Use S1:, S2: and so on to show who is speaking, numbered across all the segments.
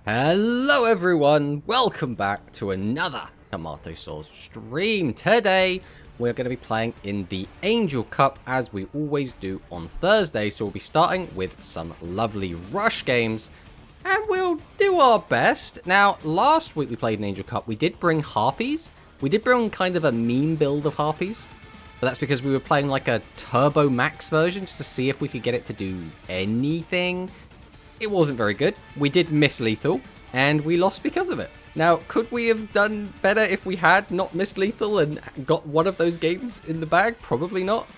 S1: Hello everyone, welcome back to another Tomato Sauce stream. Today we're going to be playing in the Angel Cup as we always do on Thursday. So we'll be starting with some lovely rush games and we'll do our best. Now last week we played an Angel Cup, we did bring Harpies. We did bring kind of a meme build of Harpies. But that's because we were playing like a Turbo Max version just to see if we could get it to do anything. It wasn't very good. We did miss lethal, and we lost because of it. Now, could we have done better if we had not missed lethal and got one of those games in the bag? Probably not.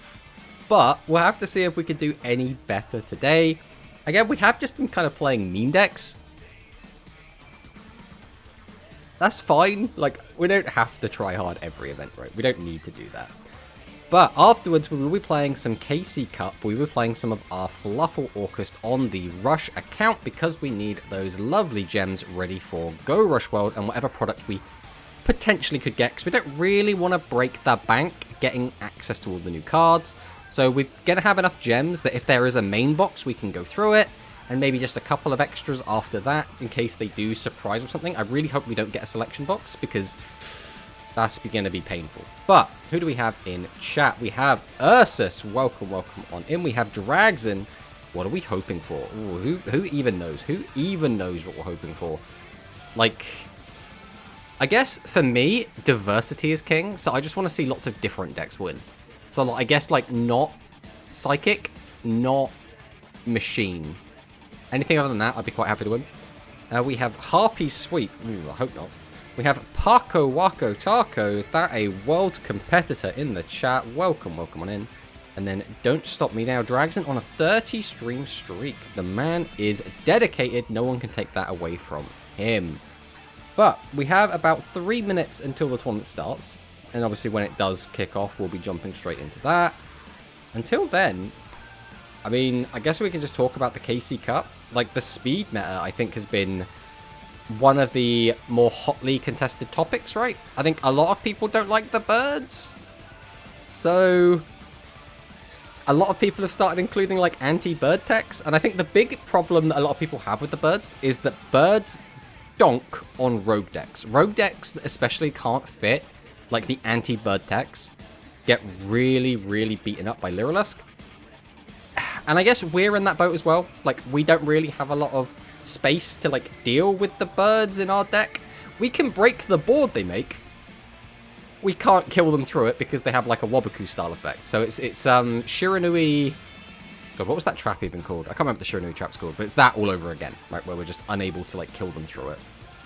S1: But we'll have to see if we could do any better today. Again, we have just been kind of playing meme decks. That's fine. Like, we don't have to try hard every event, right? We don't need to do that. But afterwards, we will be playing some KC Cup. We will be playing some of our Fluffle Orchest on the Rush account because we need those lovely gems ready for Go Rush World and whatever product we potentially could get. Because we don't really want to break the bank getting access to all the new cards. So we're going to have enough gems that if there is a main box, we can go through it. And maybe just a couple of extras after that in case they do surprise or something. I really hope we don't get a selection box because that's going to be painful. But who do we have in chat? We have Ursus. Welcome on in. We have Dragson. What are we hoping for? Ooh, who even knows? Who even knows what we're hoping for? Like, I guess for me, diversity is king. So I just want to see lots of different decks win. So like, I guess like not psychic, not machine. Anything other than that, I'd be quite happy to win. We have Harpy Sweep. Ooh, I hope not. We have Paco Waco Taco. Is that a world competitor in the chat? Welcome on in. And then Don't Stop Me Now. Dragson on a 30 stream streak. The man is dedicated. No one can take that away from him. But we have about 3 minutes until the tournament starts. And obviously when it does kick off, we'll be jumping straight into that. Until then, I mean, I guess we can just talk about the KC Cup. Like, the speed meta, I think, has been one of the more hotly contested topics, right? I think a lot of people don't like the birds. So a lot of people have started including like anti-bird techs. And I think the big problem that a lot of people have with the birds is that birds donk on rogue decks. Rogue decks that especially can't fit like the anti-bird techs get really, really beaten up by Lyrilusk. And I guess we're in that boat as well. Like, we don't really have a lot of space to like deal with the birds in our deck. We can break the board they make. We can't kill them through it because they have like a Waboku style effect. So it's Shiranui. God, what was that trap even called? I can't remember what the Shiranui trap's called, but it's that all over again, right? Where we're just unable to like kill them through it.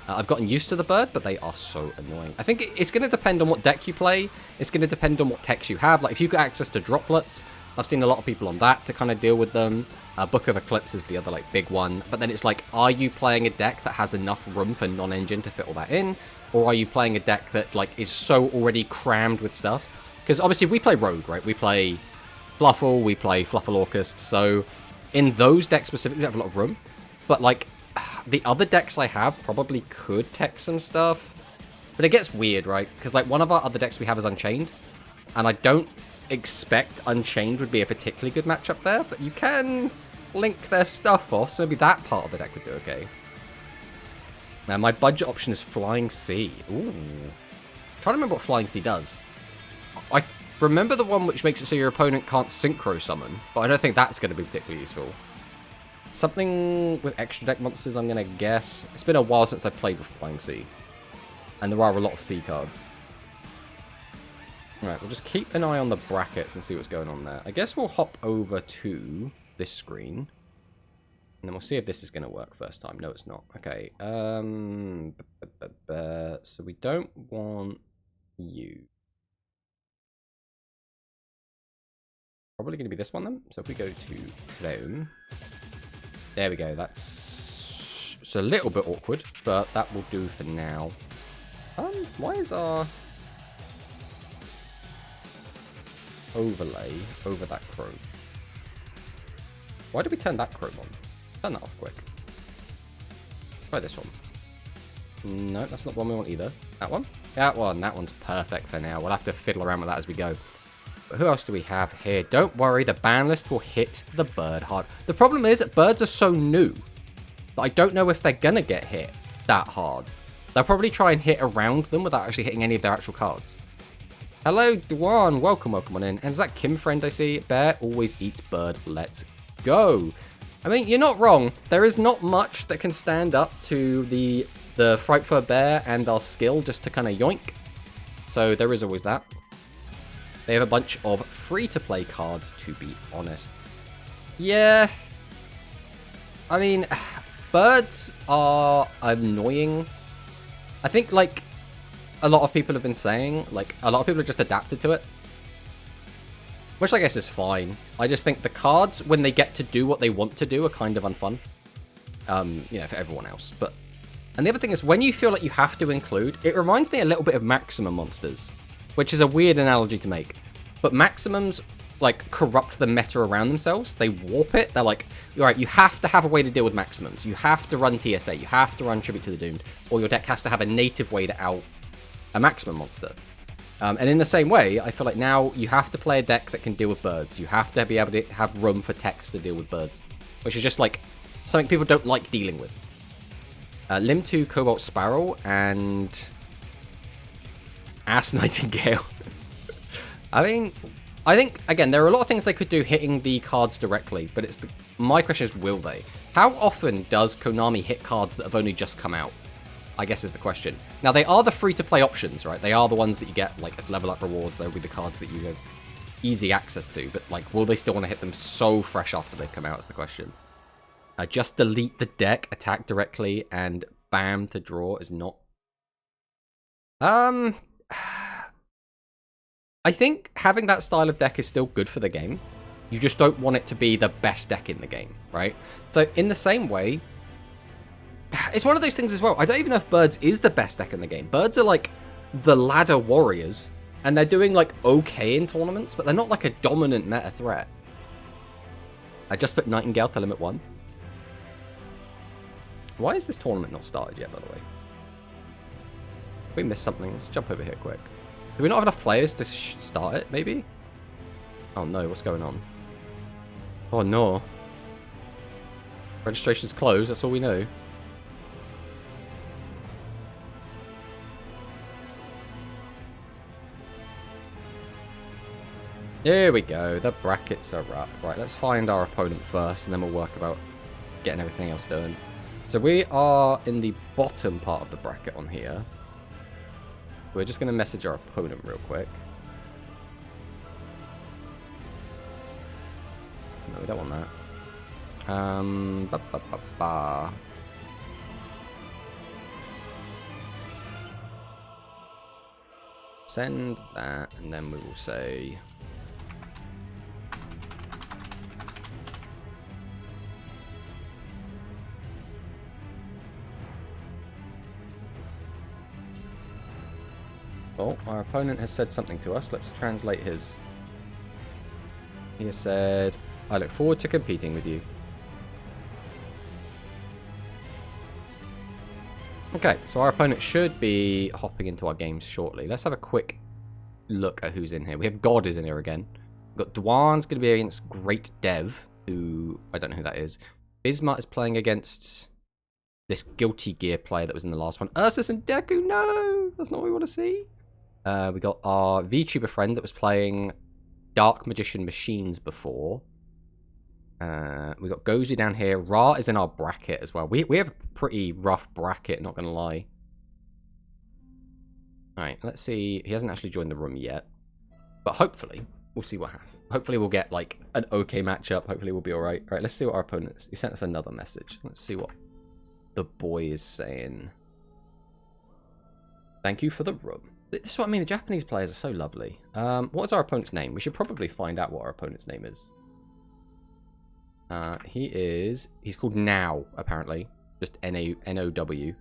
S1: I've gotten used to the bird, but they are so annoying. I think it's going to depend on what deck you play. It's going to depend on what techs you have. Like if you got access to droplets, I've seen a lot of people on that to kind of deal with them. Book of Eclipse is the other like big one. But then it's like, are you playing a deck that has enough room for non-engine to fit all that in? Or are you playing a deck that like is so already crammed with stuff? Because obviously we play Rogue, right? We play Fluffle, we play Fluffle Orchest. So in those decks specifically, we have a lot of room. But like the other decks I have probably could tech some stuff. But it gets weird, right? Because like one of our other decks we have is Unchained. And I don't expect Unchained would be a particularly good matchup there. But you can link their stuff off, so maybe that part of the deck would do okay. Now, my budget option is Flying Sea. Ooh. I'm trying to remember what Flying Sea does. I remember the one which makes it so your opponent can't synchro summon, but I don't think that's going to be particularly useful. Something with extra deck monsters, I'm going to guess. It's been a while since I played with Flying Sea. And there are a lot of sea cards. Alright, we'll just keep an eye on the brackets and see what's going on there. I guess we'll hop over to this screen. And then we'll see if this is going to work first time. No, it's not. Okay. So we don't want you. Probably going to be this one then. So if we go to Chrome. There we go. That's it's a little bit awkward, but that will do for now. Why is our overlay over that chrome? Why did we turn that chrome on? Turn that off quick. Try this one. No, that's not the one we want either. That one? That one. That one's perfect for now. We'll have to fiddle around with that as we go. But who else do we have here? Don't worry, the ban list will hit the bird hard. The problem is that birds are so new. but I don't know if they're gonna get hit that hard. They'll probably try and hit around them without actually hitting any of their actual cards. Hello, Dwan. Welcome on in. And is that Kim friend I see? Bear always eats bird. Let's go. I mean, you're not wrong. There is not much that can stand up to the Fright Fur Bear and our skill just to kind of yoink. So there is always that. They have a bunch of free-to-play cards, to be honest. Yeah. I mean, birds are annoying. I think, like, a lot of people have been saying, like, a lot of people have just adapted to it. Which I guess is fine. I just think the cards, when they get to do what they want to do, are kind of unfun. You know, for everyone else. But, and the other thing is, when you feel like you have to include, it reminds me a little bit of Maximum monsters. Which is a weird analogy to make. But Maximums, like, corrupt the meta around themselves. They warp it. They're like, alright, you have to have a way to deal with Maximums. You have to run TSA. You have to run Tribute to the Doomed. Or your deck has to have a native way to out a Maximum monster. And in the same way, I feel like now you have to play a deck that can deal with birds. You have to be able to have room for text to deal with birds. Which is just, like, something people don't like dealing with. Limb 2 Cobalt Sparrow and Ass Nightingale. I mean, I think, again, there are a lot of things they could do hitting the cards directly, but it's my question is, will they? How often does Konami hit cards that have only just come out? I guess is the question. Now, they are the free-to-play options, right? They are the ones that you get, like, as level-up rewards. They'll be the cards that you have easy access to, but, like, will they still want to hit them so fresh after they've come out is the question. Just delete the deck, attack directly, and bam to draw is not... I think having that style of deck is still good for the game. You just don't want it to be the best deck in the game, right? So in the same way, it's one of those things as well. I don't even know if Birds is the best deck in the game. Birds are like the ladder warriors, and they're doing like okay in tournaments, but they're not like a dominant meta threat. I just put Nightingale to limit 1. Why is this tournament not started yet, by the way? We missed something. Let's jump over here quick. Do we not have enough players to start it, maybe? Oh no, what's going on? Oh no. Registration's closed, that's all we know. Here we go, the brackets are up. Right, let's find our opponent first, and then we'll work about getting everything else done. So we are in the bottom part of the bracket on here. We're just going to message our opponent real quick. No, we don't want that. Send that, and then we will say... Oh, our opponent has said something to us. Let's translate his. He has said, I look forward to competing with you. Okay, so our opponent should be hopping into our games shortly. Let's have a quick look at who's in here. We have God is in here again. We've got Dwan's going to be against Great Dev, who I don't know who that is. Bismarck is playing against this Guilty Gear player that was in the last one. Ursus and Deku, no! That's not what we want to see. We got our VTuber friend that was playing Dark Magician Machines before. We got Gozu down here. Ra is in our bracket as well. We have a pretty rough bracket, not going to lie. Alright, let's see. He hasn't actually joined the room yet. But hopefully, we'll see what happens. Hopefully we'll get like an okay matchup. Hopefully we'll be alright. Alright, let's see what our opponent is. He sent us another message. Let's see what the boy is saying. Thank you for the room. This is what I mean. The Japanese players are so lovely. What is our opponent's name? We should probably find out what our opponent's name is. He's called Now, apparently. Just N-O-W.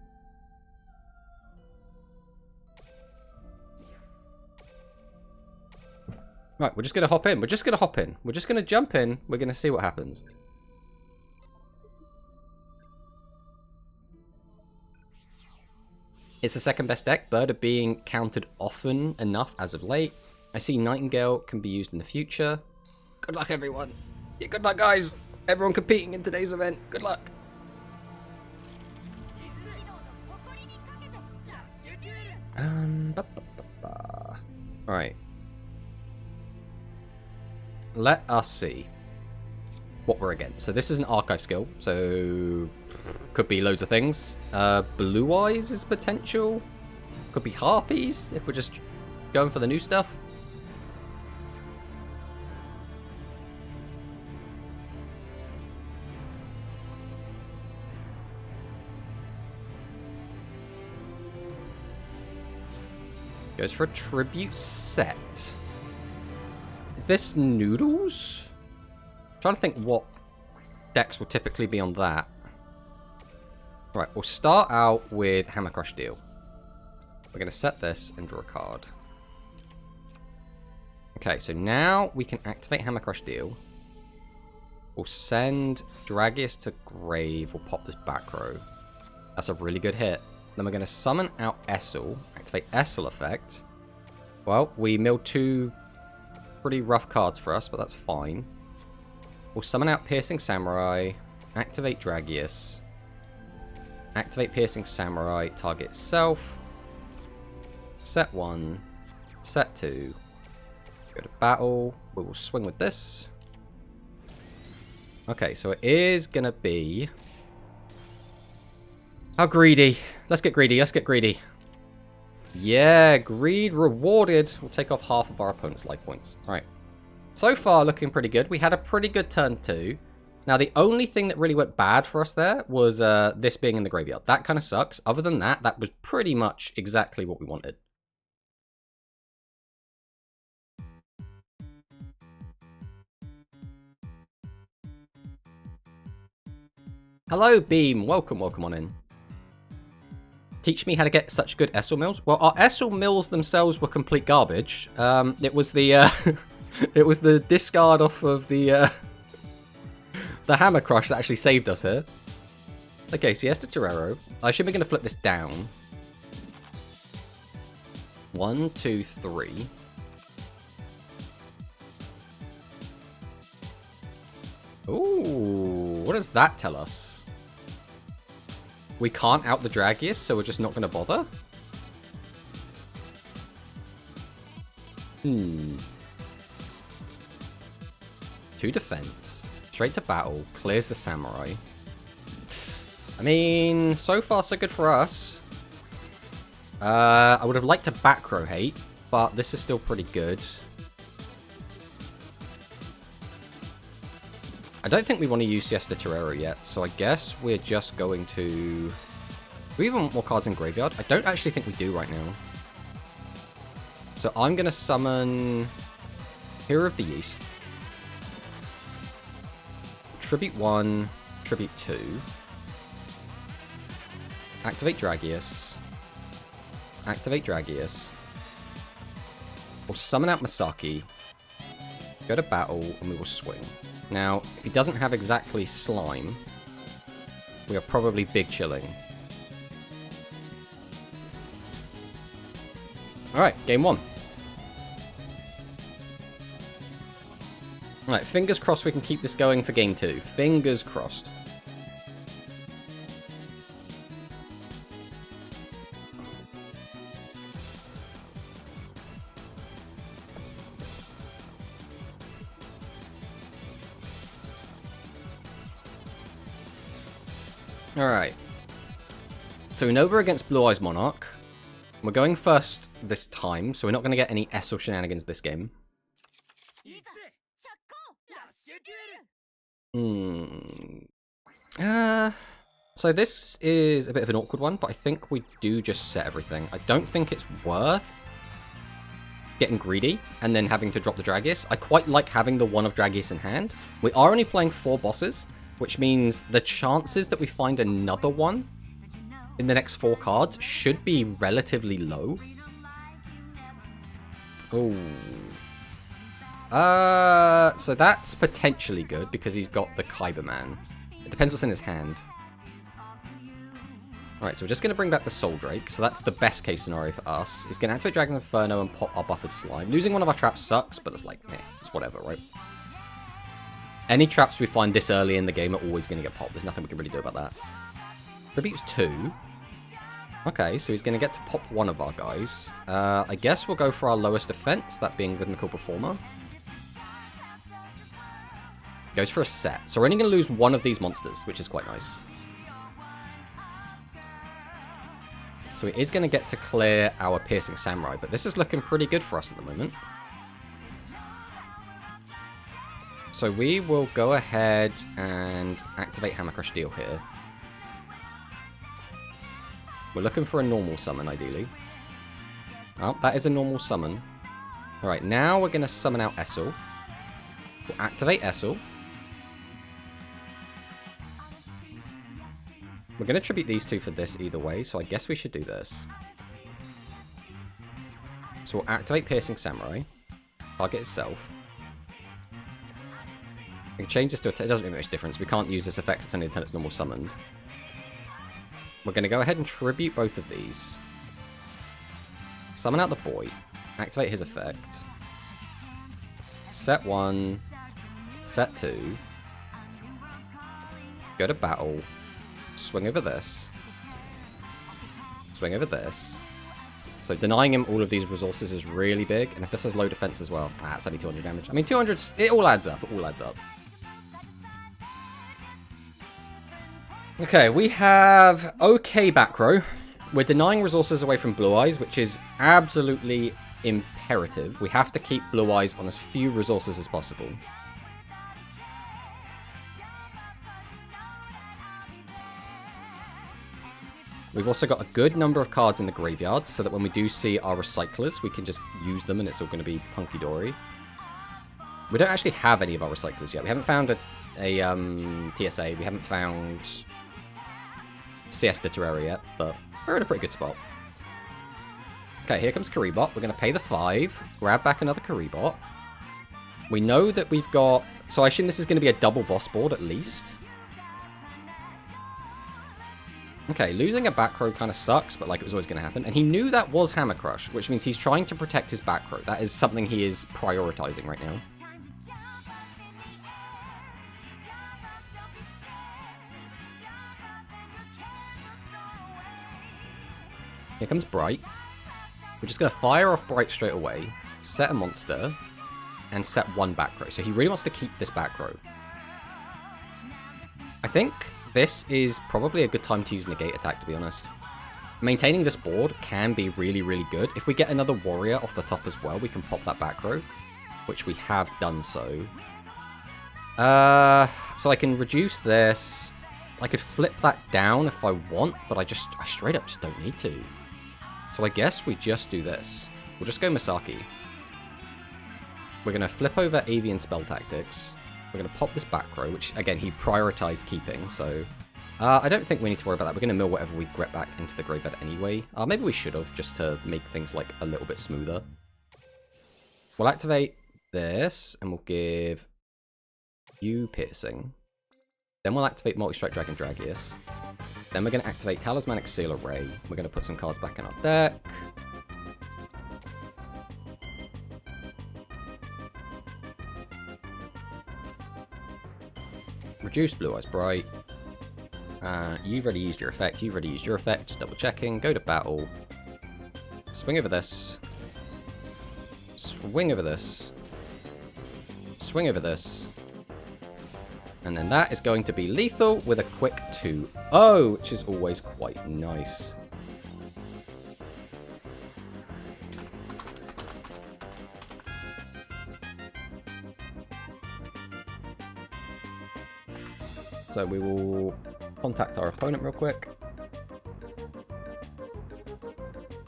S1: Right, we're just going to hop in. We're just going to hop in. We're just going to jump in. We're going to see what happens. It's the second best deck. Bird are being countered often enough as of late. I see Nightingale can be used in the future. Good luck, everyone. Yeah, good luck, guys. Everyone competing in today's event. Good luck. Alright. Let us see what we're against. So this is an archive skill, so could be loads of things. Blue Eyes is potential. Could be Harpies if we're just going for the new stuff. Goes for a tribute set. Is this Noodles? I'm trying to think what decks will typically be on that. Right, we'll start out with Hammer Crush Deal. We're going to set this and draw a card. Okay, so now we can activate Hammer Crush Deal. We'll send Dragius to grave. We'll pop this back row. That's a really good hit. Then we're going to summon out Essel. Activate Essel effect. Well, we milled 2 pretty rough cards for us, but that's fine. We'll summon out Piercing Samurai. Activate Dragius. Activate Piercing Samurai. Target itself. Set 1. Set 2. Go to battle. We will swing with this. Okay, so it is going to be... How greedy? Let's get greedy. Let's get greedy. Yeah, greed rewarded. We'll take off half of our opponent's life points. All right. So far, looking pretty good. We had a pretty good turn 2. Now, the only thing that really went bad for us there was this being in the graveyard. That kind of sucks. Other than that, that was pretty much exactly what we wanted. Hello, Beam. Welcome, welcome on in. Teach me how to get such good Essel mills. Well, our Essel mills themselves were complete garbage. It was the it was the discard off of the Hammer Crush that actually saved us here. Okay, Siesta Torero. I should be going to flip this down. 1, 2, 3. Ooh, what does that tell us? We can't out the Dragius, so we're just not going to bother? 2 defense. Straight to battle. Clears the Samurai. I mean, so far so good for us. I would have liked to back row hate, but this is still pretty good. I don't think we want to use Siesta Torero yet, so I guess we're just going to... Do we even want more cards in graveyard? I don't actually think we do right now. So I'm going to summon Hero of the East. Tribute 1, Tribute 2. Activate Dragius. Activate Dragius. We'll summon out Masaki. Go to battle, and we will swing. Now, if he doesn't have exactly Slime, we are probably big chilling. Alright, game 1. Alright, fingers crossed we can keep this going for game 2. Fingers crossed. Alright. So we know we're against Blue Eyes Monarch. We're going first this time, so we're not going to get any Essel shenanigans this game. So this is a bit of an awkward one, but I think we do just set everything. I don't think it's worth getting greedy and then having to drop the Dragius. I quite like having the one of Dragius in hand. We are only playing 4 bosses, which means the chances that we find another one in the next 4 cards should be relatively low. Oh. So that's potentially good because he's got the Kyberman. It depends what's in his hand. Alright, so we're just going to bring back the Soul Drake. So that's the best case scenario for us. He's going to activate Dragon's Inferno and pop our buffered slime. Losing one of our traps sucks, but it's like, it's whatever, right? Any traps we find this early in the game are always going to get popped. There's nothing we can really do about that. Tribute's 2. Okay, so he's going to get to pop one of our guys. I guess we'll go for our lowest defense, that being Rhythmical Performer. Goes for a set. So we're only going to lose one of these monsters, which is quite nice. So he is going to get to clear our Piercing Samurai, but this is looking pretty good for us at the moment. So we will go ahead and activate Hammer Crush Deal here. We're looking for a normal summon, ideally. Oh, that is a normal summon. Alright, now we're going to summon out Essel. We'll activate Essel. We're going to tribute these two for this either way, so I guess we should do this. So we'll activate Piercing Samurai. Target itself. We can change this to... It doesn't make much difference. We can't use this effect until it's normal summoned. We're going to go ahead and tribute both of these. Summon out the boy. Activate his effect. Set 1. Set 2. Go to battle. Swing over this. Swing over this. So denying him all of these resources is really big. And if this has low defense as well, it's only 200 damage. I mean, 200, it all adds up. It all adds up. Okay, we have okay back row. We're denying resources away from Blue Eyes, which is absolutely imperative. We have to keep Blue Eyes on as few resources as possible. We've also got a good number of cards in the graveyard, so that when we do see our recyclers, we can just use them and it's all going to be hunky-dory. We don't actually have any of our recyclers yet. We haven't found a TSA. We haven't found Siesta Terraria yet, but we're in a pretty good spot. Okay, here comes Karibot. We're going to pay the 5, grab back another Karibot. We know that we've got... So I assume this is going to be a double boss board at least. Okay, losing a back row kind of sucks, but like it was always going to happen. And he knew that was Hammer Crush, which means he's trying to protect his back row. That is something he is prioritizing right now. Here comes Bright. We're just going to fire off Bright straight away, set a monster, and set one back row. So he really wants to keep this back row. I think this is probably a good time to use Negate Attack, to be honest. Maintaining this board can be really, really good. If we get another warrior off the top as well, we can pop that back row, which we have done so. So I can reduce this. I could flip that down if I want, but I straight up just don't need to. So I guess we just do this. We'll just go Misaki. We're going to flip over Avian Spell Tactics. We're going to pop this back row, which, again, he prioritized keeping, so... I don't think we need to worry about that. We're going to mill whatever we get back into the graveyard anyway. Maybe we should have, just to make things, like, a little bit smoother. We'll activate this, and we'll give you Piercing. Then we'll activate Multi-Strike Dragon Dragius. Then we're going to activate Talismanic Seal Array. We're going to put some cards back in our deck. Reduce Blue Eyes Bright. You've already used your effect. You've already used your effect. Just double checking. Go to battle. Swing over this. Swing over this. Swing over this. And then that is going to be lethal with a quick 2-0, which is always quite nice. So we will contact our opponent real quick.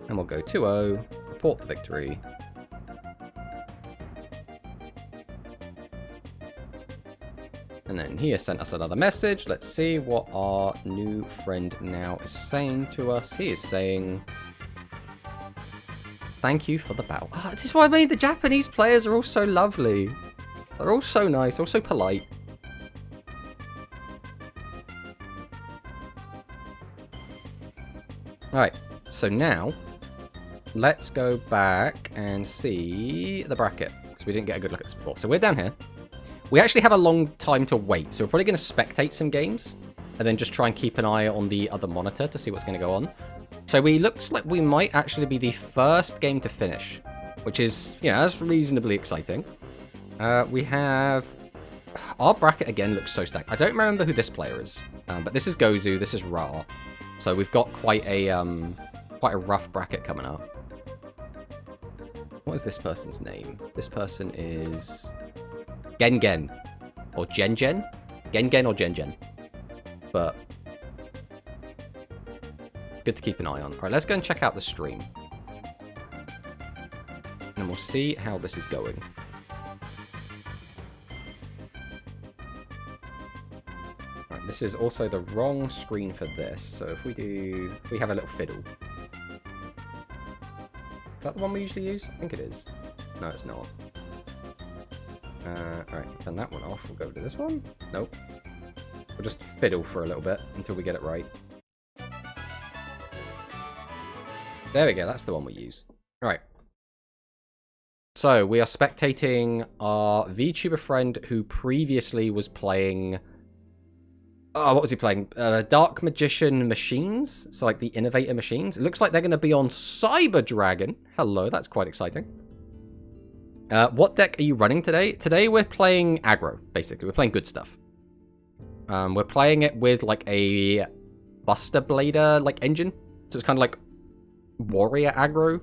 S1: And we'll go 2-0, report the victory. And then he has sent us another message. Let's see what our new friend now is saying to us. He is saying, thank you for the battle. Oh, this is what I mean. The Japanese players are all so lovely. They're all so nice, all so polite. Alright, so now, let's go back and see the bracket, because we didn't get a good look at this before. So we're down here. We actually have a long time to wait, so we're probably going to spectate some games, and then just try and keep an eye on the other monitor to see what's going to go on. So we looks like we might actually be the first game to finish, which is, you know, that's reasonably exciting. We have... Our bracket again looks so stacked. I don't remember who this player is, but this is Gozu, this is Ra. So we've got quite a rough bracket coming up. What is this person's name? This person is Gengen. Or Gengen? Gengen or Gengen. But it's good to keep an eye on. Alright, let's go and check out the stream. And we'll see how this is going. Right, this is also the wrong screen for this. So if we have a little fiddle. Is that the one we usually use? I think it is. No, it's not. Alright, turn that one off. We'll go to this one. Nope. We'll just fiddle for a little bit until we get it right. There we go. That's the one we use. Alright. So, we are spectating our VTuber friend who previously was playing... Oh, what was he playing? Dark Magician Machines? So, like the Innovator Machines. It looks like they're going to be on Cyber Dragon. Hello, that's quite exciting. What deck are you running today? Today we're playing aggro, basically. We're playing good stuff. We're playing it with, like, a Buster Blader, like, engine. So it's kind of like warrior aggro.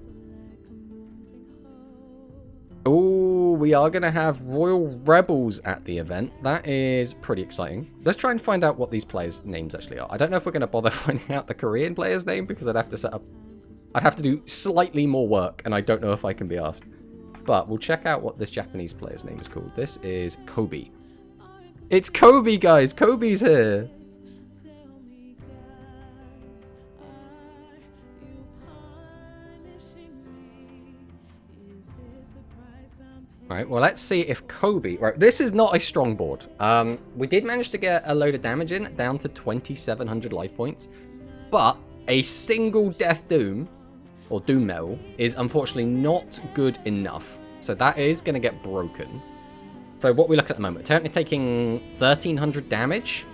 S1: Oh, we are going to have Royal Rebels at the event. That is pretty exciting. Let's try and find out what these players' names actually are. I don't know if we're going to bother finding out the Korean player's name because I'd have to set up... I'd have to do slightly more work, and I don't know if I can be asked. But we'll check out what this Japanese player's name is called. This is Kobe. It's Kobe, guys! Kobe's here! Right, well, let's see if Kobe... Right, this is not a strong board. We did manage to get a load of damage in, down to 2,700 life points. But a single Death Doom, or Doom Metal, is unfortunately not good enough. So that is going to get broken. So what we look at the moment, currently taking 1,300 damage.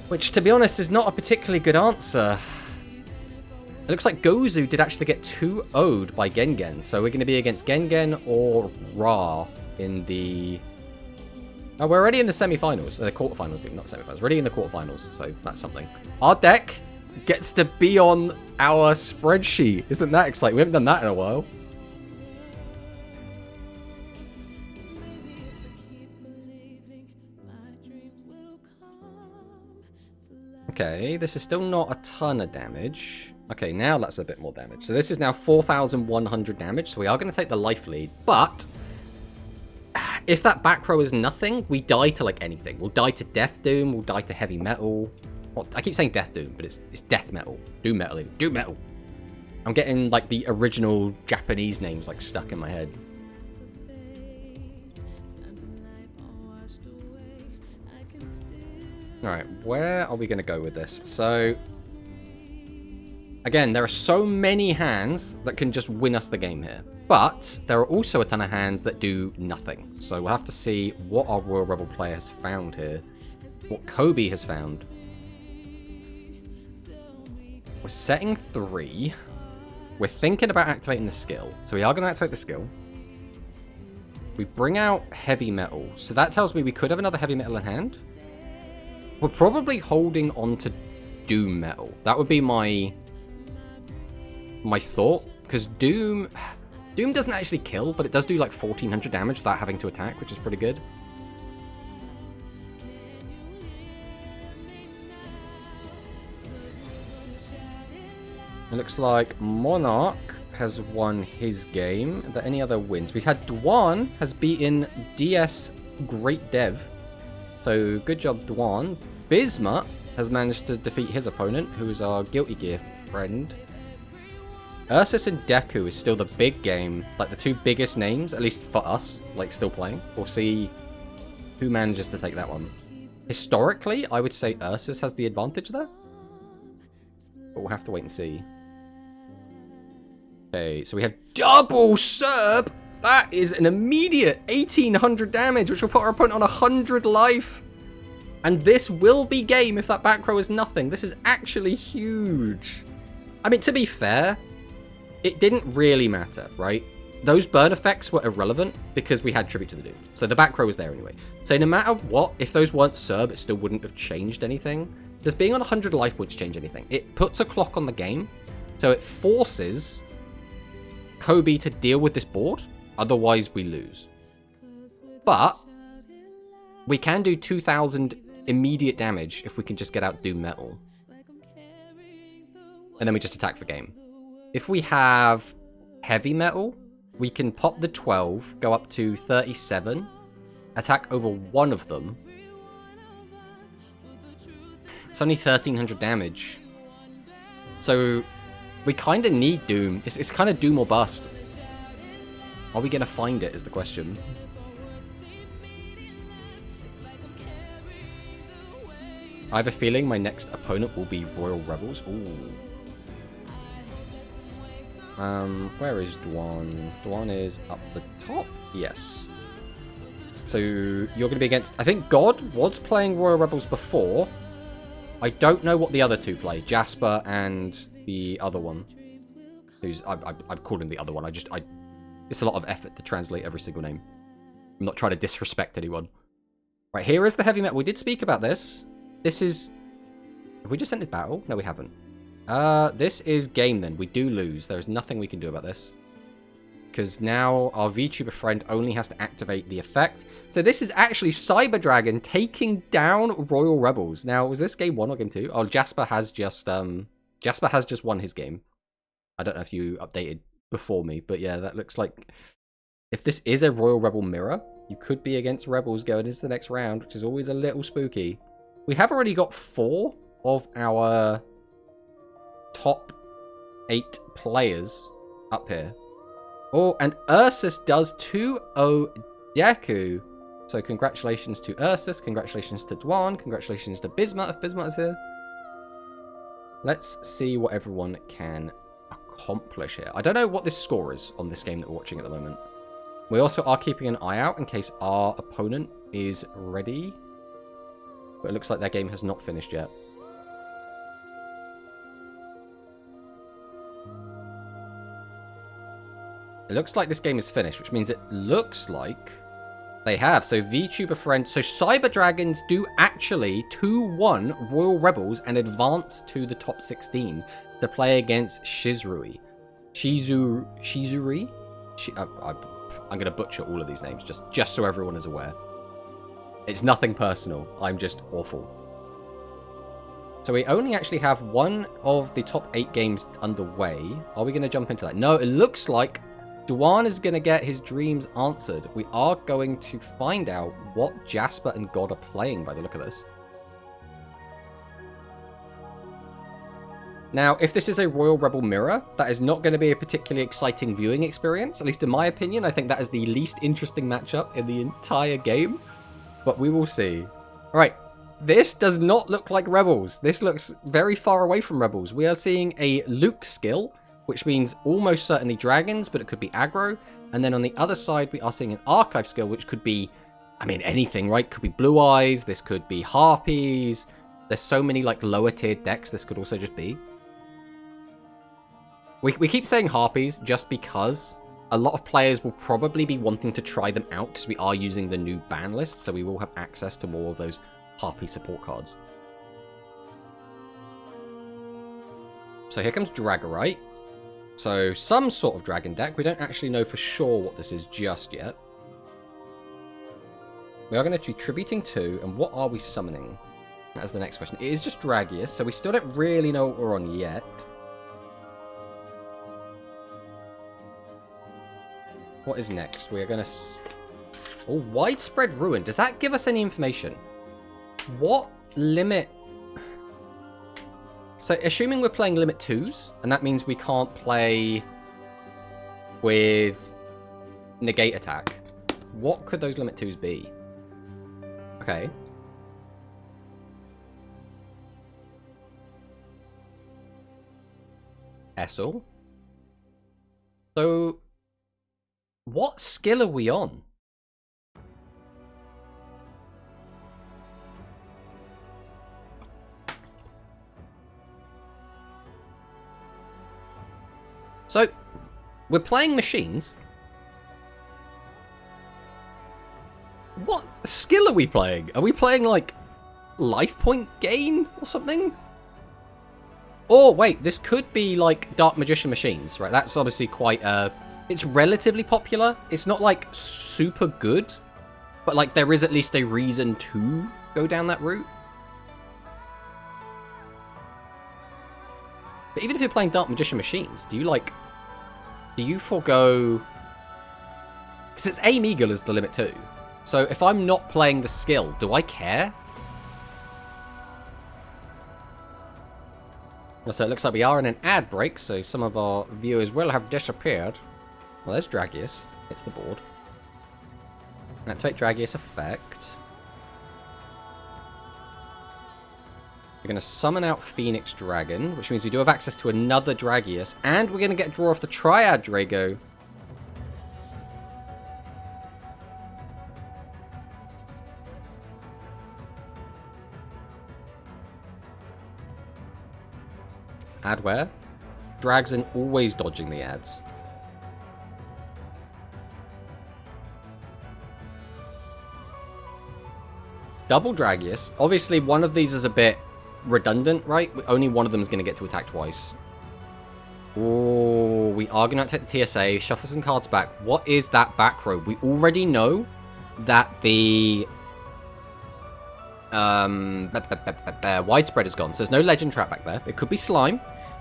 S1: Which, to be honest, is not a particularly good answer. It looks like Gozu did actually get 2-0'd by Gengen. So we're going to be against Gengen or Ra in the... Oh, we're already in the semi-finals. The quarterfinals, even, not semi-finals. We're already in the quarterfinals, so that's something. Our deck gets to be on our spreadsheet. Isn't that exciting? We haven't done that in a while. Okay, this is still not a ton of damage. Okay, now that's a bit more damage. So this is now 4,100 damage, so we are going to take the life lead. But if that back row is nothing, we die to, like, anything. We'll die to Death Doom, we'll die to Heavy Metal. Well, I keep saying Death Doom, but it's Death Metal. Doom Metal, even. Doom Metal. I'm getting, like, the original Japanese names, like, stuck in my head. Alright, where are we going to go with this? So, again, there are so many hands that can just win us the game here. But there are also a ton of hands that do nothing. So we'll have to see what our Royal Rebel player has found here. What Kobe has found. We're setting 3. We're thinking about activating the skill. So we are going to activate the skill. We bring out Heavy Metal. So that tells me we could have another Heavy Metal in hand. We're probably holding on to Doom Metal. That would be my thought. Because Doom doesn't actually kill, but it does do like 1,400 damage without having to attack, which is pretty good. It looks like Monarch has won his game. Are there any other wins? We've had Dwan has beaten DS Great Dev. So good job, Dwan. Bismuth has managed to defeat his opponent, who is our Guilty Gear friend. Ursus and Deku is still the big game, like the two biggest names, at least for us, like still playing. We'll see who manages to take that one. Historically, I would say Ursus has the advantage there, but we'll have to wait and see. Okay, so we have double Serb. That is an immediate 1,800 damage, which will put our opponent on 100 life. And this will be game if that back row is nothing. This is actually huge. I mean, to be fair, it didn't really matter, right? Those burn effects were irrelevant because we had Tribute to the Doomed. So the back row was there anyway. So no matter what, if those weren't Serb, it still wouldn't have changed anything. Does being on 100 life points change anything? It puts a clock on the game, so it forces Kobe to deal with this board, otherwise we lose. But we can do 2,000 immediate damage if we can just get out Doom Metal. And then we just attack for game. If we have Heavy Metal, we can pop the 12, go up to 37, attack over one of them. It's only 1,300 damage. So we kind of need Doom. It's kind of Doom or bust. Are we going to find it is the question. I have a feeling my next opponent will be Royal Rebels. Ooh. Where is Dwan? Dwan is up the top? Yes. So you're going to be against... I think God was playing Royal Rebels before. I don't know what the other two play. Jasper and the other one. Who's... I've called him the other one. It's a lot of effort to translate every single name. I'm not trying to disrespect anyone. Right, here is the heavy metal. We did speak about this. This is... Have we just ended battle? No, we haven't. This is game then. We do lose. There's nothing we can do about this. Because now our VTuber friend only has to activate the effect. So this is actually Cyber Dragon taking down Royal Rebels. Now, was this game 1 or game 2? Oh, Jasper has just won his game. I don't know if you updated before me, but yeah, that looks like... If this is a Royal Rebel mirror, you could be against Rebels going into the next round, which is always a little spooky. We have already got 4 of our top 8 players up here. Oh, and Ursus does 2-0 Deku. So congratulations to Ursus, congratulations to Dwan, congratulations to Bismuth, if Bismuth is here. Let's see what everyone can accomplish here. I don't know what this score is on this game that we're watching at the moment. We also are keeping an eye out in case our opponent is ready. But it looks like their game has not finished yet. It looks like this game is finished, which means it looks like they have. So VTuber friend, so Cyber Dragons do actually 2-1 Royal Rebels and advance to the top 16 to play against Shizuri. Shizuri? I'm going to butcher all of these names just so everyone is aware. It's nothing personal. I'm just awful. So we only actually have one of the top 8 games underway. Are we going to jump into that? No, it looks like Dwan is going to get his dreams answered. We are going to find out what Jasper and God are playing by the look of this. Now, if this is a Royal Rebel mirror, that is not going to be a particularly exciting viewing experience. At least in my opinion, I think that is the least interesting matchup in the entire game. But we will see. All right, this does not look like Rebels. This looks very far away from Rebels. We are seeing a Luke skill, which means almost certainly dragons, but it could be aggro. And then on the other side, we are seeing an archive skill, which could be, I mean, anything, right? Could be blue eyes. This could be harpies. There's so many like lower tier decks. This could also just be. We keep saying harpies just because a lot of players will probably be wanting to try them out because we are using the new ban list, so we will have access to more of those harpy support cards. So here comes Dragorite. So some sort of dragon deck. We don't actually know for sure what this is just yet. We are going to be tributing 2, and what are we summoning? That is the next question. It is just Dragius, so we still don't really know what we're on yet. What is next? We are going to... Oh, Widespread Ruin. Does that give us any information? What limit... So, assuming we're playing limit 2s, and that means we can't play with negate attack. What could those limit 2s be? Okay. Essel. So... What skill are we on? So, we're playing machines. What skill are we playing? Are we playing, like, life point gain or something? Or, wait, this could be, like, Dark Magician machines, right? That's obviously quite, it's relatively popular. It's not, like, super good. But, like, there is at least a reason to go down that route. But even if you're playing Dark Magician machines, do you forego... Because it's aim eagle is the limit too. So if I'm not playing the skill, do I care? So it looks like we are in an ad break, so some of our viewers will have disappeared. Well, there's Dragius. Hits the board. Activate Dragius effect. We're going to summon out Phoenix Dragon, which means we do have access to another Dragius, and we're going to get a draw off the Triad Drago. Ad where? Dragson always dodging the ads. Double Dragius. Obviously, one of these is a bit redundant, right? Only one of them is going to get to attack twice. Oh, we are going to take the TSA, shuffle some cards back. What is that back row? We already know that the widespread is gone, so there's no legend trap back there. It could be slime.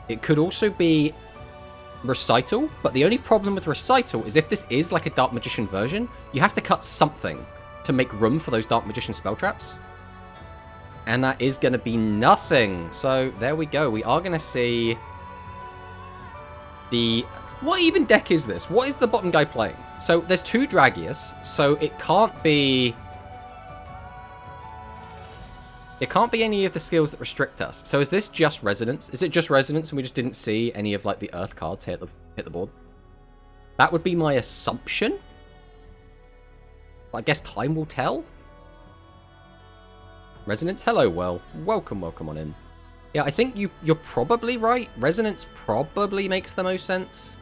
S1: It could also be recital, but the only problem with recital is if this is like a Dark Magician version, you have to cut something to make room for those Dark Magician spell traps. And that is going to be nothing. So there we go. We are going to see the... What even deck is this? What is the bottom guy playing? So there's two Dragius, so it can't be... It can't be any of the skills that restrict us. So is this just Resonance? Is it just Resonance and we just didn't see any of like the Earth cards hit the board? That would be my assumption. But I guess time will tell. Resonance, hello, well, welcome on in. Yeah, I think you're probably right. Resonance probably makes the most sense.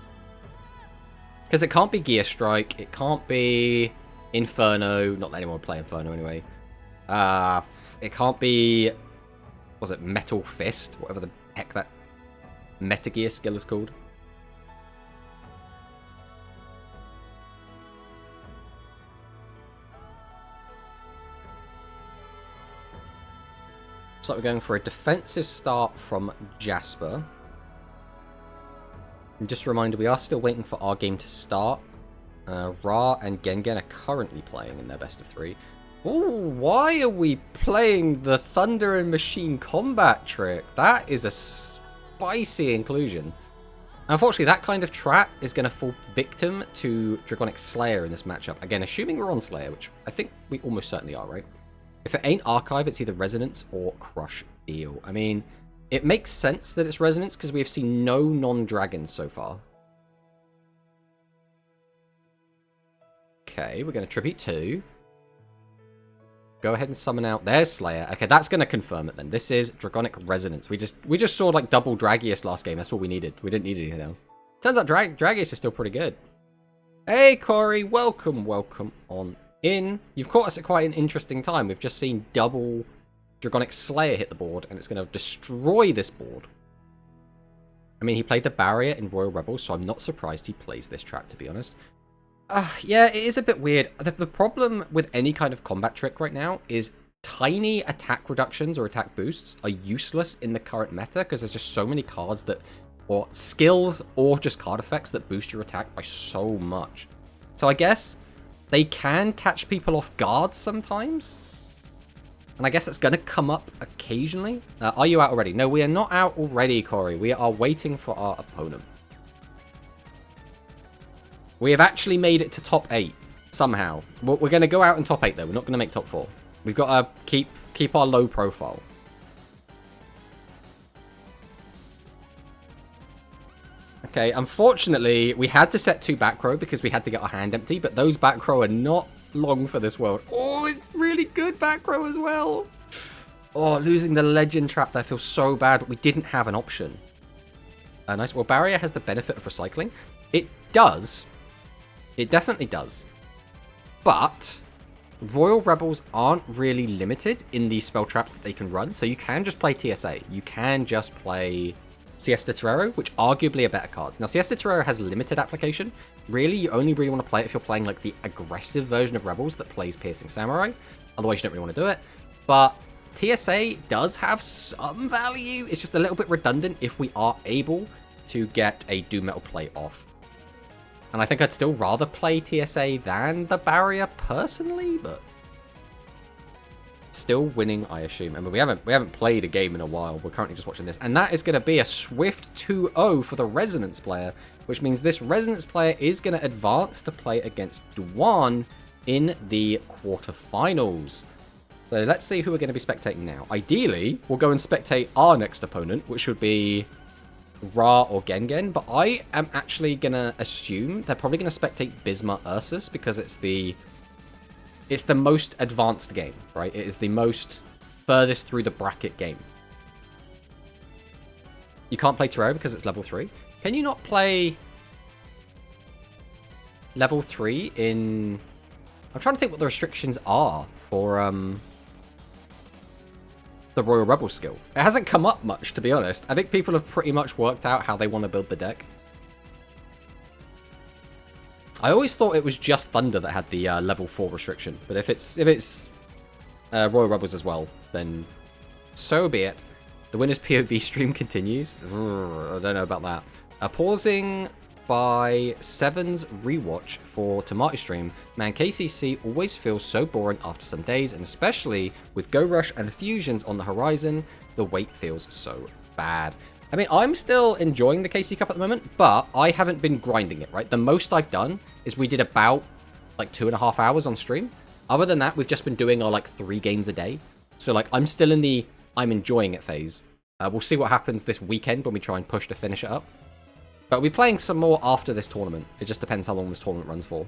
S1: Because it can't be Gear Strike, it can't be Inferno, not that anyone would play Inferno anyway. It can't be, was it Metal Fist? Whatever the heck that Metagear skill is called. Looks like we're going for a defensive start from Jasper. And just a reminder, we are still waiting for our game to start. Ra and Gengen are currently playing in their best of 3. Ooh, why are we playing the Thunder and Machine combat trick? That is a spicy inclusion. Unfortunately, that kind of trap is going to fall victim to Draconic Slayer in this matchup. Again, assuming we're on Slayer, which I think we almost certainly are, right? If it ain't Archive, it's either Resonance or Crush Eel. I mean, it makes sense that it's Resonance because we have seen no non-dragons so far. Okay, we're going to Tribute 2. Go ahead and summon out. There's Slayer. Okay, that's going to confirm it then. This is Draconic Resonance. We just saw like double Dragius last game. That's all we needed. We didn't need anything else. Turns out Dragius is still pretty good. Hey, Corey. Welcome on in. You've caught us at quite an interesting time. We've just seen double Draconic Slayer hit the board, and it's going to destroy this board. I mean, he played the barrier in Royal Rebels, so I'm not surprised he plays this trap, to be honest. Yeah, it is a bit weird. The problem with any kind of combat trick right now is tiny attack reductions or attack boosts are useless in the current meta because there's just so many cards that, or skills or just card effects that boost your attack by so much. So I guess they can catch people off guard sometimes. And I guess it's going to come up occasionally. Are you out already? No, we are not out already, Corey. We are waiting for our opponent. We have actually made it to top 8, somehow. We're going to go out in top 8, though. We're not going to make top 4. We've got to keep our low profile. Okay, unfortunately, we had to set 2 back row because we had to get our hand empty, but those back row are not long for this world. Oh, it's really good back row as well. Oh, losing the legend trap, I feel so bad, but we didn't have an option. Nice. Well, Barrier has the benefit of recycling. It does. It definitely does. But Royal Rebels aren't really limited in the spell traps that they can run, so you can just play TSA. You can just play Siesta Terrero, which arguably a better card. Now, Siesta Terrero has limited application. Really, you only really want to play it if you're playing like the aggressive version of Rebels that plays Piercing Samurai. Otherwise, you don't really want to do it. But TSA does have some value. It's just a little bit redundant if we are able to get a Doom Metal play off. And I think I'd still rather play TSA than the Barrier personally, but still winning, I assume. I mean, we haven't played a game in a while. We're currently just watching this, and that is going to be a swift 2-0 for the Resonance player, which means this Resonance player is going to advance to play against Duan in the quarterfinals. So let's see who we're going to be spectating now. Ideally, we'll go and spectate our next opponent, which would be Ra or Gengen, but I am actually going to assume they're probably going to spectate Bisma Ursus because it's the most advanced game, right? It is the most furthest through the bracket game. You can't play Terrero because it's level 3. Can you not play level 3 in... I'm trying to think what the restrictions are for the Royal Rebel skill. It hasn't come up much, to be honest. I think people have pretty much worked out how they want to build the deck. I always thought it was just Thunder that had the level 4 restriction, but if it's Royal Rebels as well, then so be it. The winner's POV stream continues. I don't know about that. Pausing by Seven's rewatch for Tomato stream. Man, KCC always feels so boring after some days, and especially with Go Rush and Fusions on the horizon, the wait feels so bad. I mean, I'm still enjoying the KC Cup at the moment, but I haven't been grinding it, right? The most I've done is we did about like 2.5 hours on stream. Other than that, we've just been doing our like 3 games a day. So like I'm still in the I'm enjoying it phase. We'll see what happens this weekend when we try and push to finish it up. But we'll be playing some more after this tournament. It just depends how long this tournament runs for.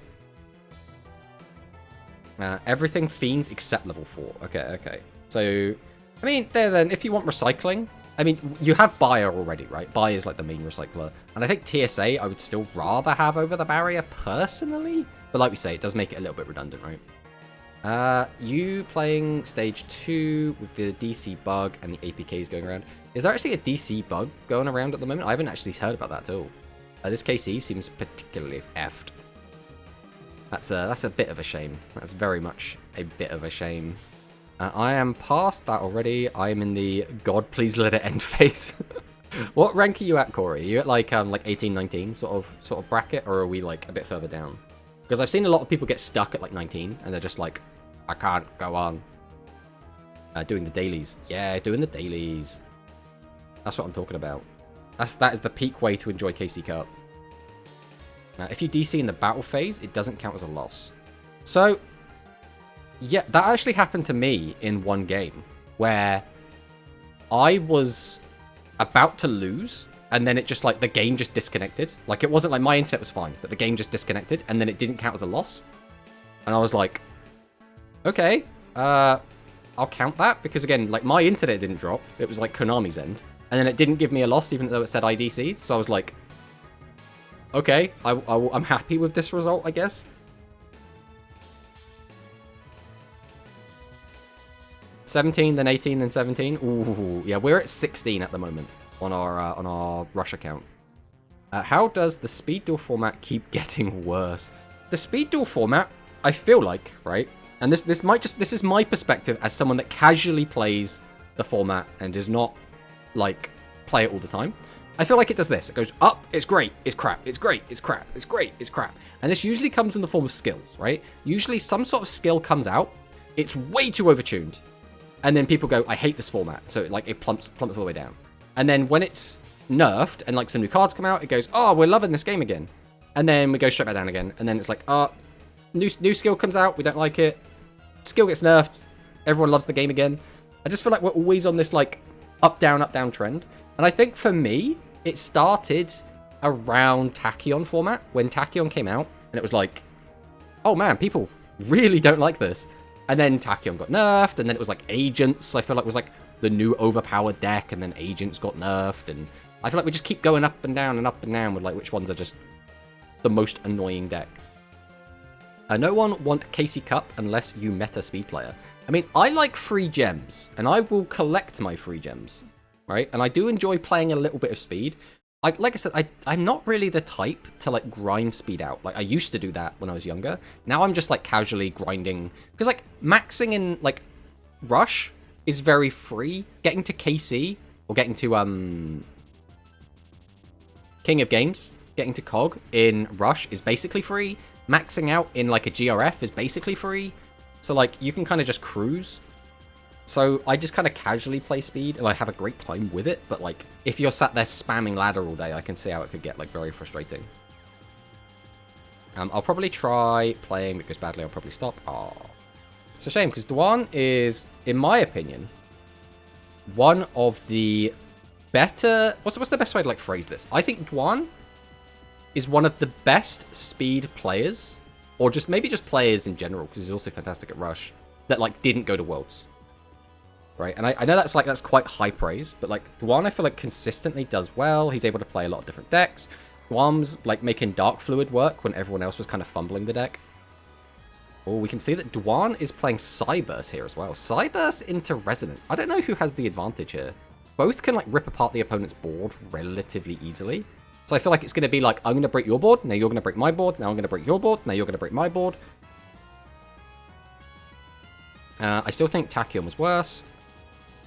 S1: Everything Fiends except level 4. Okay. So, I mean, then if you want recycling, I mean, you have Bayer already, right? Bayer is like the main recycler. And I think TSA I would still rather have over the Barrier personally. But like we say, it does make it a little bit redundant, right? You playing stage 2 with the DC bug and the APKs going around. Is there actually a DC bug going around at the moment? I haven't actually heard about that at all. This KC seems particularly effed. That's a bit of a shame. That's very much a bit of a shame. I am past that already. I am in the God please let it end phase. What rank are you at, Corey? Are you at like 18, 19 sort of bracket, or are we like a bit further down? Because I've seen a lot of people get stuck at like 19 and they're just like, I can't go on. Doing the dailies. Yeah, doing the dailies. That's what I'm talking about. That is the peak way to enjoy KC Cup. Now, if you DC in the battle phase, it doesn't count as a loss. So, yeah, that actually happened to me in one game where I was about to lose, and then it just like the game just disconnected. Like it wasn't like my internet was fine, but the game just disconnected, and then it didn't count as a loss. And I was like, okay, I'll count that, because again, like my internet didn't drop. It was like Konami's end. And then it didn't give me a loss, even though it said IDC. So I was like, okay, I'm happy with this result, I guess. 17, then 18, then 17. Ooh, yeah, we're at 16 at the moment on our Rush account. How does the speed duel format keep getting worse? The speed duel format, I feel like, right? And this is my perspective as someone that casually plays the format and does not like play it all the time. I feel like it does this. It goes up, it's great, it's crap, it's great, it's crap, it's great, it's crap. And this usually comes in the form of skills, right? Usually some sort of skill comes out, it's way too overtuned, and then people go, I hate this format. So like it plumps all the way down. And then when it's nerfed and like some new cards come out, it goes, oh, we're loving this game again. And then we go straight back down again. And then it's like, oh, new skill comes out, we don't like it. Skill gets nerfed, everyone loves the game again. I just feel like we're always on this like up, down trend. And I think for me, it started around Tachyon format, when Tachyon came out, and it was like, oh man, people really don't like this. And then Tachyon got nerfed, and then it was like Agents, I feel like was like the new overpowered deck, and then Agents got nerfed, and I feel like we just keep going up and down with like which ones are just the most annoying deck. No one want KC Cup unless you meta speed player. I mean, I like free gems, and I will collect my free gems, right? And I do enjoy playing a little bit of speed. Like I said, I'm not really the type to like grind speed out. Like I used to do that when I was younger. Now I'm just like casually grinding, because like maxing in like Rush is very free. Getting to KC or getting to King of Games, getting to COG in Rush is basically free. Maxing out in like a GRF is basically free. So like you can kind of just cruise. So I just kind of casually play speed and I have a great time with it. But like if you're sat there spamming ladder all day, I can see how it could get like very frustrating. I'll probably try playing, but it goes badly, I'll probably stop. Oh, it's a shame because Dwan is, in my opinion, one of the better... What's the best way to like phrase this? I think Dwan is one of the best speed players, or just maybe just players in general, because he's also fantastic at Rush, that like didn't go to Worlds. Right? And I know that's quite high praise, but like Dwan I feel like consistently does well. He's able to play a lot of different decks. Dwan's like making Dark Fluid work when everyone else was kind of fumbling the deck. Oh, we can see that Dwan is playing Cyburst here as well. Cyburst into Resonance. I don't know who has the advantage here. Both can like rip apart the opponent's board relatively easily. So I feel like it's going to be like, I'm going to break your board, now you're going to break my board, now I'm going to break your board, now you're going to break my board. I still think Tachyon was worse.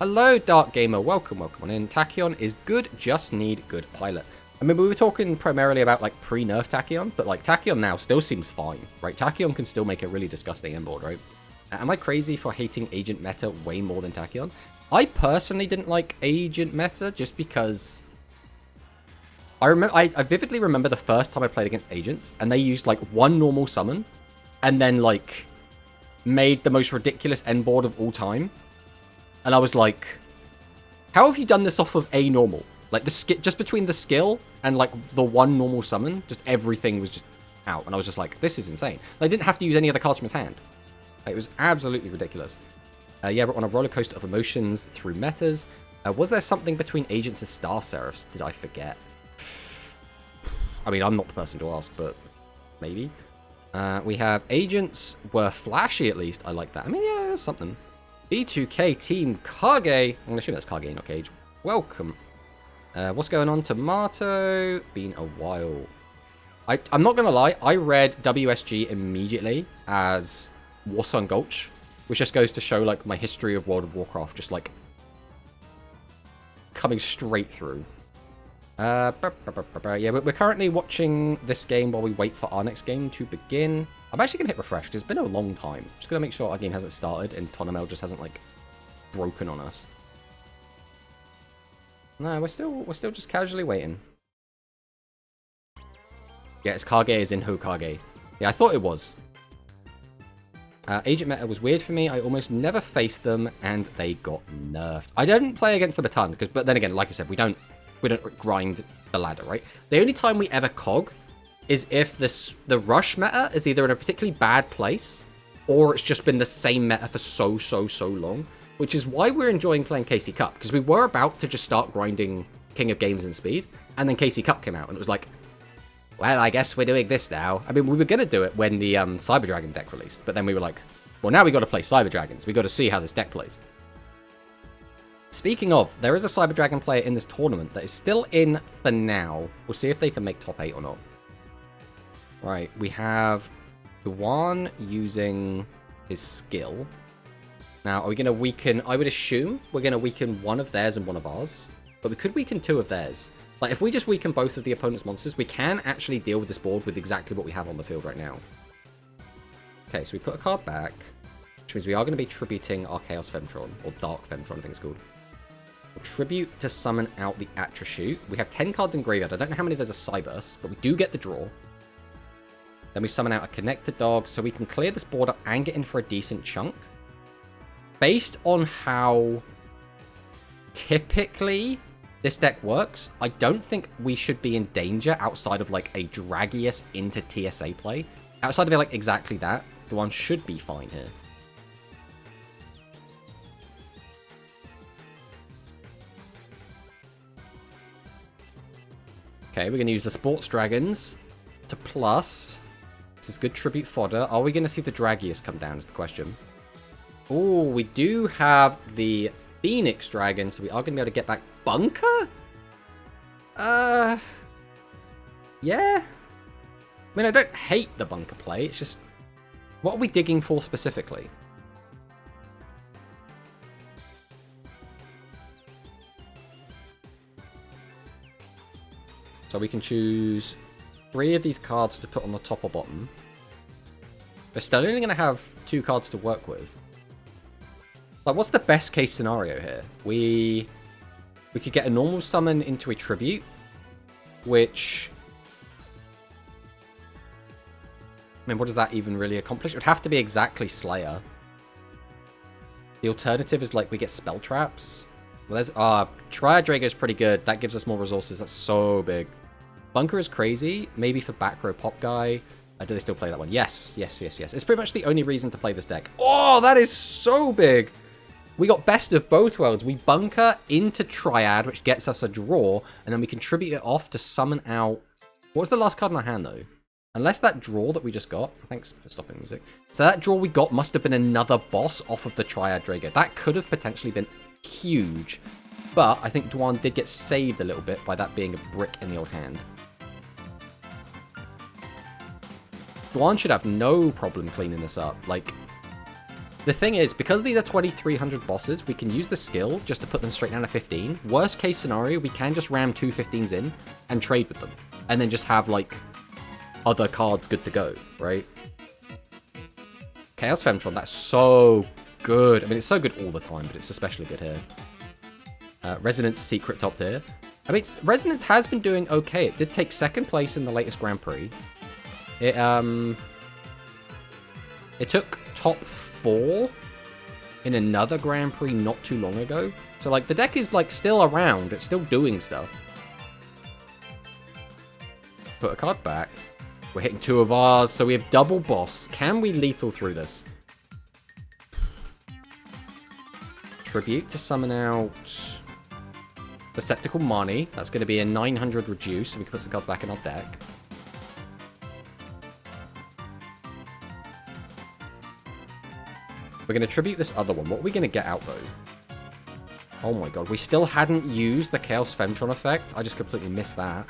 S1: Hello, Dark Gamer. Welcome on in. Tachyon is good, just need good pilot. I mean, we were talking primarily about like pre-nerf Tachyon, but like Tachyon now still seems fine, right? Tachyon can still make a really disgusting end board, right? Am I crazy for hating Agent Meta way more than Tachyon? I personally didn't like Agent Meta just because I vividly remember the first time I played against Agents, and they used like one normal summon, and then like made the most ridiculous end board of all time. And I was like, how have you done this off of a normal? Like the just between the skill and like the one normal summon, just everything was just out. And I was just like, this is insane. They didn't have to use any other cards from his hand. It was absolutely ridiculous. Yeah, but on a roller coaster of emotions through metas. Was there something between Agents and Star Seraphs? Did I forget? I mean, I'm not the person to ask, but maybe. We have Agents were flashy at least. I like that. I mean, yeah, there's something. B2K Team Kage. I'm going to assume that's Kage, not Cage. Welcome. What's going on, Tomato? Been a while. I'm not going to lie. I read WSG immediately as Warsong Gulch, which just goes to show like my history of World of Warcraft just like coming straight through. Yeah, we're currently watching this game while we wait for our next game to begin. I'm actually going to hit refresh because it's been a long time. Just going to make sure our game hasn't started and Tonemel just hasn't like broken on us. No, we're still just casually waiting. Yeah, it's Kage is in Hokage. Yeah, I thought it was. Agent Meta was weird for me. I almost never faced them and they got nerfed. I don't play against them a ton because, but then again, like I said, we don't grind the ladder, right? The only time we ever cog is if the rush meta is either in a particularly bad place or it's just been the same meta for so long, which is why we're enjoying playing KC Cup, because we were about to just start grinding King of Games in speed, and then KC Cup came out, and it was like, well, I guess we're doing this now. I mean, we were going to do it when the Cyber Dragon deck released, but then we were like, well, now we got to play Cyber Dragons. We got to see how this deck plays. Speaking of, there is a Cyber Dragon player in this tournament that is still in for now. We'll see if they can make top 8 or not. Right, we have Duan using his skill. Now, are we going to weaken... I would assume we're going to weaken one of theirs and one of ours. But we could weaken two of theirs. Like, if we just weaken both of the opponent's monsters, we can actually deal with this board with exactly what we have on the field right now. Okay, so we put a card back, which means we are going to be tributing our Chaos Femtron, or Dark Femtron, I think it's called. We'll tribute to summon out the Atrashoot. We have 10 cards in graveyard. I don't know how many there's a Cyburst, but we do get the draw. Then we summon out a Connected Dog, so we can clear this board up and get in for a decent chunk. Based on how typically this deck works, I don't think we should be in danger outside of like a Dragius into TSA play. Outside of it, like exactly that, the one should be fine here. Okay, we're going to use the Sports Dragons to plus. This is good tribute fodder. Are we going to see the Dragius come down is the question. Oh, we do have the Phoenix Dragon, so we are going to be able to get back Bunker? Yeah. I mean, I don't hate the Bunker play. It's just, what are we digging for specifically? So we can choose 3 of these cards to put on the top or bottom. We're still only going to have 2 cards to work with. Like, what's the best case scenario here? We could get a normal summon into a tribute, which... I mean, what does that even really accomplish? It would have to be exactly Slayer. The alternative is, like, we get Spell Traps. Well, there's... Triad Drago is pretty good. That gives us more resources. That's so big. Bunker is crazy. Maybe for back row pop guy. Do they still play that one? Yes, yes, yes, yes. It's pretty much the only reason to play this deck. Oh, that is so big! We got best of both worlds. We bunker into Triad, which gets us a draw, and then we contribute it off to summon out... What was the last card in our hand, though? Unless that draw that we just got... Thanks for stopping music. So that draw we got must have been another boss off of the Triad Drago. That could have potentially been huge. But I think Dwan did get saved a little bit by that being a brick in the old hand. Dwan should have no problem cleaning this up. Like, the thing is, because these are 2300 bosses, we can use the skill just to put them straight down to 15. Worst case scenario, we can just ram 2 15s in and trade with them. And then just have, like, other cards good to go, right? Chaos Femtron, that's so good. I mean, it's so good all the time, but it's especially good here. Resonance Secret top tier. I mean, Resonance has been doing okay. It did take 2nd place in the latest Grand Prix. It took top 4 in another Grand Prix not too long ago. So, like, the deck is, like, still around. It's still doing stuff. Put a card back. We're hitting 2 of ours, so we have double boss. Can we lethal through this? Tribute to summon out Receptacle Mani. That's going to be a 900 reduce, so we can put some cards back in our deck. We're going to tribute this other one. What are we going to get out, though? Oh my god, we still hadn't used the Chaos Femtron effect. I just completely missed that.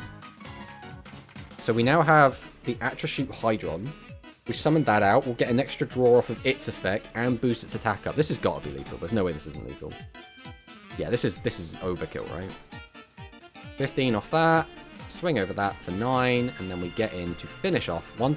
S1: So we now have the Atrashoot Hydron. We summoned that out. We'll get an extra draw off of its effect and boost its attack up. This has got to be lethal. There's no way this isn't lethal. Yeah, this is overkill, right? 15 off that. Swing over that for 9. And then we get in to finish off 1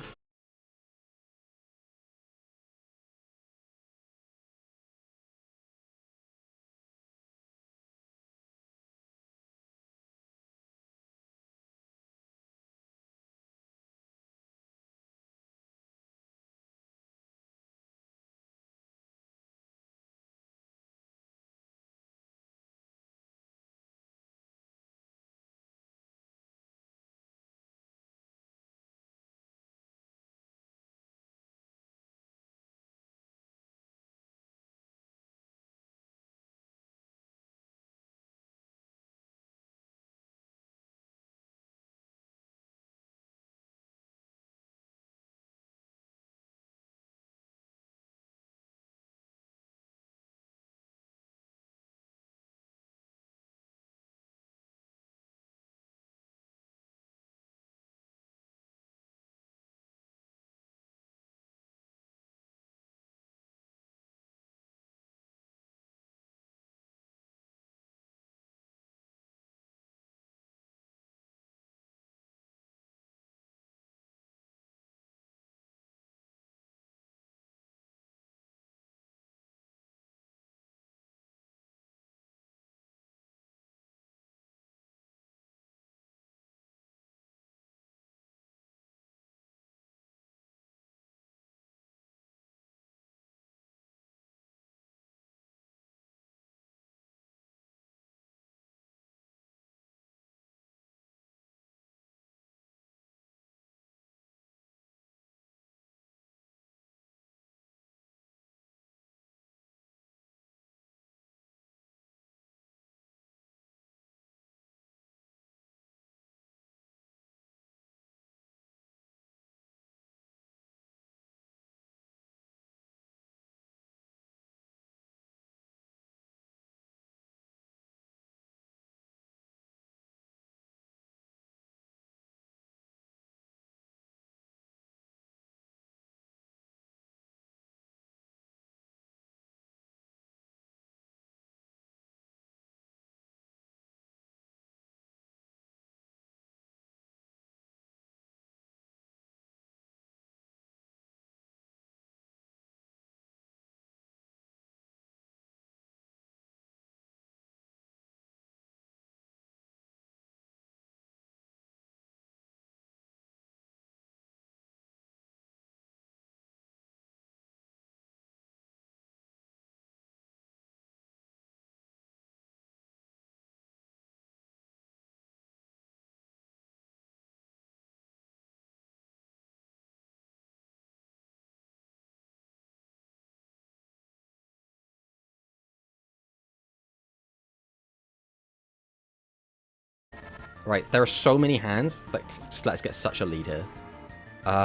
S1: Right, there are so many hands that just let us get such a lead here.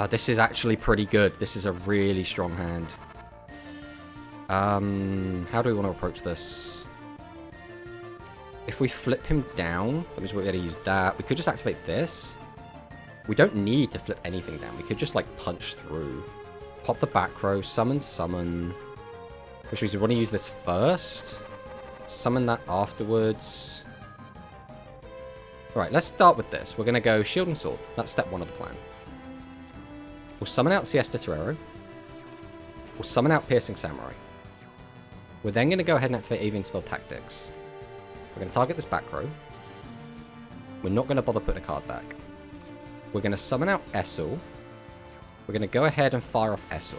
S1: This is actually pretty good. This is a really strong hand. How do we want to approach this? If we flip him down, that means we're going to use that. We could just activate this. We don't need to flip anything down. We could just, like, punch through. Pop the back row, summon. Which means we want to use this first. Summon that afterwards. Alright, let's start with this. We're going to go Shield and Sword. That's step 1 of the plan. We'll summon out Siesta Torero. We'll summon out Piercing Samurai. We're then going to go ahead and activate Avian Spell Tactics. We're going to target this back row. We're not going to bother putting a card back. We're going to summon out Essel. We're going to go ahead and fire off Essel.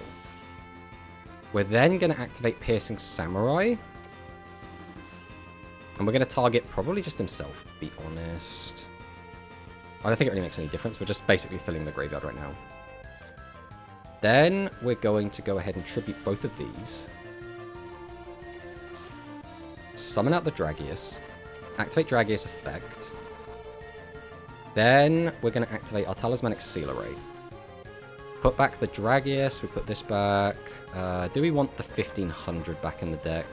S1: We're then going to activate Piercing Samurai. And we're going to target probably just himself, to be honest. I don't think it really makes any difference. We're just basically filling the graveyard right now. Then we're going to go ahead and tribute both of these. Summon out the Dragius. Activate Dragius effect. Then we're going to activate our Talismanic Seal Array. Put back the Dragius. We put this back. Do we want the 1500 back in the deck?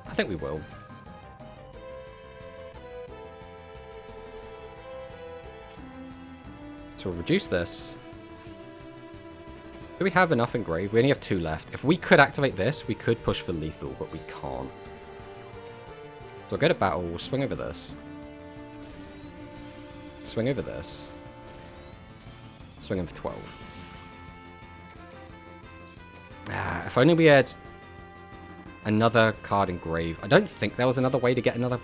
S1: I think we will. So we'll reduce this. Do we have enough engraved? We only have 2 left. If we could activate this, we could push for lethal, but we can't. So we'll go to battle. We'll swing over this. Swing over this. Swing in for 12. If only we had another card engraved. I don't think there was another way to get another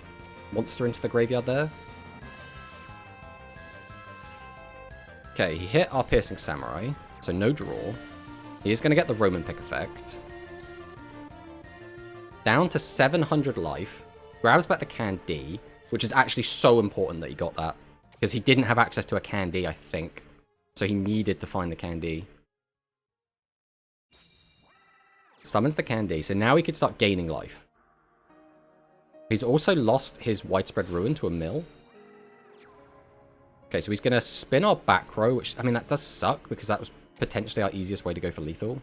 S1: monster into the graveyard there. Okay, he hit our Piercing Samurai, so no draw. He is going to get the Roman Pick effect. Down to 700 life. Grabs back the Candy, which is actually so important that he got that. Because he didn't have access to a Candy, I think. So he needed to find the Candy. Summons the Candy, so now he could start gaining life. He's also lost his Widespread Ruin to a mill. Okay, so he's going to spin our back row, which, I mean, that does suck, because that was potentially our easiest way to go for lethal.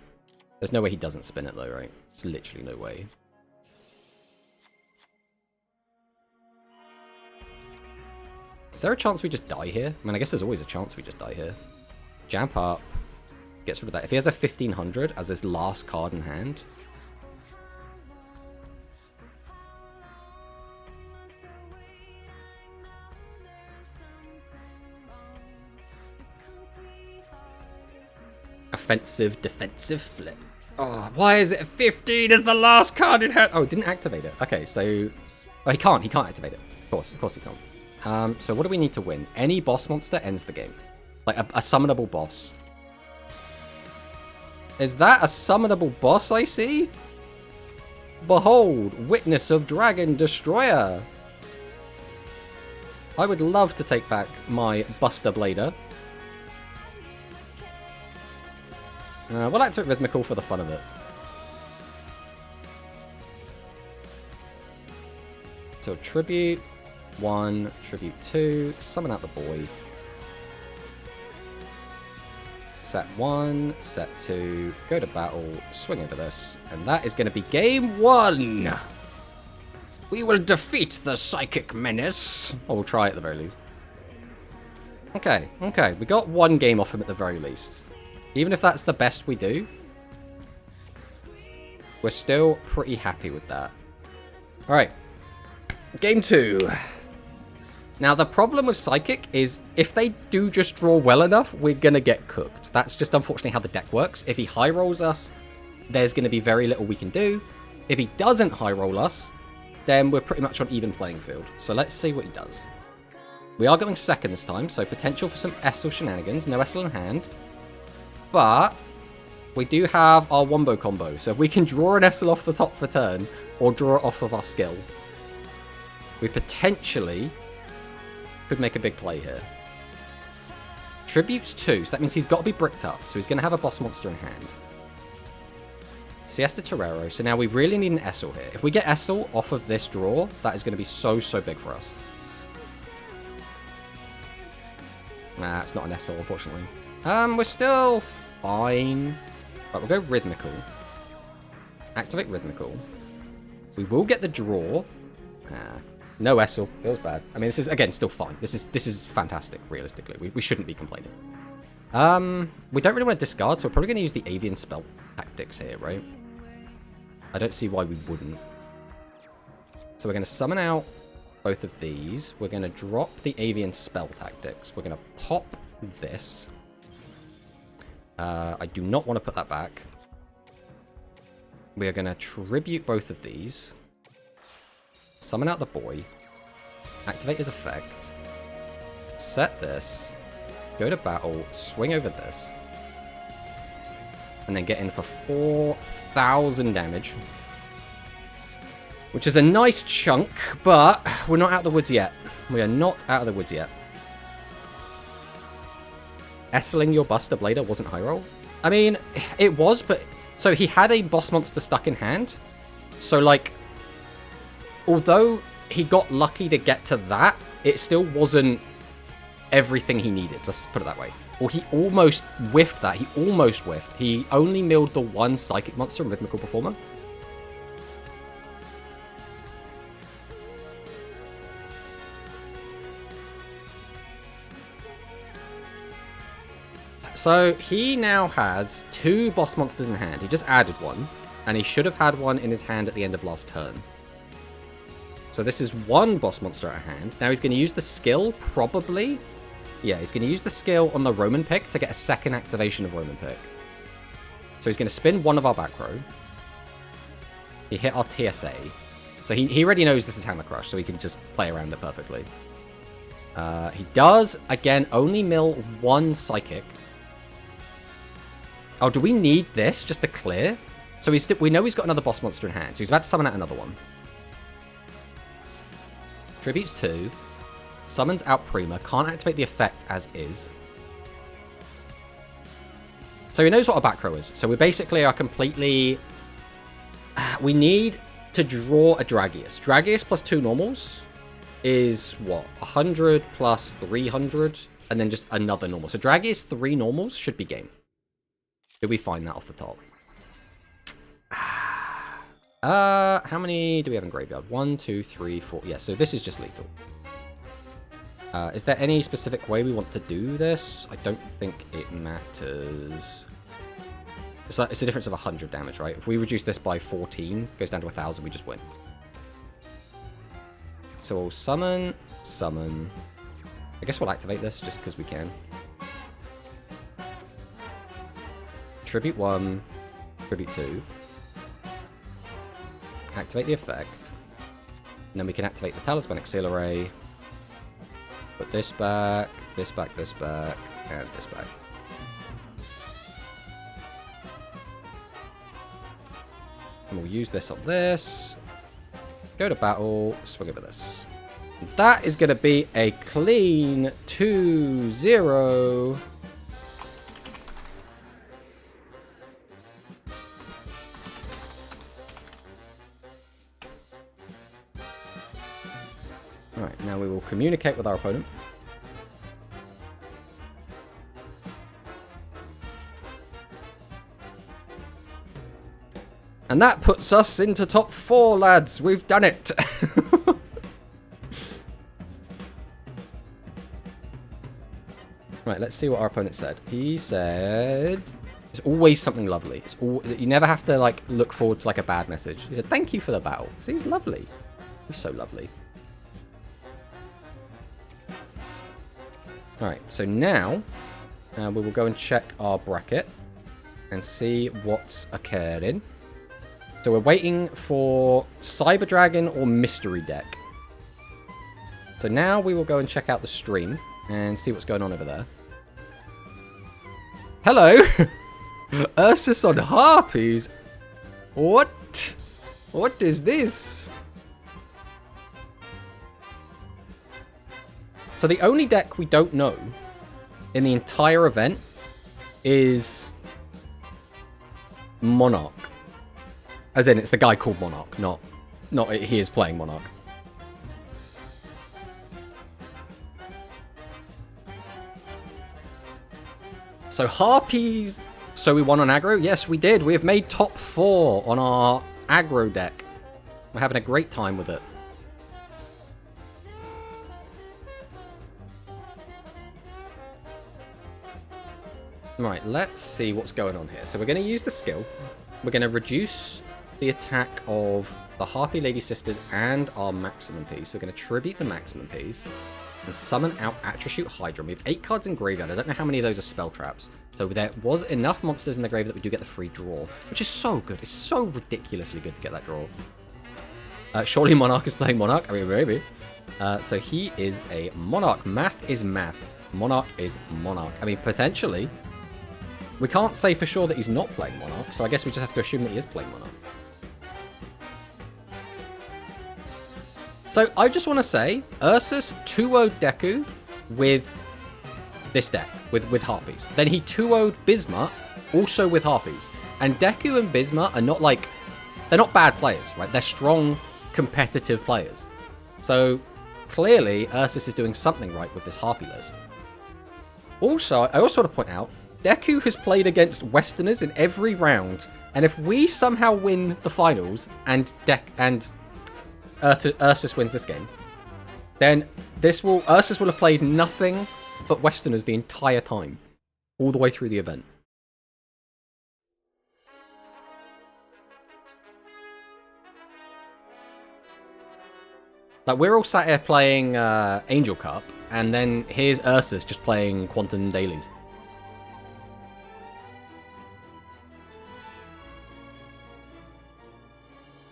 S1: There's no way he doesn't spin it, though, right? There's literally no way. Is there a chance we just die here? I mean, I guess there's always a chance we just die here. Jump up. Gets rid of that. If he has a 1500 as his last card in hand. Offensive, defensive flip. Oh, why is it 15 as the last card in hand? Oh, didn't activate it. Okay, so... Oh, he can't activate it. Of course he can't. So what do we need to win? Any boss monster ends the game. Like a summonable boss. Is that a summonable boss I see? Behold, Witness of Dragon Destroyer. I would love to take back my Buster Blader. We'll activate Rhythmical for the fun of it. So Tribute 1, Tribute 2, summon out the boy. Set 1, set 2, go to battle, swing into this, and that is going to be game 1! We will defeat the Psychic Menace! Or we'll try at the very least. Okay, we got 1 game off him at the very least. Even if that's the best we do, we're still pretty happy with that. Alright, game 2. Now, the problem with Psychic is if they do just draw well enough, we're going to get cooked. That's just unfortunately how the deck works. If he high rolls us, there's going to be very little we can do. If he doesn't high roll us, then we're pretty much on even playing field. So let's see what he does. We are going second this time, so potential for some Essel shenanigans. No Essel in hand. But we do have our Wombo combo. So if we can draw an Essel off the top for turn, or draw it off of our skill, we potentially could make a big play here. Tributes 2, so that means he's got to be bricked up. So he's going to have a boss monster in hand. Siesta Torero. So now we really need an Essel here. If we get Essel off of this draw, that is going to be so big for us. Nah, it's not an SL, unfortunately. We're still fine. Right, we'll go Rhythmical. Activate Rhythmical. We will get the draw. No SL. Feels bad. I mean, this is, again, still fine. This is fantastic, realistically. We shouldn't be complaining. We don't really want to discard, so we're probably going to use the Avian Spell Tactics here, right? I don't see why we wouldn't. So we're going to summon out both of these. We're going to drop the Avian Spell Tactics. We're going to pop this. I do not want to put that back. We are going to tribute both of these. Summon out the boy. Activate his effect. Set this. Go to battle. Swing over this. And then get in for 4,000 damage. Which is a nice chunk, but we're not out of the woods yet. We are not out of the woods yet. Essling your Buster Blader wasn't high roll? I mean, it was, but... So he had a boss monster stuck in hand. So, like... Although he got lucky to get to that, it still wasn't everything he needed. Let's put it that way. Or he almost whiffed that. He almost whiffed. He only milled the one Psychic monster and Rhythmical Performer. So, he now has 2 boss monsters in hand. He just added one. And he should have had one in his hand at the end of last turn. So this is 1 boss monster at hand. Now he's going to use the skill, probably. Yeah, he's going to use the skill on the Roman pick to get a second activation of Roman pick. So he's going to spin one of our back row. He hit our TSA. So he already knows this is Hammer Crush, so he can just play around it perfectly. He does, again, only mill 1 Psychic. Oh, do we need this just to clear? So we know he's got another boss monster in hand, so he's about to summon out another one. Tributes 2. Summons out Prima. Can't activate the effect as is. So he knows what a back row is. So we basically are completely... We need to draw a Dragius. Dragius plus 2 normals is, what? 100 plus 300, and then just another normal. So Dragius 3 normals should be game. Did we find that off the top? How many do we have in graveyard? 1, 2, 3, 4. Yeah, so this is just lethal. Is there any specific way we want to do this? I don't think it matters. It's a difference of 100 damage, right? If we reduce this by 14, goes down to 1,000, we just win. So we'll summon. I guess we'll activate this just because we can. Tribute 1, Tribute 2. Activate the effect. And then we can activate the Talismanic Seal Array. Put this back, this back, this back, and this back. And we'll use this on this. Go to battle, swing over this. And that is going to be a clean 2-0. Alright, now we will communicate with our opponent. And that puts us into top 4, lads. We've done it. Right, let's see what our opponent said. He said... It's always something lovely. It's you never have to, like, look forward to, like, a bad message. He said, thank you for the battle. See, he's lovely. He's so lovely. Alright, so now we will go and check our bracket and see what's occurring. So we're waiting for Cyber Dragon or Mystery Deck. So now we will go and check out the stream and see what's going on over there. Hello! Ursus on Harpies? What? What is this? So the only deck we don't know in the entire event is Monarch. As in, it's the guy called Monarch, not he is playing Monarch. So Harpies. So we won on aggro? Yes, we did. We have made top 4 on our aggro deck. We're having a great time with it. Right, let's see what's going on here. So we're going to use the skill. We're going to reduce the attack of the Harpy Lady Sisters and our maximum piece. So we're going to tribute the maximum piece and summon out Attribute Hydra. We have 8 cards in graveyard. I don't know how many of those are spell traps. So there was enough monsters in the grave that we do get the free draw, which is so good. It's so ridiculously good to get that draw. Surely Monarch is playing Monarch. I mean, maybe. So he is a Monarch. Math is math. Monarch is Monarch. I mean, potentially. We can't say for sure that he's not playing Monarch, so I guess we just have to assume that he is playing Monarch. So I just want to say, Ursus 2-0'd Deku with this deck, with Harpies. Then he 2-0'd Bismuth, also with Harpies. And Deku and Bismuth are not like... They're not bad players, right? They're strong, competitive players. So, clearly, Ursus is doing something right with this Harpy list. Also, I also want to point out, Deku has played against Westerners in every round. And if we somehow win the finals, and Ursus wins this game, then Ursus will have played nothing but Westerners the entire time, all the way through the event. Like, we're all sat here playing Angel Cup, and then here's Ursus just playing Quantum Dailies.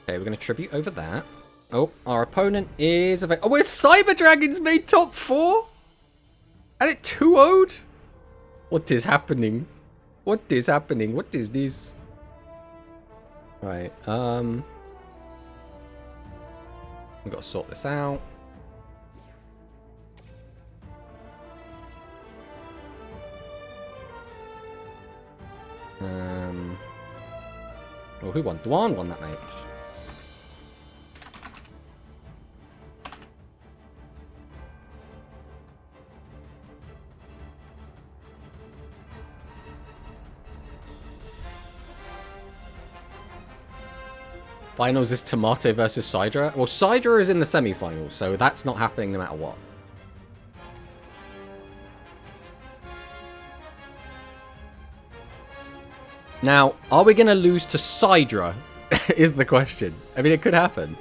S1: Okay, we're going to tribute over that. Oh, our opponent is... Oh, wait, Cyber Dragons made top 4? And it 2-0'd? What is happening? What is happening? What is this? Right, we've got to sort this out. Well, who won? Dwan won that match. Finals is Tomato versus Sidra. Well, Sidra is in the semi-finals, so that's not happening no matter what. Now, are we going to lose to Sidra? Is the question. I mean, it could happen.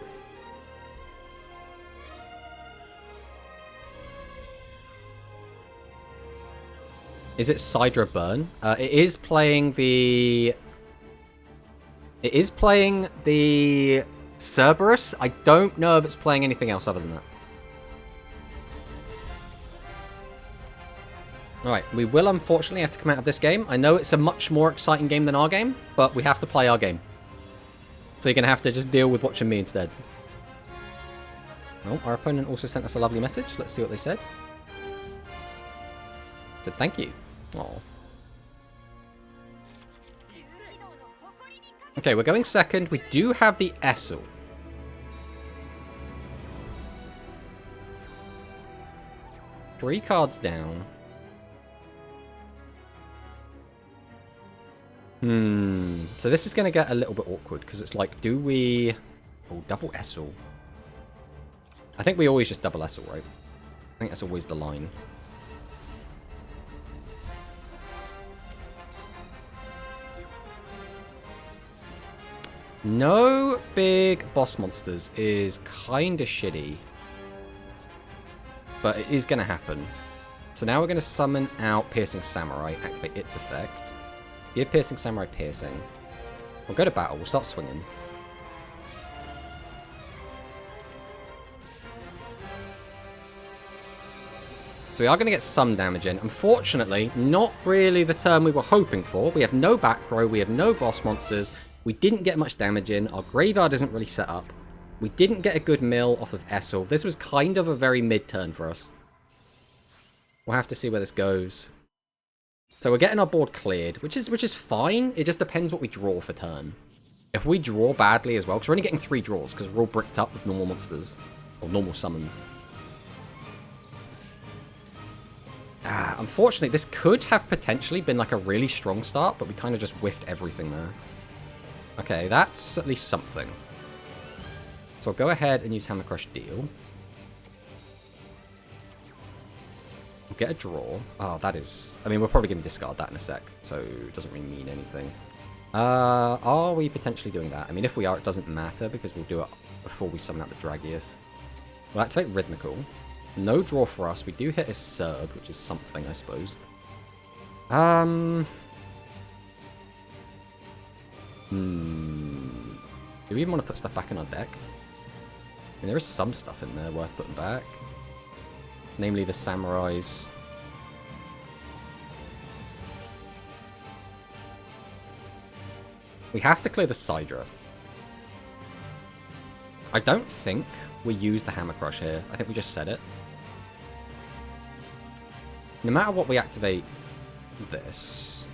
S1: Is it Sidra Burn? It is playing the... It is playing the Cerberus. I don't know if it's playing anything else other than that. Alright, we will unfortunately have to come out of this game. I know it's a much more exciting game than our game, but we have to play our game. So you're going to have to just deal with watching me instead. Oh, our opponent also sent us a lovely message. Let's see what they said. Said thank you. Oh. Okay, we're going second. We do have the Essel. Three cards down. So this is going to get a little bit awkward, because it's like, do we... Oh, double Essel. I think we always just double Essel, right? I think that's always the line. No big boss monsters is kind of shitty. But it is going to happen. So now we're going to summon out Piercing Samurai, activate its effect. Give Piercing Samurai Piercing. We'll go to battle, we'll start swinging. So we are going to get some damage in. Unfortunately, not really the turn we were hoping for. We have no back row, we have no boss monsters. We didn't get much damage in. Our graveyard isn't really set up. We didn't get a good mill off of Essel. This was kind of a very mid-turn for us. We'll have to see where this goes. So we're getting our board cleared, which is fine. It just depends what we draw for turn. If we draw badly as well, because we're only getting 3 draws, because we're all bricked up with normal monsters. Or normal summons. Unfortunately, this could have potentially been like a really strong start, but we kind of just whiffed everything there. Okay, that's at least something. So I'll go ahead and use Hammer Crush Deal. We'll get a draw. Oh, that is... I mean, we're probably going to discard that in a sec, so it doesn't really mean anything. Are we potentially doing that? I mean, if we are, it doesn't matter, because we'll do it before we summon out the Dragius. We'll activate Rhythmical. No draw for us. We do hit a Serb, which is something, I suppose. Do we even want to put stuff back in our deck? I mean, there is some stuff in there worth putting back. Namely the Samurais. We have to clear the Sidra. I don't think we use the Hammer Crush here. I think we just set it. No matter what we activate this,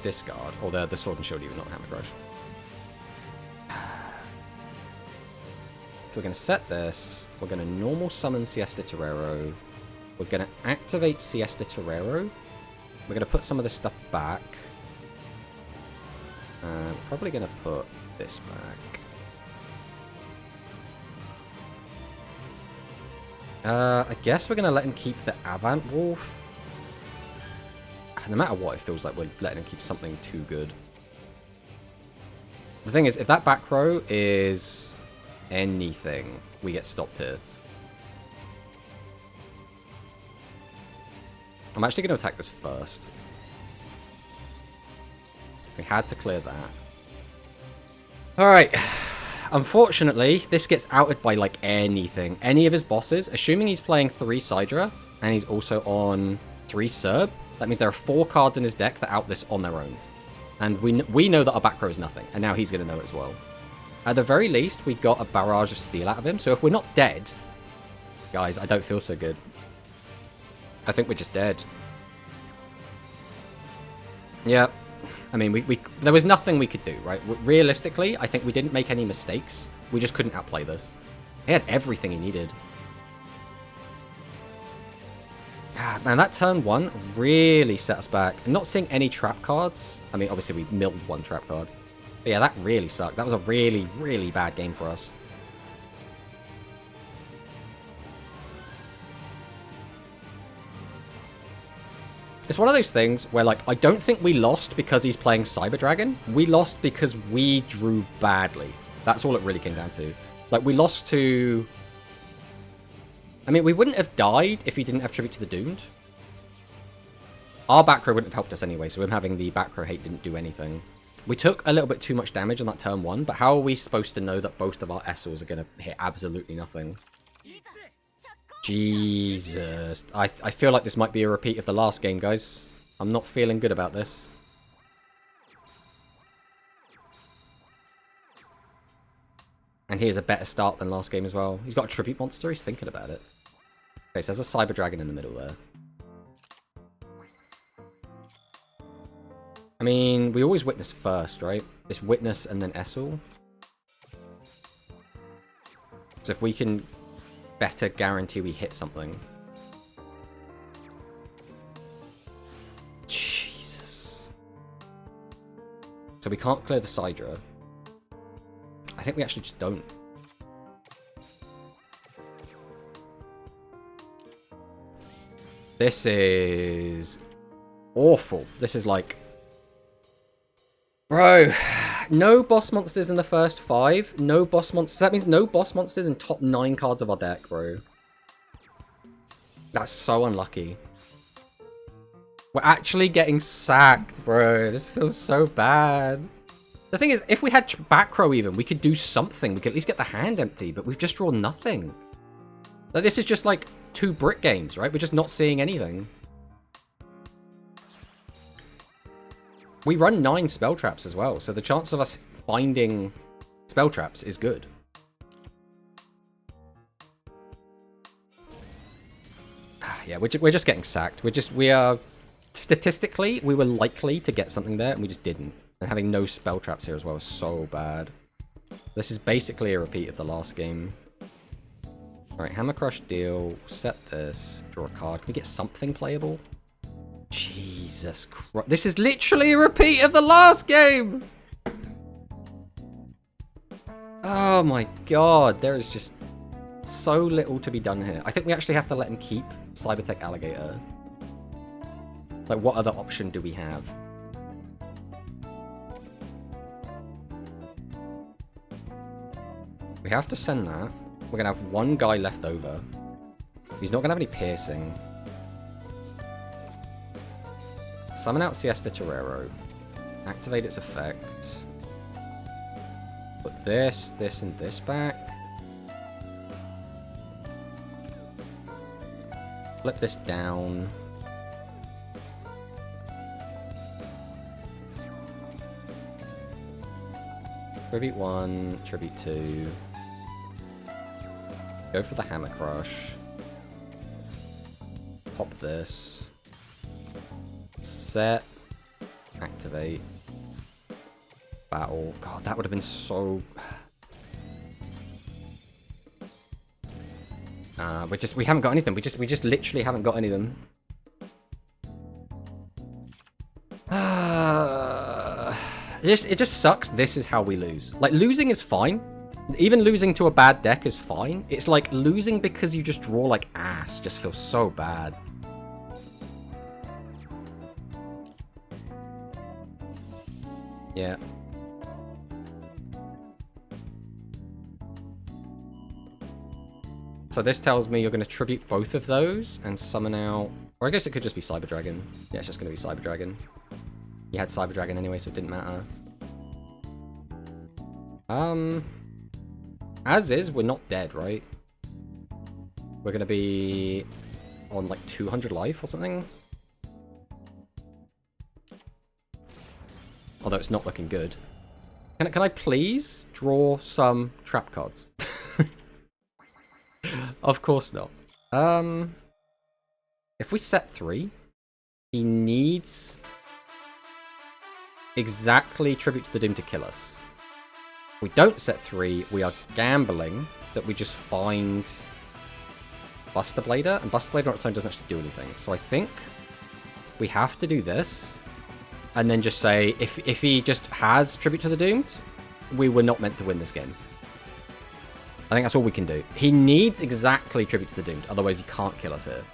S1: discard, or the Sword and Shield even, not Hammer Crush. So we're going to set this. We're going to normal summon Siesta Torero. We're going to activate Siesta Torero. We're going to put some of this stuff back. Probably going to put this back. I guess we're going to let him keep the Avant Wolf. No matter what, it feels like we're letting him keep something too good. The thing is, if that back row is anything, we get stopped here. I'm actually going to attack this first. We had to clear that. Alright. Unfortunately, this gets outed by, like, anything. Any of his bosses, assuming he's playing 3 Sidra, and he's also on 3 Serb, that means there are 4 cards in his deck that out this on their own. And we know that our back row is nothing, and now he's going to know it as well. At the very least, we got a barrage of steel out of him, so if we're not dead... Guys, I don't feel so good. I think we're just dead. Yeah. I mean, there was nothing we could do, right? Realistically, I think we didn't make any mistakes. We just couldn't outplay this. He had everything he needed. Man, that turn 1 really set us back. Not seeing any trap cards. I mean, obviously we milled 1 trap card. But yeah, that really sucked. That was a really, really bad game for us. It's one of those things where, like, I don't think we lost because he's playing Cyber Dragon. We lost because we drew badly. That's all it really came down to. Like, we lost to... I mean, we wouldn't have died if he didn't have Tribute to the Doomed. Our back row wouldn't have helped us anyway, so him having the back row hate didn't do anything. We took a little bit too much damage on that turn 1, but how are we supposed to know that both of our Essels are going to hit absolutely nothing? Jesus. I feel like this might be a repeat of the last game, guys. I'm not feeling good about this. And here's a better start than last game as well. He's got a Tribute Monster. He's thinking about it. Okay, so there's a Cyber Dragon in the middle there. I mean, we always Witness first, right? It's Witness and then Essel. So if we can better guarantee we hit something. Jesus. So we can't clear the Sidra. I think we actually just don't. This is awful. This is like... Bro, no boss monsters in the first 5. No boss monsters. That means no boss monsters in top 9 cards of our deck, bro. That's so unlucky. We're actually getting sacked, bro. This feels so bad. The thing is, if we had back row even, we could do something. We could at least get the hand empty, but we've just drawn nothing. Like, this is just like 2 brick games, right? We're just not seeing anything. We run 9 spell traps as well, so the chance of us finding spell traps is good. Yeah, we're just getting sacked. We are statistically, we were likely to get something there, and we just didn't. And having no spell traps here as well is so bad. This is basically a repeat of the last game. Alright, Hammer Crush deal. Set this. Draw a card. Can we get something playable? Jesus Christ. This is literally a repeat of the last game! Oh my god. There is just so little to be done here. I think we actually have to let him keep Cybertech Alligator. Like, what other option do we have? We have to send that. We're going to have one guy left over. He's not going to have any piercing. Summon out Siesta Torero. Activate its effect. Put this, this, and this back. Flip this down. Tribute 1, Tribute 2. Go for the Hammer Crush. Pop this. Set. Activate. Battle. God, that would have been so... we haven't got anything. We just literally haven't got any of them. It just sucks. This is how we lose. Like, losing is fine. Even losing to a bad deck is fine. It's like losing because you just draw like ass. Just feels so bad. Yeah. So this tells me you're going to tribute both of those and summon out... Or I guess it could just be Cyber Dragon. Yeah, it's just going to be Cyber Dragon. You had Cyber Dragon anyway, so it didn't matter. As is, we're not dead, right? We're going to be on like 200 life or something. Although it's not looking good. Can I please draw some trap cards? Of course not. If we set 3, he needs exactly Tribute to the Doom to kill us. If we don't set 3, we are gambling that we just find Buster Blader, and Buster Blader on its own doesn't actually do anything. So I think we have to do this, and then just say, if he just has Tribute to the Doomed, we were not meant to win this game. I think that's all we can do. He needs exactly Tribute to the Doomed, otherwise he can't kill us here.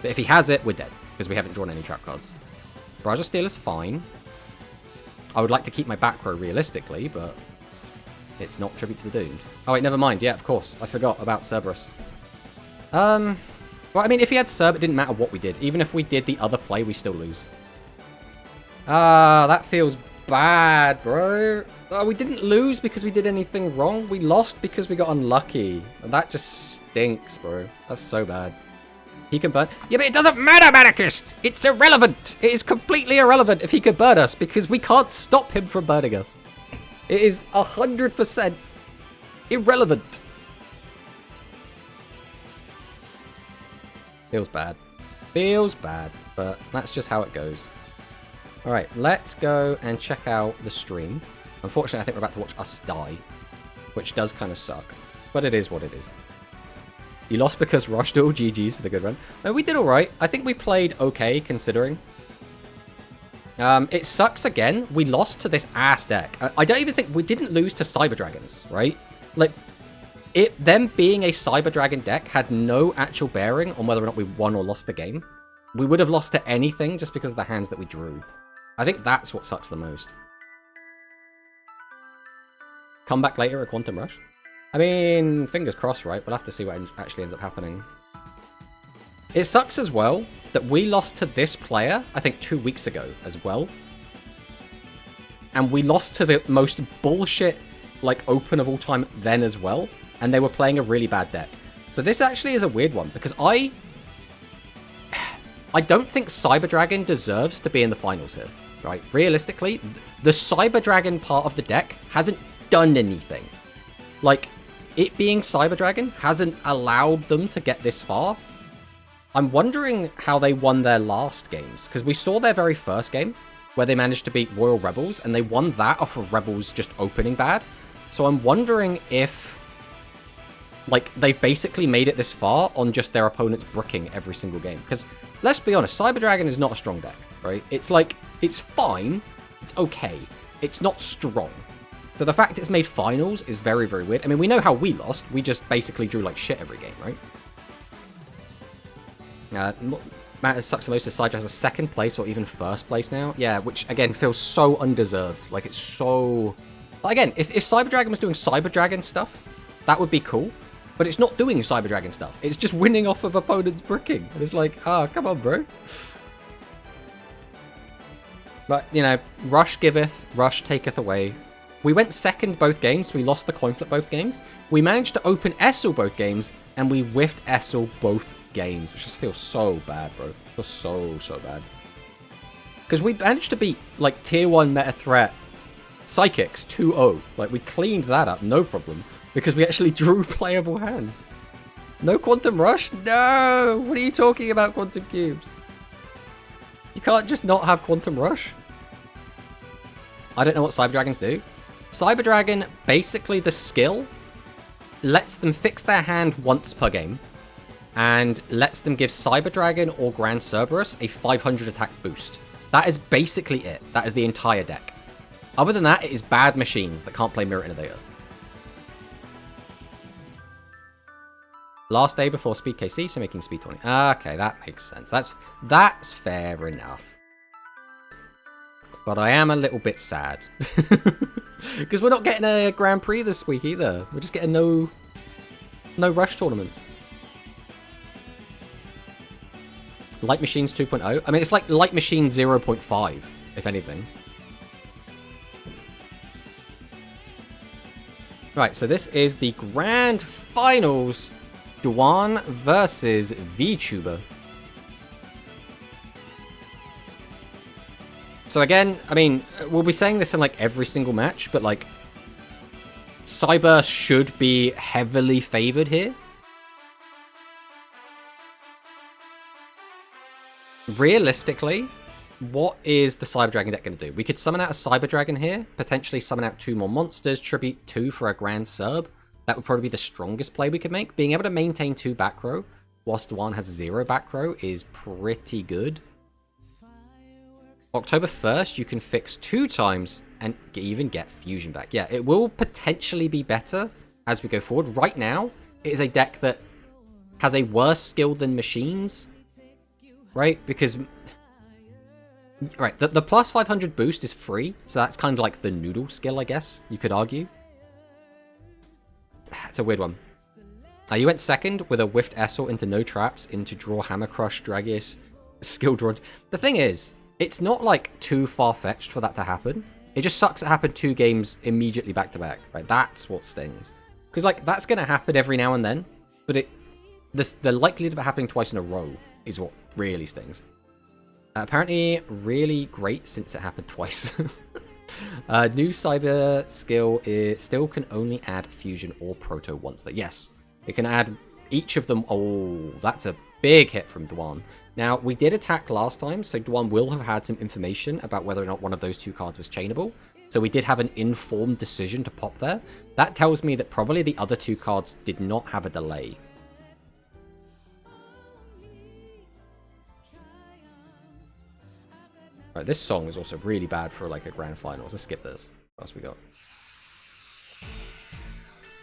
S1: But if he has it, we're dead, because we haven't drawn any trap cards. Barrage of Steel is fine. I would like to keep my back row realistically, but it's not Tribute to the Doomed. Oh wait, never mind. Yeah, of course. I forgot about Cerberus. Well, I mean, if he had Cerb, it didn't matter what we did. Even if we did the other play, we still lose. That feels bad, bro. We didn't lose because we did anything wrong. We lost because we got unlucky. And that just stinks, bro. That's so bad. He can burn. Yeah, but it doesn't matter, Manarchist! It's irrelevant! It is completely irrelevant if he could burn us, because we can't stop him from burning us. It is 100% irrelevant. Feels bad. Feels bad, but that's just how it goes. Alright, let's go and check out the stream. Unfortunately, I think we're about to watch us die, which does kind of suck, but it is what it is. You lost because Rush Duel, GG's, the good run. No, we did alright. I think we played okay, considering. It sucks again. We lost to this ass deck. I don't even think... We didn't lose to Cyber Dragons, right? Like, them being a Cyber Dragon deck had no actual bearing on whether or not we won or lost the game. We would have lost to anything just because of the hands that we drew. I think that's what sucks the most. Come back later at Quantum Rush? I mean, fingers crossed, right? We'll have to see what actually ends up happening. It sucks as well that we lost to this player, I think 2 weeks ago as well. And we lost to the most bullshit, like, open of all time then as well. And they were playing a really bad deck. So this actually is a weird one, because I don't think Cyber Dragon deserves to be in the finals here, right? Realistically, the Cyber Dragon part of the deck hasn't done anything. Like, it being Cyber Dragon hasn't allowed them to get this far. I'm wondering how they won their last games, because we saw their very first game, where they managed to beat Royal Rebels, and they won that off of Rebels just opening bad. So I'm wondering if Like, they've basically made it this far on just their opponents bricking every single game. Because, let's be honest, Cyber Dragon is not a strong deck, right? It's like, it's fine. It's okay. It's not strong. So the fact it's made finals is very, very weird. I mean, we know how we lost. We just basically drew like shit every game, right? Matt sucks the most is Cyber has a second place or even first place now. Yeah, which, again, feels so undeserved. Like, it's so... Again, if Cyber Dragon was doing Cyber Dragon stuff, that would be cool. But it's not doing Cyber Dragon stuff. It's just winning off of opponents' bricking. And it's like, come on, bro. But, you know, Rush giveth, Rush taketh away. We went second both games. We lost the coin flip both games. We managed to open Essel both games, and we whiffed Essel both games, which just feels so bad, bro. It feels so bad. Because we managed to beat, like, tier 1 meta threat Psychics 2-0. Like, we cleaned that up, no problem. Because we actually drew playable hands. No Quantum Rush? No! What are you talking about, Quantum Cubes? You can't just not have Quantum Rush. I don't know what Cyber Dragons do. Cyber Dragon, basically the skill, lets them fix their hand once per game. And lets them give Cyber Dragon or Grand Cerberus a 500 attack boost. That is basically it. That is the entire deck. Other than that, it is bad machines that can't play Mirror Innovator. Last day before Speed KC, so making Speed 20. Okay, that makes sense. That's fair enough. But I am a little bit sad. Because we're not getting a Grand Prix this week either. We're just getting no Rush tournaments. Light Machines 2.0. I mean, it's like Light Machine 0.5, if anything. Right, so this is the Grand Finals. Duan versus VTuber. So again, I mean, we'll be saying this in like every single match, but like, Cyber should be heavily favored here. Realistically, what is the Cyber Dragon deck going to do? We could summon out a Cyber Dragon here, potentially summon out 2 more monsters, tribute 2 for a Grand Serb. That would probably be the strongest play we could make. Being able to maintain 2 back row, whilst one has 0 back row, is pretty good. October 1st, you can fix 2 times and even get Fusion back. Yeah, it will potentially be better as we go forward. Right now, it is a deck that has a worse skill than Machines, right? Because, right, the plus 500 boost is free, so that's kind of like the noodle skill, I guess, you could argue. It's a weird one. You went second with a whiffed Essel into no traps, into draw Hammer Crush, Dragius, skill drawn. The thing is, it's not like too far-fetched for that to happen. It just sucks it happened 2 games immediately back-to-back, right? That's what stings. Because, like, that's going to happen every now and then, but the likelihood of it happening twice in a row is what really stings. Apparently, really great since it happened twice. New Cyber skill still can only add Fusion or Proto once. Yes, it can add each of them. Oh, that's a big hit from Dwan. Now, we did attack last time, so Dwan will have had some information about whether or not one of those 2 cards was chainable. So we did have an informed decision to pop there. That tells me that probably the other 2 cards did not have a delay. Right, this song is also really bad for like a grand finals. Let's skip this. What else we got?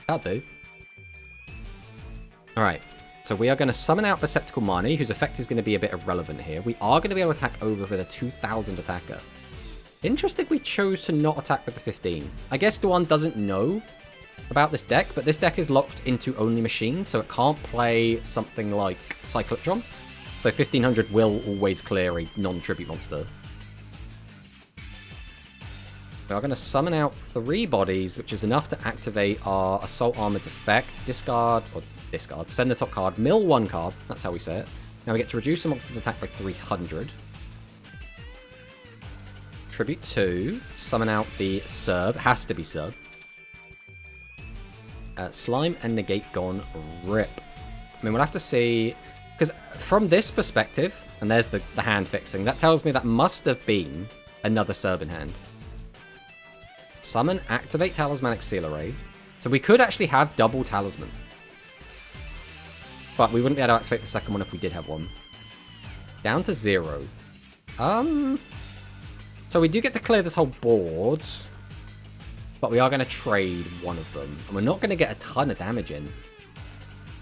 S1: That'll do. Alright, so we are going to summon out Receptacle Marnie, whose effect is going to be a bit irrelevant here. We are going to be able to attack over with a 2000 attacker. Interesting we chose to not attack with the 15. I guess Duan doesn't know about this deck, but this deck is locked into only machines, so it can't play something like Cyclotron. So 1500 will always clear a non-tribute monster. We are going to summon out 3 bodies, which is enough to activate our Assault Armored's effect. Discard, send the top card, mill 1 card. That's how we say it. Now we get to reduce a monster's attack by 300. Tribute 2. Summon out the Serb. Has to be Serb. Slime and Negate gone. Rip. I mean, we'll have to see... Because from this perspective, and there's the hand fixing, that tells me that must have been another Serb in hand. Summon, activate Talismanic Seal Array. So we could actually have double Talisman. But we wouldn't be able to activate the second one if we did have one. Down to 0. So we do get to clear this whole board. But we are going to trade one of them. And we're not going to get a ton of damage in.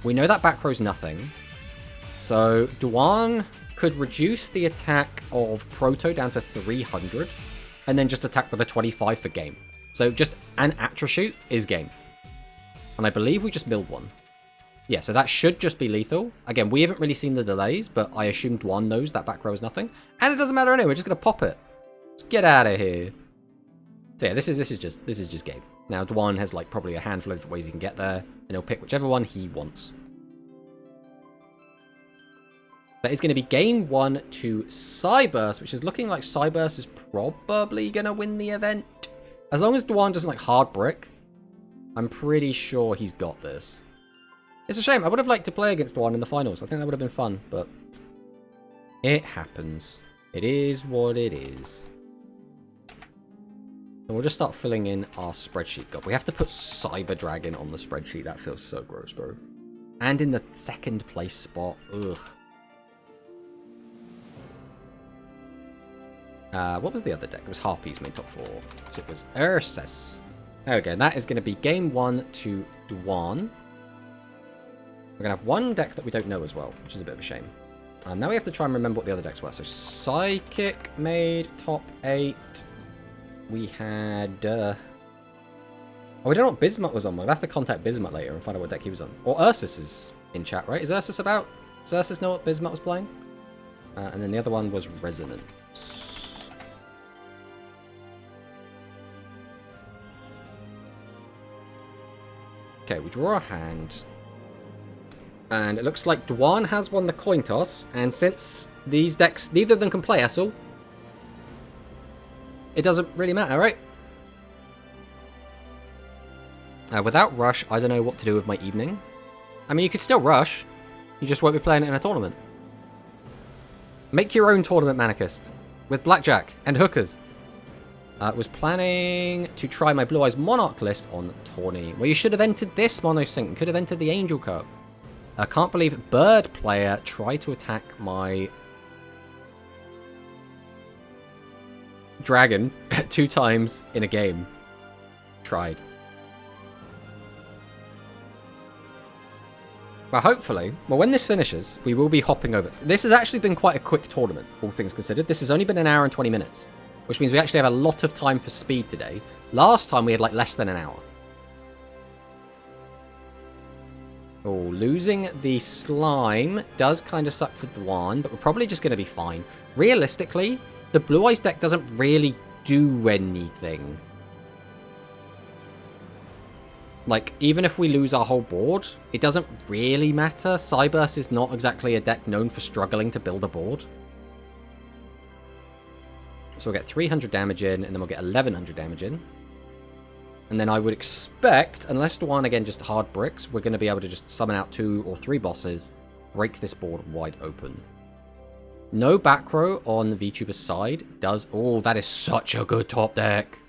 S1: We know that back row's nothing. So Duan could reduce the attack of Proto down to 300. And then just attack with a 25 for game. So just an Attrashoot is game. And I believe we just milled one. Yeah, so that should just be lethal. Again, we haven't really seen the delays, but I assume Duan knows that back row is nothing. And it doesn't matter anyway, we're just going to pop it. Let's get out of here. So yeah, this is just game. Now, Duan has like probably a handful of different ways he can get there, and he'll pick whichever one he wants. That is going to be game 1 to Cyburst, which is looking like Cyburst is probably going to win the event. As long as Duan doesn't like hard brick, I'm pretty sure he's got this. It's a shame. I would have liked to play against Duan in the finals. I think that would have been fun, but it happens. It is what it is. And we'll just start filling in our spreadsheet. God, we have to put Cyber Dragon on the spreadsheet. That feels so gross, bro. And in the second place spot. Ugh. What was the other deck? It was Harpies made top 4. So it was Ursus. There we go. And that is going to be game 1 to Duan. We're going to have one deck that we don't know as well, which is a bit of a shame. Now we have to try and remember what the other decks were. So Psychic made top 8. We had... Oh, we don't know what Bismuth was on. We'll have to contact Bismuth later and find out what deck he was on. Or Ursus is in chat, right? Is Ursus about? Does Ursus know what Bismuth was playing? And then the other one was Resonance. Okay, we draw a hand. And it looks like Duan has won the coin toss. And since these decks, neither of them can play Essel, it doesn't really matter, right? Without Rush, I don't know what to do with my evening. I mean, you could still Rush. You just won't be playing it in a tournament. Make your own tournament, Manicist. With Blackjack and hookers. Was planning to try my Blue Eyes Monarch list on Tawny. Well, you should have entered this Monosync. You could have entered the Angel Cup. I can't believe Bird player tried to attack my Dragon 2 times in a game. Tried. Well, hopefully, when this finishes, we will be hopping over. This has actually been quite a quick tournament, all things considered. This has only been an hour and 20 minutes, which means we actually have a lot of time for speed today. Last time we had like less than an hour. Oh, losing the slime does kind of suck for Duan, but we're probably just going to be fine. Realistically, the Blue Eyes deck doesn't really do anything. Like, even if we lose our whole board, it doesn't really matter. Cyburst is not exactly a deck known for struggling to build a board. So we'll get 300 damage in, and then we'll get 1100 damage in. And then I would expect, unless Duan again just hard bricks, we're going to be able to just summon out 2 or 3 bosses, break this board wide open. No back row on VTuber's side does... Oh, that is such a good top deck.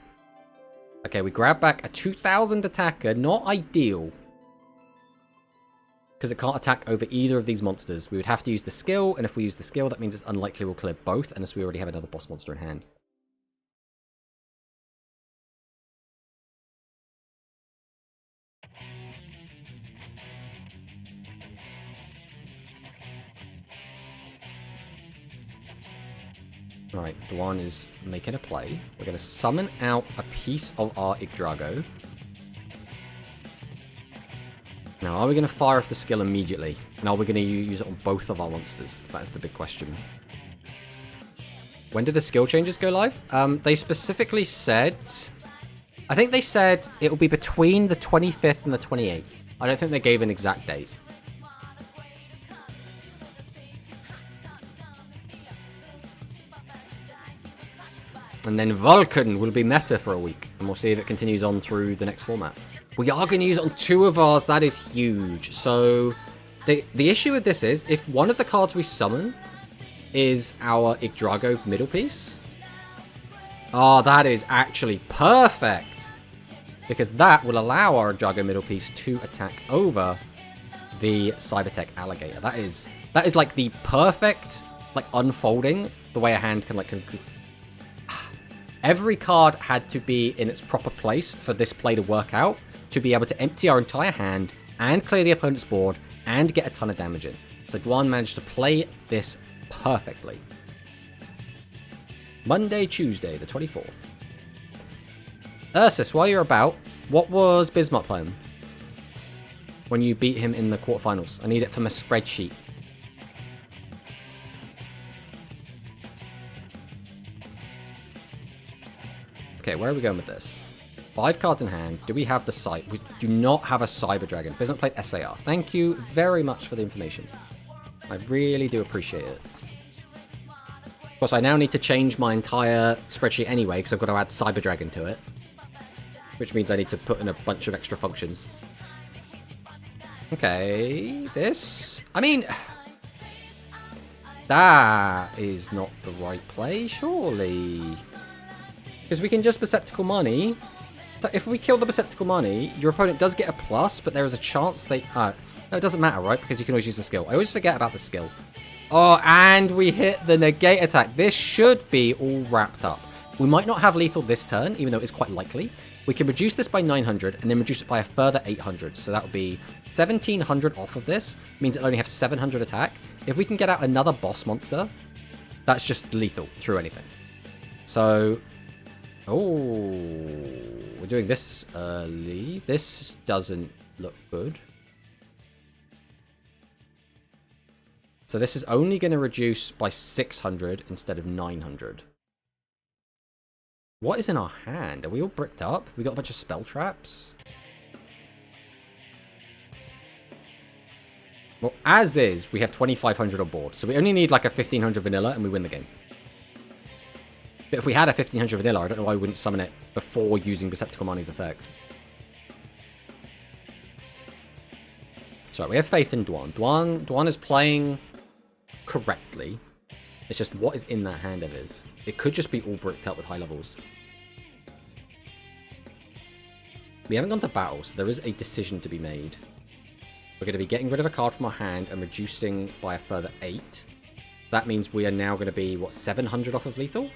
S1: Okay, we grab back a 2000 attacker. Not ideal. Because it can't attack over either of these monsters. We would have to use the skill, and if we use the skill, that means it's unlikely we'll clear both, unless we already have another boss monster in hand. Alright, Duan is making a play. We're going to summon out a piece of our Yggdrago. Now, are we going to fire off the skill immediately? And are we going to use it on both of our monsters? That is the big question. When did the skill changes go live? They specifically said... I think they said it will be between the 25th and the 28th. I don't think they gave an exact date. And then Vulcan will be meta for a week. And we'll see if it continues on through the next format. We are going to use it on 2 of ours. That is huge. So the issue with this is, if one of the cards we summon is our Yggdrago middle piece. Oh, that is actually perfect. Because that will allow our Yggdrago middle piece to attack over the Cybertech Alligator. That is like the perfect like unfolding the way a hand can like. Every card had to be in its proper place for this play to work out, to be able to empty our entire hand and clear the opponent's board and get a ton of damage in. So Dwan managed to play this perfectly. Monday, Tuesday, the 24th. Ursus, while you're about, what was Bismarck playing when you beat him in the quarterfinals? I need it from a spreadsheet. Okay, where are we going with this? 5 cards in hand. Do we have the We do not have a Cyber Dragon. Bismarck played SAR. Thank you very much for the information. I really do appreciate it. Of course, I now need to change my entire spreadsheet anyway, because I've got to add Cyber Dragon to it. Which means I need to put in a bunch of extra functions. Okay, this... I mean... That is not the right play, surely. Because we can just Perceptical Money. If we kill the Perceptical Money, your opponent does get a plus, but there is a chance they... no, it doesn't matter, right? Because you can always use the skill. I always forget about the skill. Oh, and we hit the negate attack. This should be all wrapped up. We might not have lethal this turn, even though it's quite likely. We can reduce this by 900 and then reduce it by a further 800. So that would be 1700 off of this. Means it'll only have 700 attack. If we can get out another boss monster, that's just lethal through anything. So... Oh, we're doing this early. This doesn't look good. So this is only going to reduce by 600 instead of 900. What is in our hand? Are we all bricked up? We got a bunch of spell traps? Well, as is, we have 2500 on board. So we only need like a 1500 vanilla and we win the game. But if we had a 1500 vanilla, I don't know why we wouldn't summon it before using Perceptical Money's effect. So we have faith in Dwan. Dwan is playing correctly. It's just what is in that hand of his. It could just be all bricked up with high levels. We haven't gone to battle, so there is a decision to be made. We're going to be getting rid of a card from our hand and reducing by a further 8. That means we are now going to be, what, 700 off of lethal?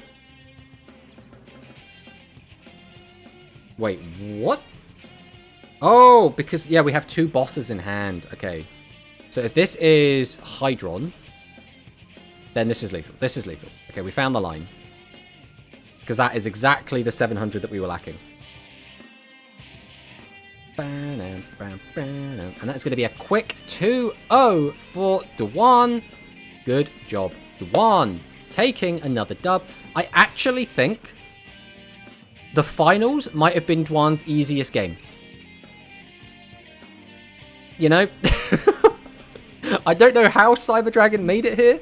S1: Wait, what? Oh, because, yeah, we have 2 bosses in hand. Okay. So if this is Hydron, then this is lethal. This is lethal. Okay, we found the line. Because that is exactly the 700 that we were lacking. And that's going to be a quick 2-0 for Dwan. Good job, Dwan. Taking another dub. I actually think the finals might have been Dwan's easiest game. You know? I don't know how Cyber Dragon made it here.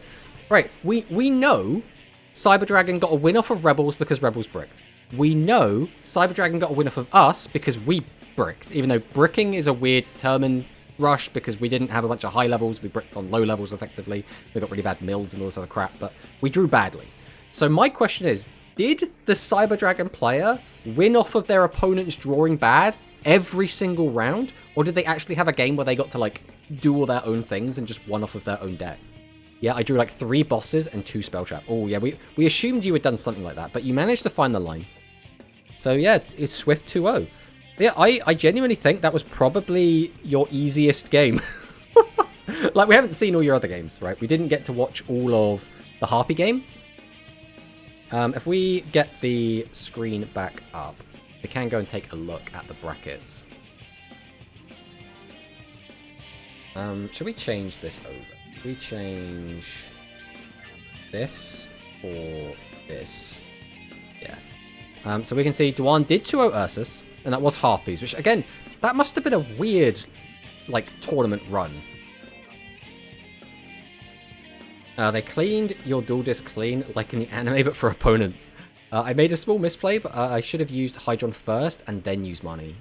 S1: Right, we know Cyber Dragon got a win off of Rebels because Rebels bricked. We know Cyber Dragon got a win off of us because we bricked. Even though bricking is a weird term in Rush because we didn't have a bunch of high levels. We bricked on low levels effectively. We got really bad mills and all this other crap, but we drew badly. So my question is, did the Cyber Dragon player win off of their opponents drawing bad every single round? Or did they actually have a game where they got to like do all their own things and just won off of their own deck? Yeah, I drew like 3 bosses and 2 spell trap. Oh yeah, we assumed you had done something like that, but you managed to find the line. So yeah, it's Swift 2-0. Yeah, I genuinely think that was probably your easiest game. Like, we haven't seen all your other games, right? We didn't get to watch all of the Harpy game. If we get the screen back up, we can go and take a look at the brackets. Should we change this over? We change this or this. Yeah. So we can see Dwan did 2-0 Ursus, and that was Harpies, which again, that must have been a weird, like, tournament run. They cleaned your dual disc clean, like in the anime, but for opponents. I made a small misplay, but I should have used Hydron first and then used money.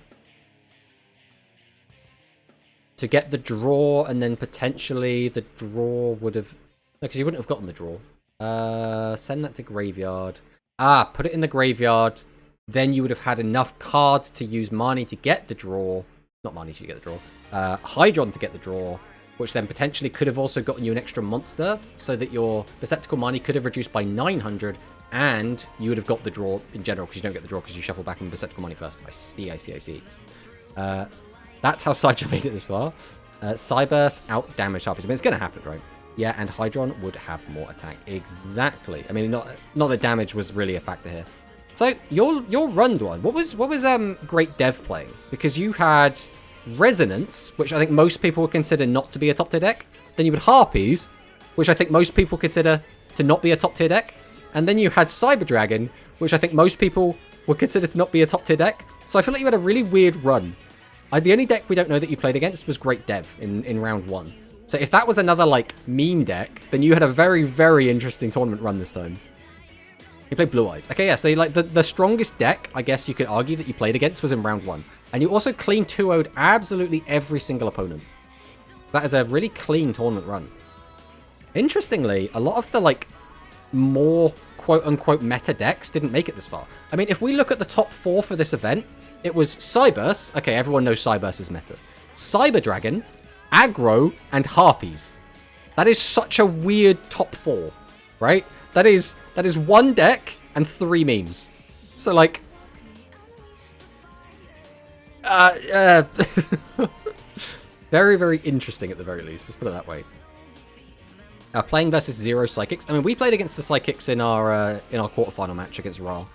S1: To get the draw, and then potentially the draw would have... No, because you wouldn't have gotten the draw. Send that to graveyard. Put it in the graveyard. Then you would have had enough cards to use Marnie to get the draw. Not Marnie to get the draw. Hydron to get the draw. which then potentially could have also gotten you an extra monster, so that your Receptacle money could have reduced by 900, and you would have got the draw in general, because you don't get the draw because you shuffle back in Receptacle money first. I see. That's how Sidra made it this far. Cyburst out damage Harpies. I mean, it's going to happen, right? Yeah, and Hydron would have more attack. Exactly. I mean, not that damage was really a factor here. So your run one. What was Great Dev playing? Because you had Resonance, which I think most people would consider not to be a top tier deck. Then you had Harpies, which I think most people consider to not be a top tier deck. And then you had Cyber Dragon, which I think most people would consider to not be a top tier deck. So I feel like you had a really weird run. The only deck we don't know that you played against was Great Dev in round 1. So if that was another, like, meme deck, then you had a very, very interesting tournament run this time. You played Blue Eyes. Okay, yeah, so, like, the strongest deck, I guess you could argue, that you played against was in round 1. And you also clean 2-0'd absolutely every single opponent. That is a really clean tournament run. Interestingly, a lot of the, like, more quote-unquote meta decks didn't make it this far. I mean, if we look at the top 4 for this event, it was Cyburst. Okay, everyone knows Cyburst is meta. Cyber Dragon, Aggro, and Harpies. That is such a weird top 4, right? That is one deck and 3 memes. So, like... very, very interesting at the very least. Let's put it that way. Playing versus 0 Psychics. I mean, we played against the Psychics in our quarterfinal match against Ra.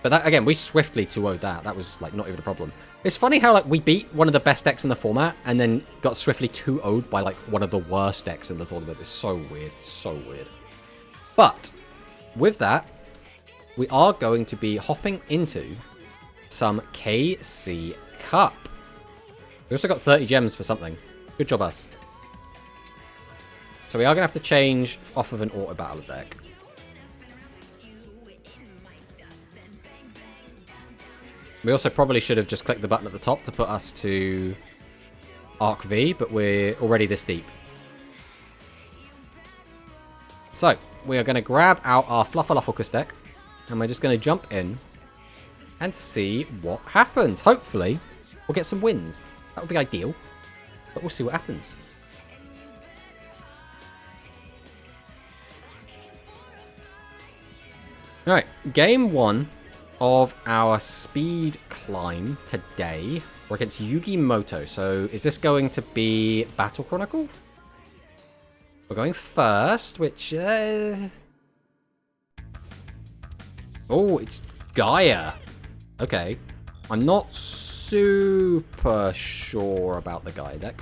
S1: But that, again, we swiftly 2-0'd that. That was, like, not even a problem. It's funny how, like, we beat one of the best decks in the format and then got swiftly 2-0'd by, like, one of the worst decks in the tournament. It's so weird. So weird. But, with that, we are going to be hopping into some KC Cup. We also got 30 gems for something. Good job, us. So we are going to have to change off of an auto battle deck. We also probably should have just clicked the button at the top to put us to Arc V, but we're already this deep. So, we are going to grab out our Fluffalafuckus deck, and we're just going to jump in and see what happens. Hopefully, we'll get some wins. That would be ideal, but we'll see what happens. Alright, game 1 of our speed climb today. We're against Yugi Moto. So is this going to be Battle Chronicle? We're going first, which... Oh, it's Gaia. Okay. I'm not super sure about the Gaia deck.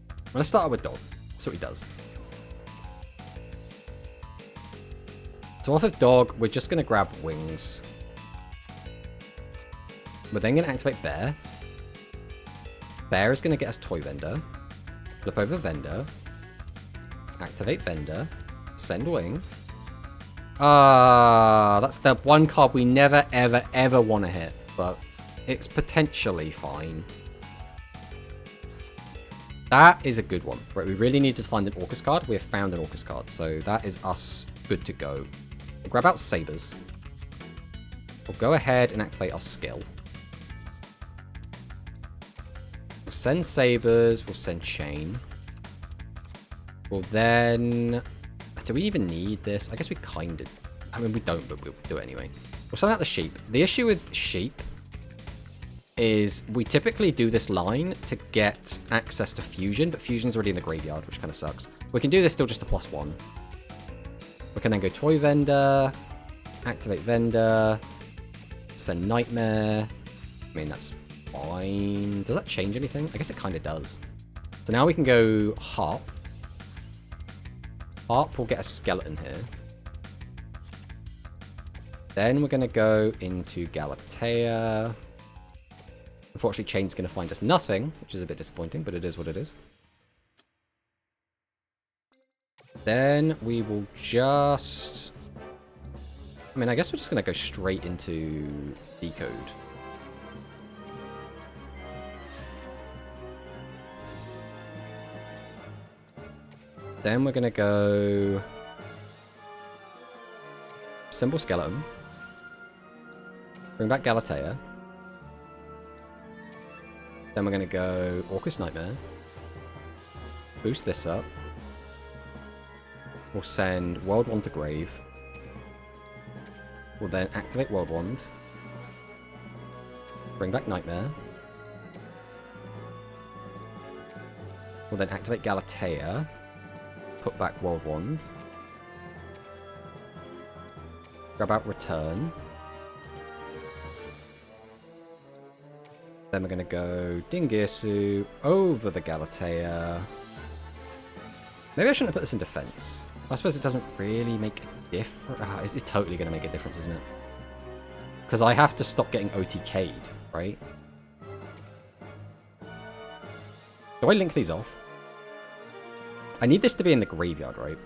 S1: I'm going to start with Dog. That's what he does. So off of Dog, we're just going to grab Wings. We're then going to activate Bear. Bear is going to get us Toy Vendor. Flip over Vendor. Activate Vendor. Send Wing. That's the one card we never, ever, ever want to hit. But it's potentially fine. That is a good one. Right, we really need to find an Orcus card. We have found an Orcus card. So that is us good to go. We'll grab out Sabers. We'll go ahead and activate our skill. We'll send Sabers. We'll send Chain. We'll then... Do we even need this? I guess we kind of... I mean, we don't, but we'll do it anyway. We'll send out the Sheep. The issue with Sheep is we typically do this line to get access to Fusion, but Fusion's already in the graveyard, which kind of sucks. We can do this still just a +1. We can then go Toy Vendor, activate Vendor, send Nightmare. I mean, that's fine. Does that change anything? I guess it kind of does. So now we can go Harp. Harp will get a Skeleton here. Then we're going to go into Galatea. Unfortunately, Chain's going to find us nothing, which is a bit disappointing, but it is what it is. Then we will just... I mean, I guess we're just going to go straight into Decode. Then we're going to go... Symbol Skeleton. Bring back Galatea. Then we're going to go Orcus Nightmare. Boost this up. We'll send World Wand to Grave. We'll then activate World Wand. Bring back Nightmare. We'll then activate Galatea. Put back World Wand. Grab out Return. Then we're going to go Dingirsu over the Galatea. Maybe I shouldn't have put this in defense. I suppose it doesn't really make a difference. It's totally going to make a difference, isn't it? Because I have to stop getting OTK'd, right? Do I link these off? I need this to be in the graveyard, right?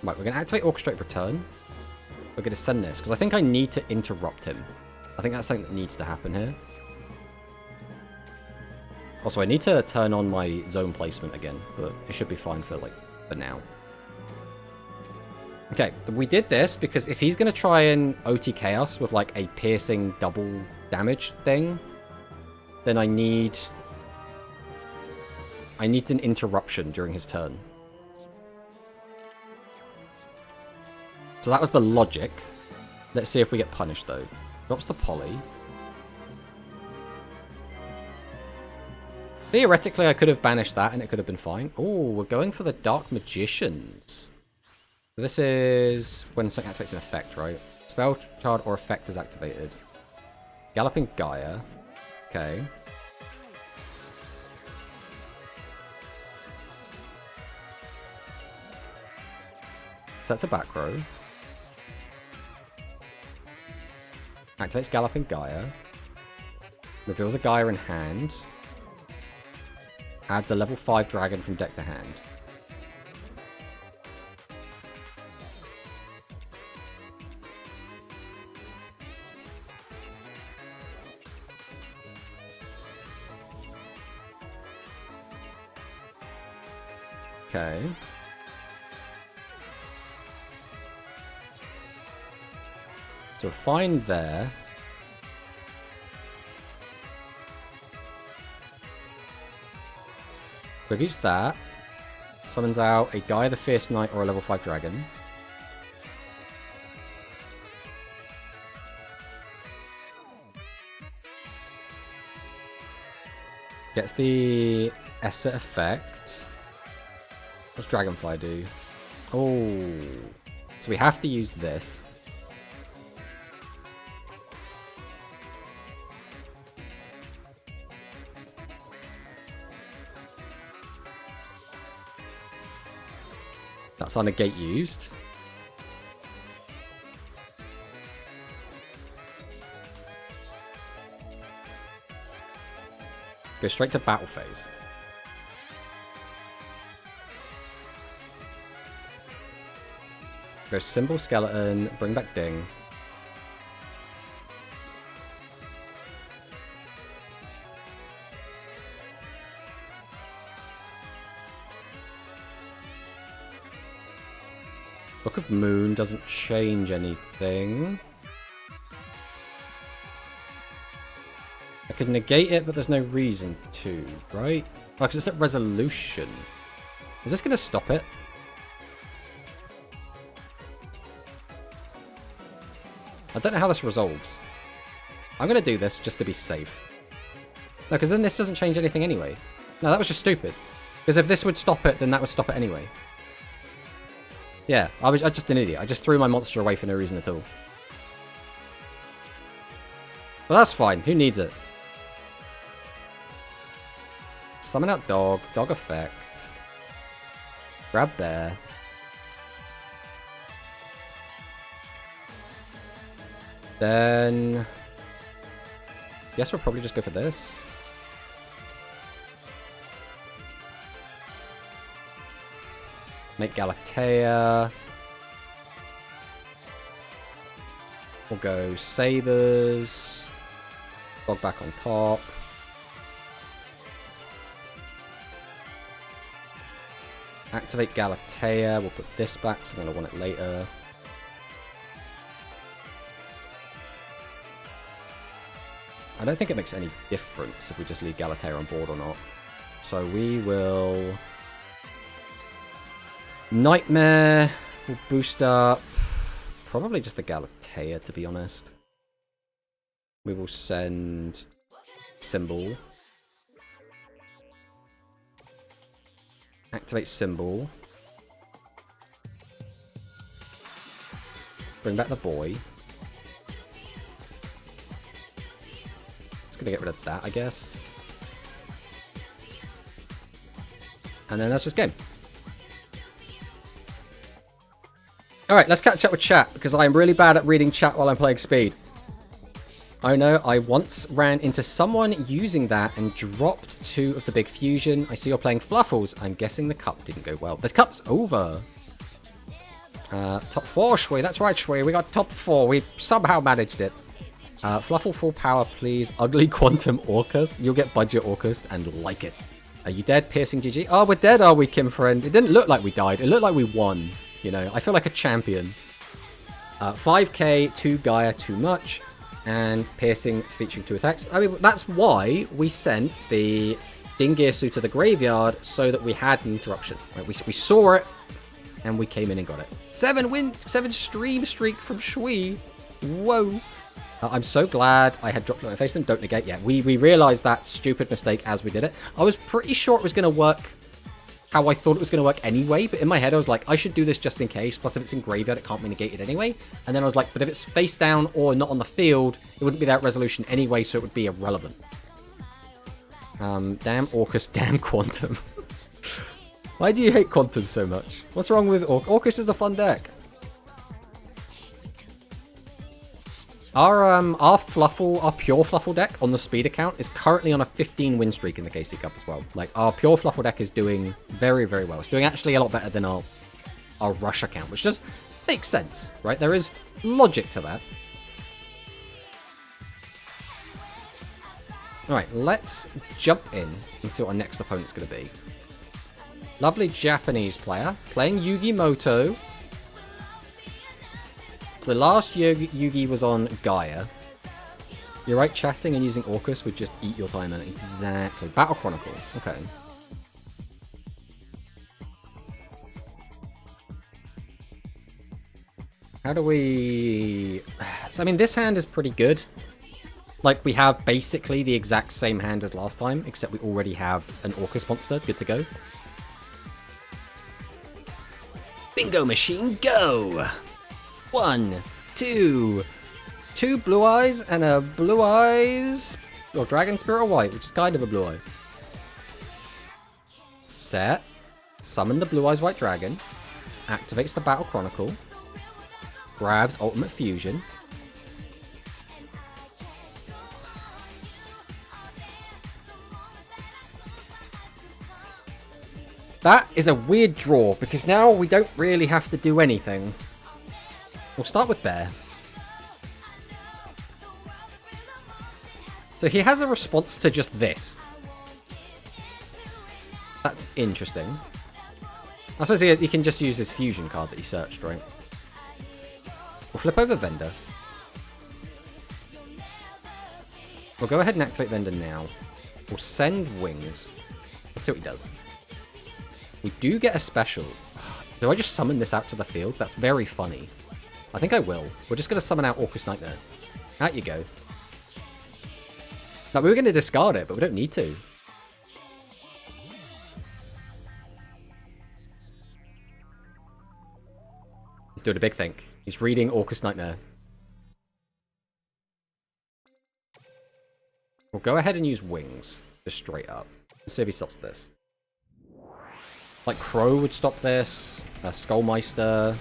S1: Right, we're going to activate Orchestrate Return. We're going to send this, because I think I need to interrupt him. I think that's something that needs to happen here. Also, I need to turn on my zone placement again, but it should be fine for now. Okay, we did this because if he's going to try and OTK us with like a piercing double damage thing, then I need an interruption during his turn. So that was the logic. Let's see if we get punished though. Drops the poly. Theoretically, I could have banished that and it could have been fine. Oh, we're going for the Dark Magicians. This is when something activates an effect, right? Spell, card, or effect is activated. Galloping Gaia. Okay. Sets a back row. Activates Galloping Gaia. Reveals a Gaia in hand. Adds a level 5 dragon from deck to hand. Okay. So fine there. Tributes that. Summons out a Gaia the Fierce Knight or a level 5 dragon. Gets the Esset effect. What's Dragonfly do? Oh. So we have to use this. That's our negate used. Go straight to battle phase. Go Symbol Skeleton, bring back Ding. Book of Moon doesn't change anything. I could negate it, but there's no reason to, right? Oh, because it's at resolution. Is this going to stop it? I don't know how this resolves. I'm going to do this just to be safe. No, because then this doesn't change anything anyway. No, that was just stupid. Because if this would stop it, then that would stop it anyway. Yeah, I'm just an idiot. I just threw my monster away for no reason at all. But that's fine. Who needs it? Summon out Dog. Dog effect. Grab there. Then... Guess we'll probably just go for this. Make Galatea. We'll go Sabers. Dog back on top. Activate Galatea. We'll put this back, so I'm going to want it later. I don't think it makes any difference if we just leave Galatea on board or not. So we will... Nightmare will boost up. Probably just the Galatea, to be honest. We will send Symbol. Activate Symbol. Bring back the boy. Just gonna get rid of that, I guess. And then that's just game. Alright, let's catch up with chat, because I'm really bad at reading chat while I'm playing Speed. Oh no, I once ran into someone using that and dropped 2 of the big fusion. I see you're playing Fluffles. I'm guessing the cup didn't go well. The cup's over. Top 4, Shui. That's right, Shui. We got top 4. We somehow managed it. Fluffle full power, please. Ugly quantum Orcust. You'll get budget Orcust and like it. Are you dead? Piercing GG. Oh, we're dead, are we, Kim friend? It didn't look like we died. It looked like we won. You know, I feel like a champion. 5k, 2 Gaia, too much. And piercing featuring 2 attacks. I mean, that's why we sent the Dingirsu to the graveyard, so that we had an interruption. Right? We saw it, and we came in and got it. 7 stream streak from Shui. Whoa. I'm so glad I had dropped it on my face and don't negate yet. We realized that stupid mistake as we did it. I was pretty sure it was going to work how I thought it was going to work anyway, but in my head I was like, I should do this just in case, plus if it's in graveyard it can't be negated anyway. And then I was like, but if it's face down or not on the field, it wouldn't be that resolution anyway, so it would be irrelevant. Damn Orcust, damn Quantum. Why do you hate Quantum so much? What's wrong with Orcust? Is a fun deck. Our Fluffle, our pure Fluffle deck on the speed account is currently on a 15 win streak in the KC Cup as well. Like, our pure Fluffle deck is doing very, very well. It's doing actually a lot better than our Rush account, which just makes sense, right? There is logic to that. Alright, let's jump in and see what our next opponent's going to be. Lovely Japanese player, playing Yugi-Moto. So the last Yugi was on Gaia. You're right, chatting and using Orcust would just eat your time. Exactly. Battle Chronicle. Okay. How do we... So, I mean, this hand is pretty good. Like, we have basically the exact same hand as last time, except we already have an Orcust monster. Good to go. Bingo machine, go! 1, 2. 2 blue eyes and a blue eyes... or dragon spirit or white, which is kind of a blue eyes. Set. Summon the blue eyes white dragon. Activates the Battle Chronicle. Grabs ultimate fusion. That is a weird draw, because now we don't really have to do anything. We'll start with Bear. So he has a response to just this. That's interesting. I suppose he can just use his fusion card that he searched, right? We'll flip over Vendor. We'll go ahead and activate Vendor now. We'll send Wings. Let's see what he does. We do get a special. Do I just summon this out to the field? That's very funny. I think I will. We're just going to summon out Orcust Nightmare. Out you go. Like, we were going to discard it, but we don't need to. He's doing a big thing. He's reading Orcust Nightmare. We'll go ahead and use Wings. Just straight up. Let's see if he stops this. Like, Crow would stop this. Skullmeister.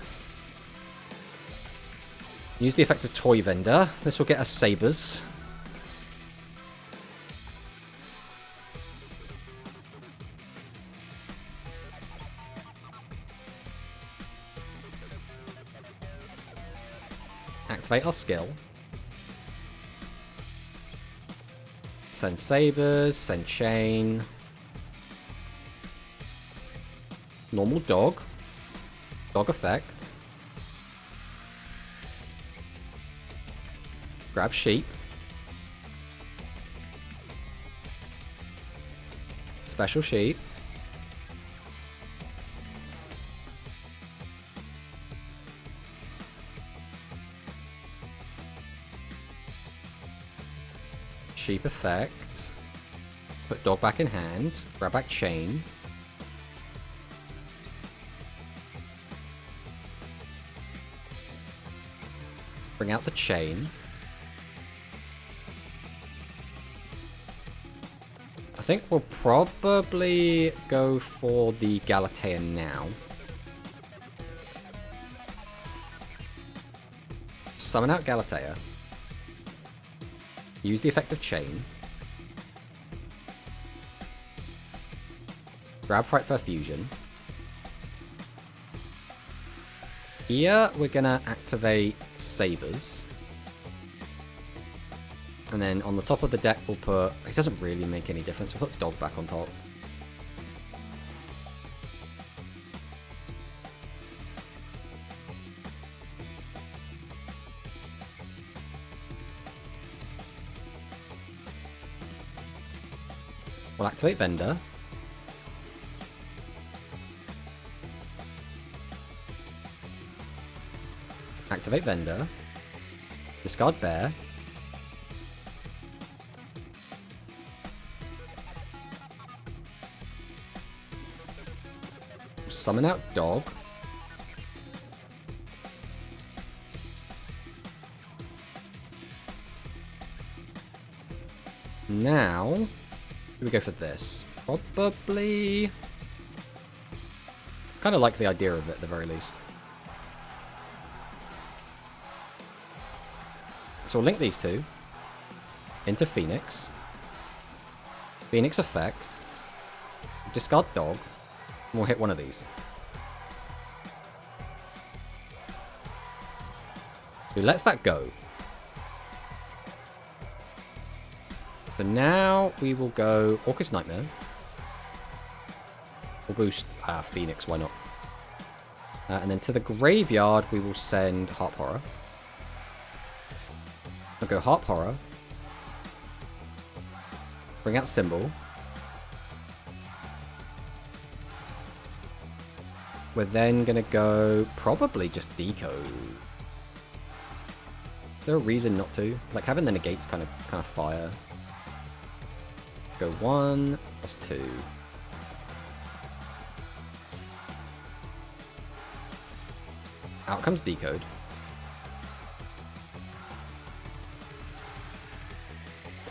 S1: Use the effect of Toy Vendor. This will get us Sabers. Activate our skill. Send Sabers, send Chain. Normal dog. Dog effect. Grab sheep. Special sheet. Sheep effect. Put dog back in hand. Grab back chain. Bring out the chain. I think we'll probably go for the Galatea now. Summon out Galatea. Use the effect of chain. Grab Frightfur Fusion. Here, we're gonna activate Sabers. And then on the top of the deck, we'll put... It doesn't really make any difference. We'll put Dog back on top. We'll activate Vendor. Activate Vendor. Discard Bear. Summon out Dog. Now, we go for this. Probably... Kind of like the idea of it at the very least. So we'll link these two into Phoenix. Phoenix effect. Discard Dog. And we'll hit one of these. Who lets that go? So now we will go Orcus Nightmare. We'll boost Phoenix, why not? And then to the graveyard we will send Harp Horror. We'll go Harp Horror. Bring out Symbol. We're then going to go probably just Decode. Is there a reason not to? Like, having the negates kind of fire. Go 1, that's 2. Out comes Decode.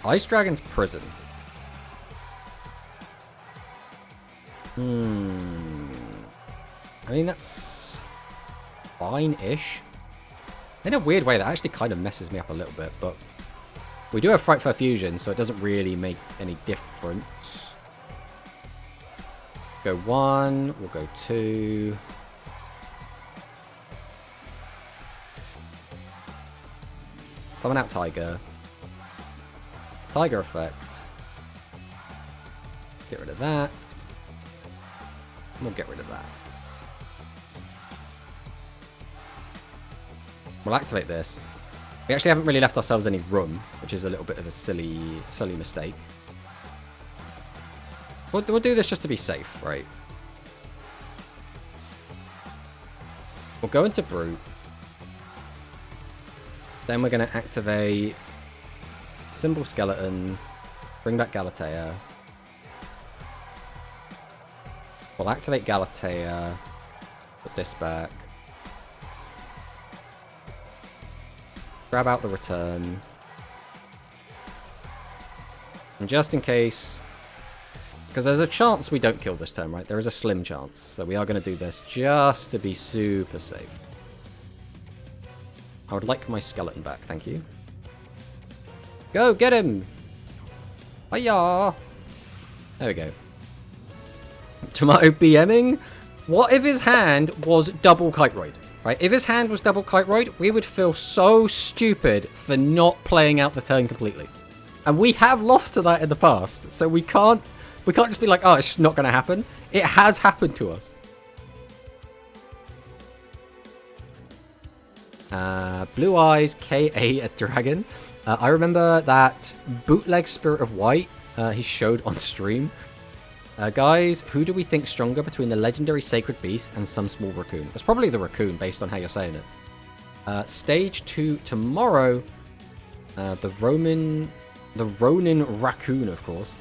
S1: Ice Dragon's Prison. I mean, that's fine-ish. In a weird way, that actually kind of messes me up a little bit, but we do have Frightfur Fusion, so it doesn't really make any difference. Go 1, we'll go 2. Summon out Tiger. Tiger effect. Get rid of that. We'll get rid of that. We'll activate this. We actually haven't really left ourselves any room, which is a little bit of a silly mistake. We'll do this just to be safe, right? We'll go into Brute. Then we're going to activate Symbol Skeleton, bring back Galatea. We'll activate Galatea, put this back. Grab out the return. And just in case, because there's a chance we don't kill this turn, right? There is a slim chance. So we are going to do this just to be super safe. I would like my skeleton back, thank you. Go, get him! Hiya! There we go. Tomato BMing? What if his hand was double Kiteroid? Right? If his hand was double Kiteroid, we would feel so stupid for not playing out the turn completely. And we have lost to that in the past, so we can't just be like, oh, it's just not going to happen. It has happened to us. Blue Eyes, KA a dragon. I remember that bootleg Spirit of White he showed on stream. Guys, who do we think stronger between the legendary Sacred Beast and some small raccoon? It's probably the raccoon, based on how you're saying it. Stage 2 tomorrow. The Ronin raccoon, of course.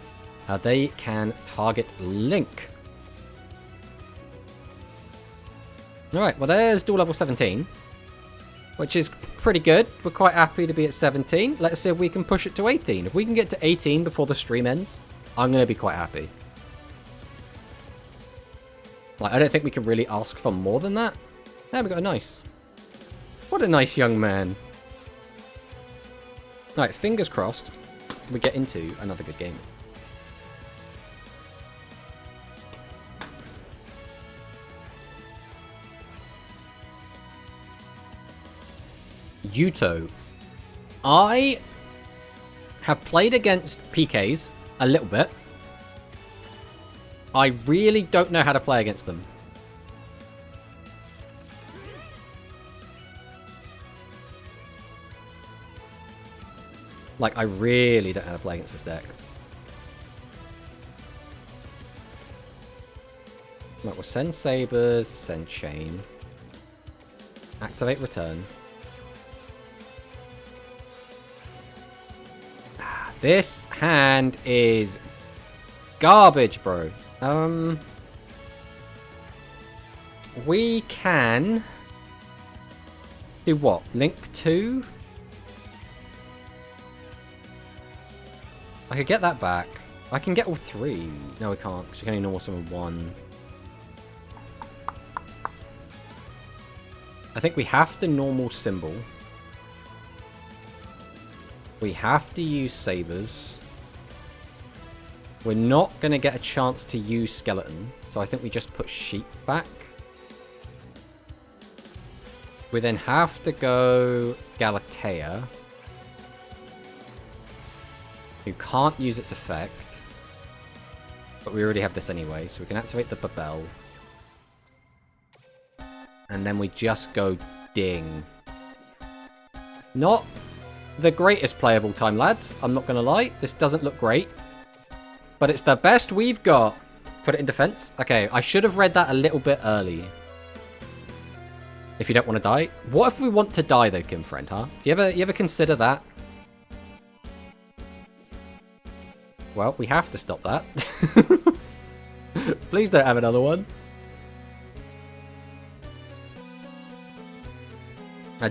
S1: They can target Link. Alright, well there's dual level 17. Which is pretty good. We're quite happy to be at 17. Let's see if we can push it to 18. If we can get to 18 before the stream ends, I'm going to be quite happy. Like, I don't think we can really ask for more than that. There we got a nice. What a nice young man. Alright, fingers crossed we get into another good game. Yuto. I have played against PKs a little bit. I really don't know how to play against them. Like, I really don't know how to play against this deck. Like, we'll send Sabers, send Chain. Activate Return. This hand is garbage, bro. We can do what? Link 2? I could get that back. I can get all 3. No, we can't, because you can only normal summon 1. I think we have to normal symbol. We have to use Sabers. We're not going to get a chance to use Skeleton, so I think we just put Sheep back. We then have to go Galatea, who can't use its effect. But we already have this anyway, so we can activate the Babel. And then we just go Ding. Not the greatest play of all time, lads. I'm not going to lie. This doesn't look great. But it's the best we've got. Put it in defense. Okay, I should have read that a little bit early. If you don't want to die. What if we want to die though, Kim Friend, huh? Do you ever consider that? Well, we have to stop that. Please don't have another one.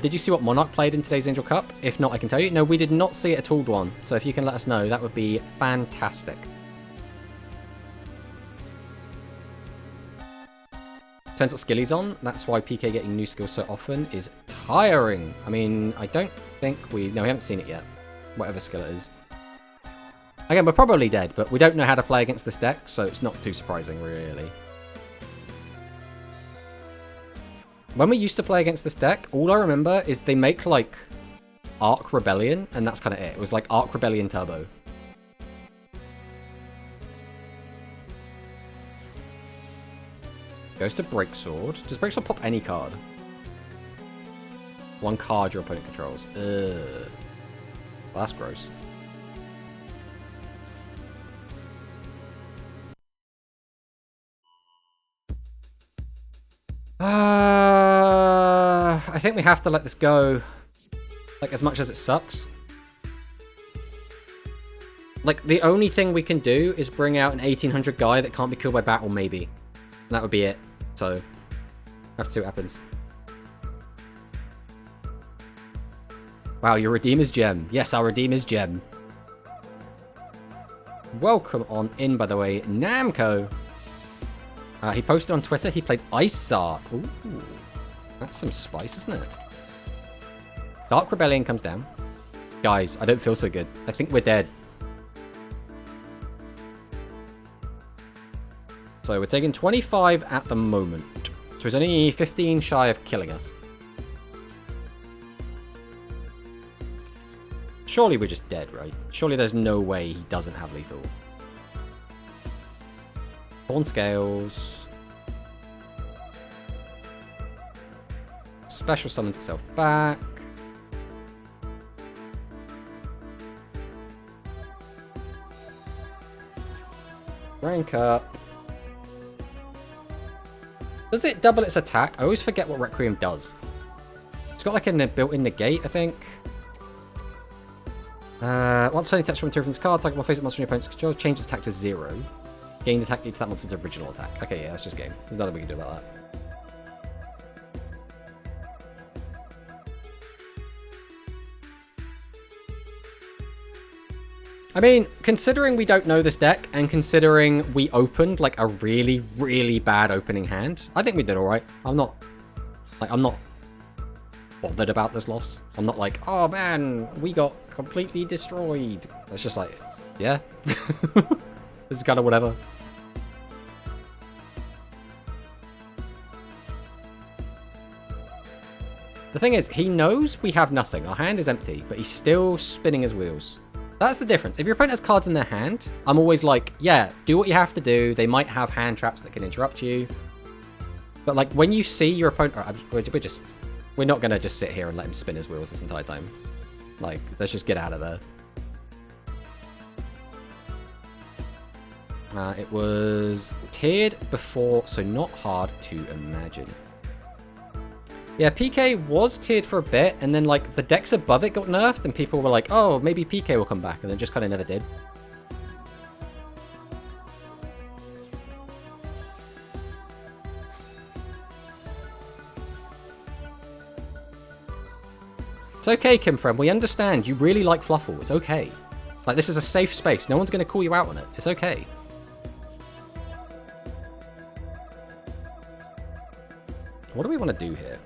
S1: Did you see what Monarch played in today's Angel Cup? If not, I can tell you. No, we did not see it at all, Dwan. So if you can let us know, that would be fantastic. Depends what skill he's on. That's why PK getting new skills so often is tiring. I mean, I don't think we... No, we haven't seen it yet. Whatever skill it is. Again, we're probably dead, but we don't know how to play against this deck, so it's not too surprising, really. When we used to play against this deck, all I remember is they make, like, Arc Rebellion, and that's kind of it. It was like Arc Rebellion Turbo. Goes to Breaksword. Does Breaksword pop any card? One card your opponent controls. Ugh. Well, that's gross. I think we have to let this go. Like, as much as it sucks. Like, the only thing we can do is bring out an 1800 guy that can't be killed by battle, maybe. And that would be it. So, we'll have to see what happens. Wow, your Redeemer's Gem. Yes, I'll redeem his gem. Welcome on in, by the way, Namco. He posted on Twitter he played Ice Sark. Ooh, that's some spice, isn't it? Dark Rebellion comes down. Guys, I don't feel so good. I think we're dead. So we're taking 25 at the moment. So he's only 15 shy of killing us. Surely we're just dead, right? Surely there's no way he doesn't have lethal. Thorn Scales. Special summons itself back. Rank up. Does it double its attack? I always forget what Requiem does. It's got like a built-in negate, I think. Once any attacks from material from this card, target will face a monster in your opponent's control, change its attack to 0. Gain attack equals that monster's original attack. Okay, yeah, that's just game. There's nothing we can do about that. I mean, considering we don't know this deck, and considering we opened, like, a really, really bad opening hand, I think we did alright. I'm not bothered about this loss. I'm not like, oh man, we got completely destroyed. It's just like, yeah. This is kind of whatever. The thing is, he knows we have nothing. Our hand is empty, but he's still spinning his wheels. That's the difference. If your opponent has cards in their hand, I'm always like, yeah, do what you have to do. They might have hand traps that can interrupt you. But like, when you see your opponent... We're not going to just sit here and let him spin his wheels this entire time. Like, let's just get out of there. It was tiered before, so not hard to imagine. Yeah, PK was tiered for a bit, and then, like, the decks above it got nerfed, and people were like, oh, maybe PK will come back, and then just kind of never did. It's okay, Kim Friend, we understand. You really like Fluffle. It's okay. Like, this is a safe space. No one's going to call you out on it. It's okay. What do we want to do here?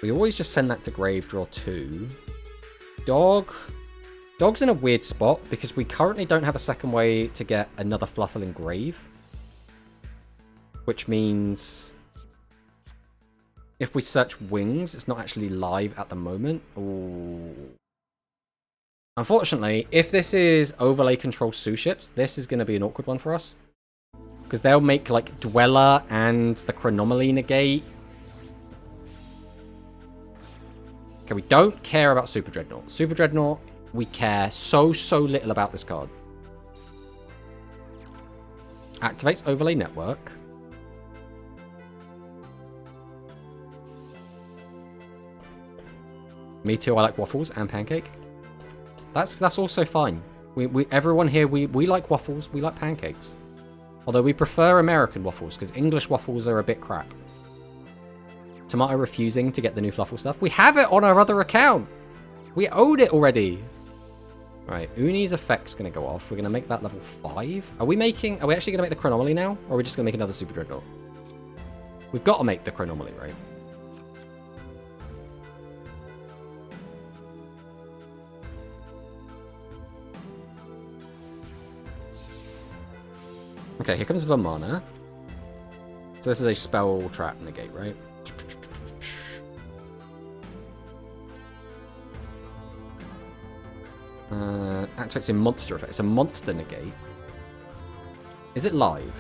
S1: We always just send that to grave, draw 2. Dog's in a weird spot because we currently don't have a second way to get another Fluffle in grave. Which means if we search wings, it's not actually live at the moment. Ooh. Unfortunately, if this is overlay control Sue ships, this is going to be an awkward one for us. Because they'll make like Dweller and the Chronomaly negate. Okay, we don't care about Super Dreadnought. Super Dreadnought, we care so little about this card. Activates Overlay Network. Me too, I like waffles and pancake. That's also fine. Everyone here, we like waffles, we like pancakes. Although we prefer American waffles, because English waffles are a bit crap. Tomato refusing to get the new Fluffle stuff. We have it on our other account! We own it already! Right, Uni's effect's going to go off. We're going to make that level 5. Are we actually going to make the Chronomaly now? Or are we just going to make another Super Dreadnought? We've got to make the Chronomaly, right? Okay, here comes Vamana. So this is a spell trap negate, right? Activates a monster effect. It's a monster negate. Is it live?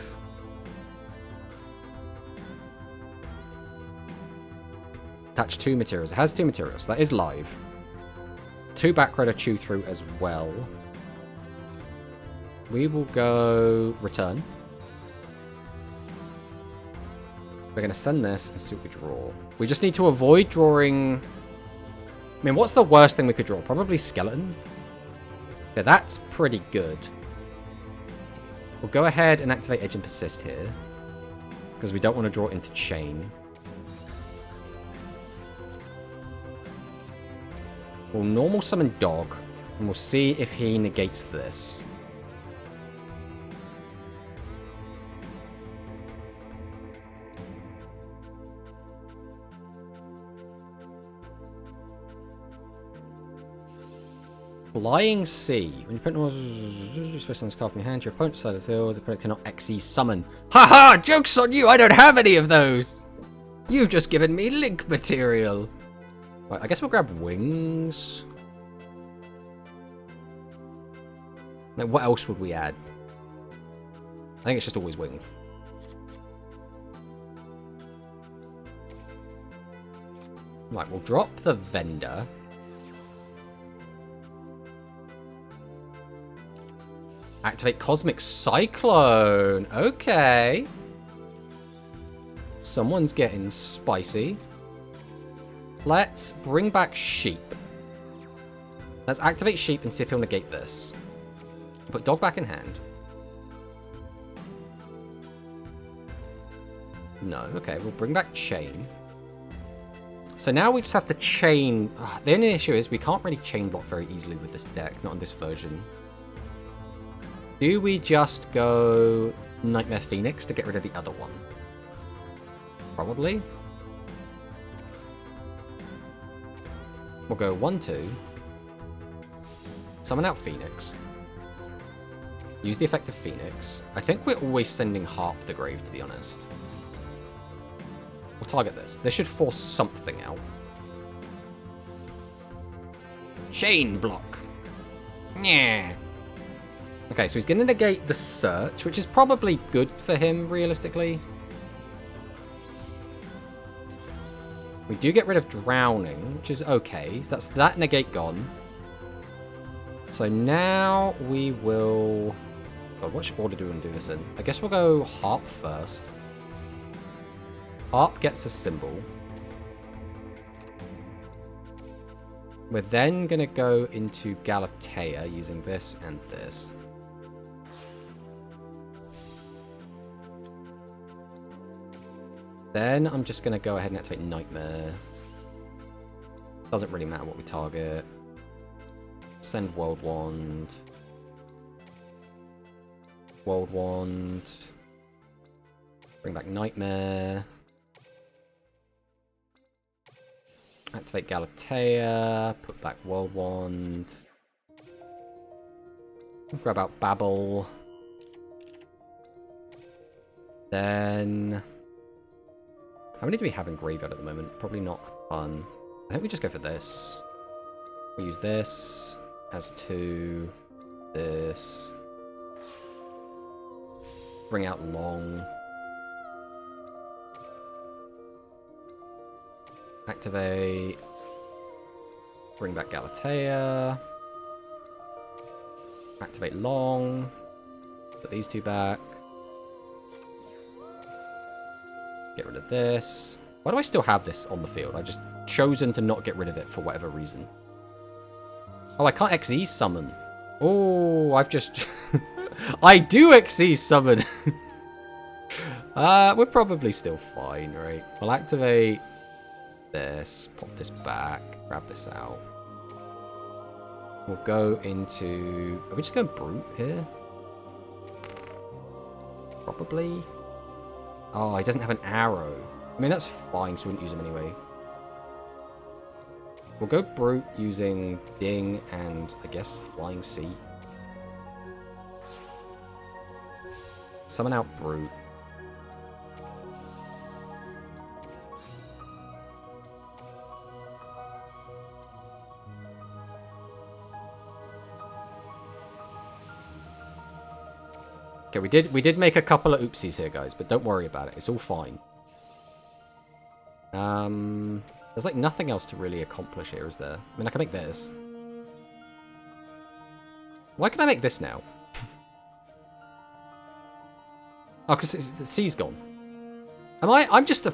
S1: Attach 2 materials. It has 2 materials. That is live. 2 back row to chew through as well. We will go return. We're going to send this and see what we draw. We just need to avoid drawing... I mean, what's the worst thing we could draw? Probably skeleton. Yeah, that's pretty good. We'll go ahead and activate Edge and Persist here. Because we don't want to draw into chain. We'll normal summon Dog. And we'll see if he negates this. Flying Sea. When your opponent was supposed on this card from your hand, your opponent's side of the field, the opponent cannot XE summon. Haha! Joke's on you! I don't have any of those! You've just given me link material. Right, I guess we'll grab wings. Like, what else would we add? I think it's just always wings. Right, we'll drop the vendor. Activate Cosmic Cyclone. Okay. Someone's getting spicy. Let's bring back Sheep. Let's activate Sheep and see if he'll negate this. Put Dog back in hand. No, okay, we'll bring back Chain. So now we just have to chain. The only issue is we can't really chain block very easily with this deck, not on this version. Do we just go Nightmare Phoenix to get rid of the other one? Probably. We'll go 1-2. Summon out Phoenix. Use the effect of Phoenix. I think we're always sending Harp to the grave, to be honest. We'll target this. This should force something out. Chain block. Yeah. Okay, so he's going to negate the search, which is probably good for him, realistically. We do get rid of drowning, which is okay. So that's that negate gone. So now we will... God, which order do we want to do this in? I guess we'll go Harp first. Harp gets a symbol. We're then going to go into Galatea using this and this. Then I'm just going to go ahead and activate Nightmare. Doesn't really matter what we target. Send World Wand. World Wand. Bring back Nightmare. Activate Galatea. Put back World Wand. Grab out Babel. Then... How many do we have in Graveyard at the moment? Probably not a ton. I think we just go for this. We use this as 2. This. Bring out Long. Activate. Bring back Galatea. Activate Long. Put these 2 back. Get rid of this. Why do I still have this on the field? I've just chosen to not get rid of it for whatever reason. Oh, I can't XE summon. Oh, I've just... I do XE summon. We're probably still fine, right? I'll activate this. Pop this back. Grab this out. We'll go into... Are we just going Brute here? Probably. Oh, he doesn't have an arrow. I mean, that's fine, so we wouldn't use him anyway. We'll go Brute using Ding and, I guess, Flying Sea. Summon out Brute. Okay, we did make a couple of oopsies here, guys, but don't worry about it. It's all fine. There's like nothing else to really accomplish here, is there? I mean, I can make this. Why can I make this now? Oh, because the C's gone. I'm just a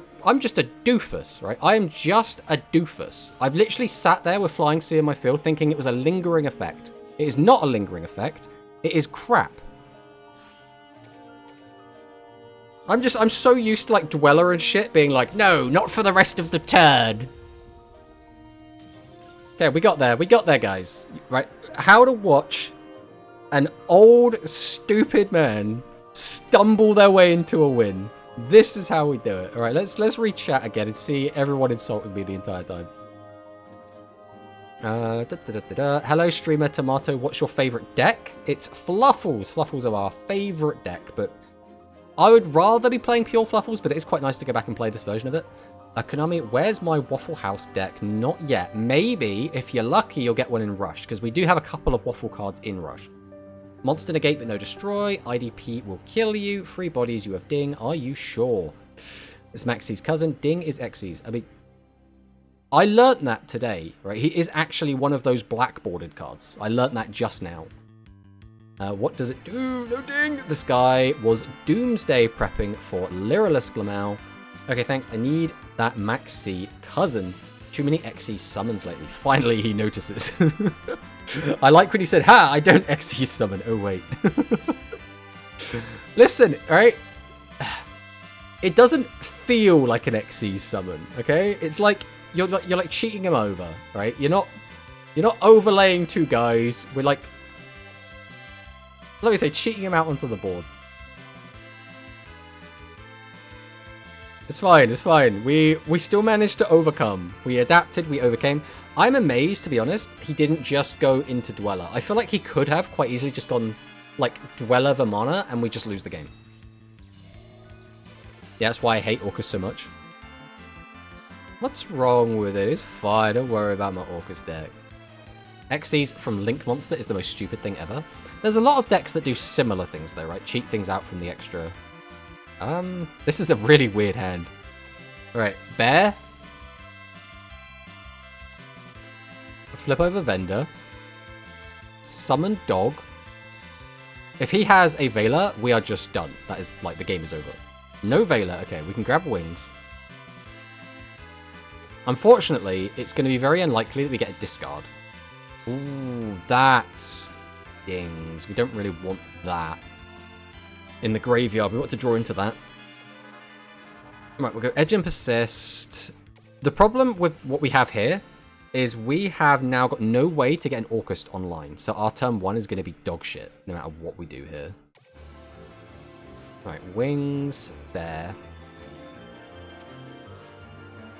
S1: doofus, right? I am just a doofus. I've literally sat there with Flying Sea in my field thinking it was a lingering effect. It is not a lingering effect. It is crap. I'm so used to, like, Dweller and shit being like, no, not for the rest of the turn. Okay, we got there, guys. Right, how to watch an old, stupid man stumble their way into a win. This is how we do it. All right, let's re-chat again and see everyone insulting me the entire time. Hello, streamer Tomato. What's your favorite deck? It's Fluffles. Fluffles are our favorite deck, but I would rather be playing pure Fluffles, but it is quite nice to go back and play this version of it. Konami, where's my Waffle House deck? Not yet. Maybe, if you're lucky, you'll get one in Rush, because we do have a couple of Waffle cards in Rush. Monster negate but no destroy. IDP will kill you. 3 bodies, you have Ding. Are you sure? It's Maxi's cousin. Ding is Xyz. I mean, I learnt that today, right? He is actually one of those blackboarded cards. I learnt that just now. What does it do? Loading! This guy was Doomsday prepping for Lyrillus Glamel. Okay, thanks. I need that Maxi cousin. Too many XE summons lately. Finally, he notices. I like when you said, ha, I don't XE summon. Oh, wait. Listen, alright? It doesn't feel like an XE summon, okay? It's like you're like cheating him over, right? You're not overlaying two guys. We're like, let me say, cheating him out onto the board. It's fine, it's fine. We still managed to overcome. We adapted, we overcame. I'm amazed, to be honest, he didn't just go into Dweller. I feel like he could have quite easily just gone, like, Dweller Vamana, and we just lose the game. Yeah, that's why I hate Orcus so much. What's wrong with it? It's fine, don't worry about my Orcus deck. Xyz from Link Monster is the most stupid thing ever. There's a lot of decks that do similar things, though, right? Cheat things out from the extra... this is a really weird hand. Alright, Bear. Flip over Vendor. Summon Dog. If he has a Veiler, we are just done. That is, like, the game is over. No Veiler. Okay, we can grab Wings. Unfortunately, it's going to be very unlikely that we get a discard. Ooh, that stings. We don't really want that. In the graveyard, we want to draw into that. Right, we'll go Edge and Persist. The problem with what we have here is we have now got no way to get an Orcust online. So our turn 1 is going to be dog shit, no matter what we do here. Right, Wings, Bear.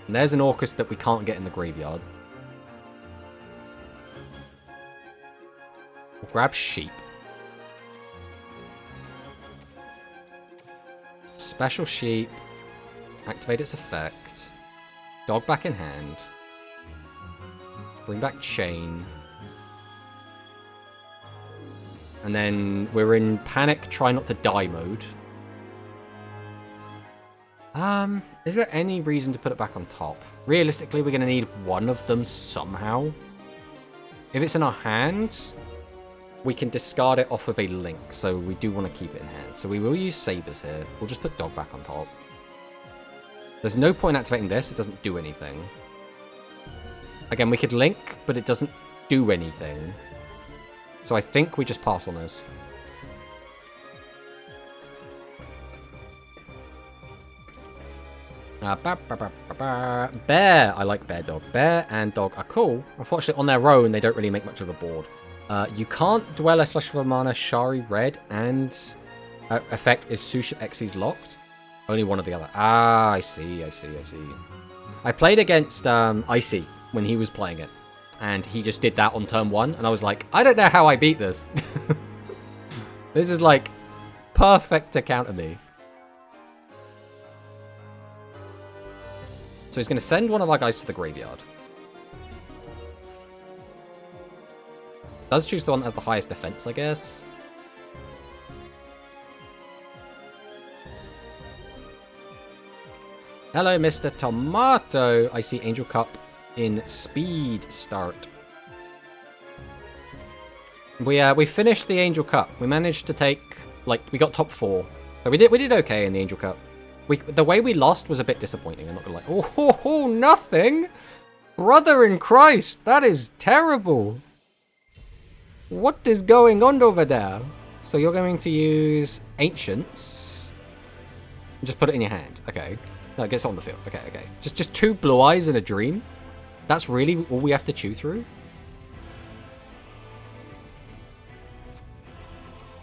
S1: And there's an Orcust that we can't get in the graveyard. We'll grab Sheep. Special Sheep. Activate its effect. Dog back in hand. Bring back Chain. And then we're in Panic, Try Not to Die mode. Is there any reason to put it back on top? Realistically, we're going to need one of them somehow. If it's in our hand, we can discard it off of a Link, so we do want to keep it in hand. So we will use Sabers here. We'll just put Dog back on top. There's no point in activating this. It doesn't do anything. Again, we could Link, but it doesn't do anything. So I think we just pass on this. Bear. I like Bear Dog. Bear and Dog are cool. Unfortunately, on their own, they don't really make much of a board. You can't Dweller / Vamana Shari Red, and effect is Susha Xyz locked. Only one or the other. Ah, I see. I played against Icy when he was playing it, and he just did that on turn 1, and I was like, I don't know how I beat this. This is like perfect to counter me. So he's going to send one of our guys to the graveyard. Does choose the one that has the highest defense, I guess. Hello, Mr. Tomato. I see Angel Cup in speed start. We finished the Angel Cup. We managed to take, like, we got top 4. So we did okay in the Angel Cup. The way we lost was a bit disappointing. I'm not gonna lie. Oh, nothing, brother in Christ. That is terrible. What is going on over there? So you're going to use Ancients. And just put it in your hand. Okay. No, it gets on the field. Okay. Just 2 Blue Eyes and a Dream. That's really all we have to chew through.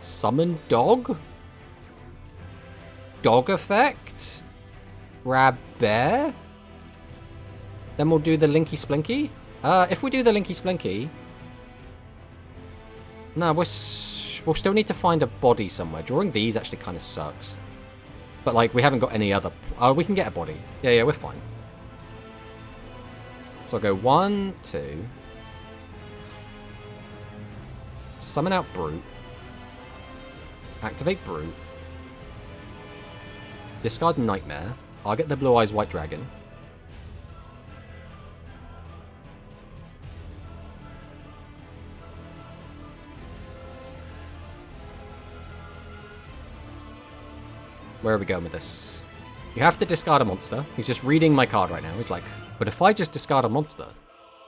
S1: Summon Dog. Dog effect. Grab Bear. Then we'll do the Linky Splinky. If we do the Linky Splinky... No, we'll still need to find a body somewhere. Drawing these actually kind of sucks. But, like, we haven't got any other... Oh, we can get a body. Yeah, we're fine. So I'll go 1, 2. Summon out Brute. Activate Brute. Discard Nightmare. I'll get the Blue Eyes White Dragon. Where are we going with this? You have to discard a monster. He's just reading my card right now. He's like, but if I just discard a monster,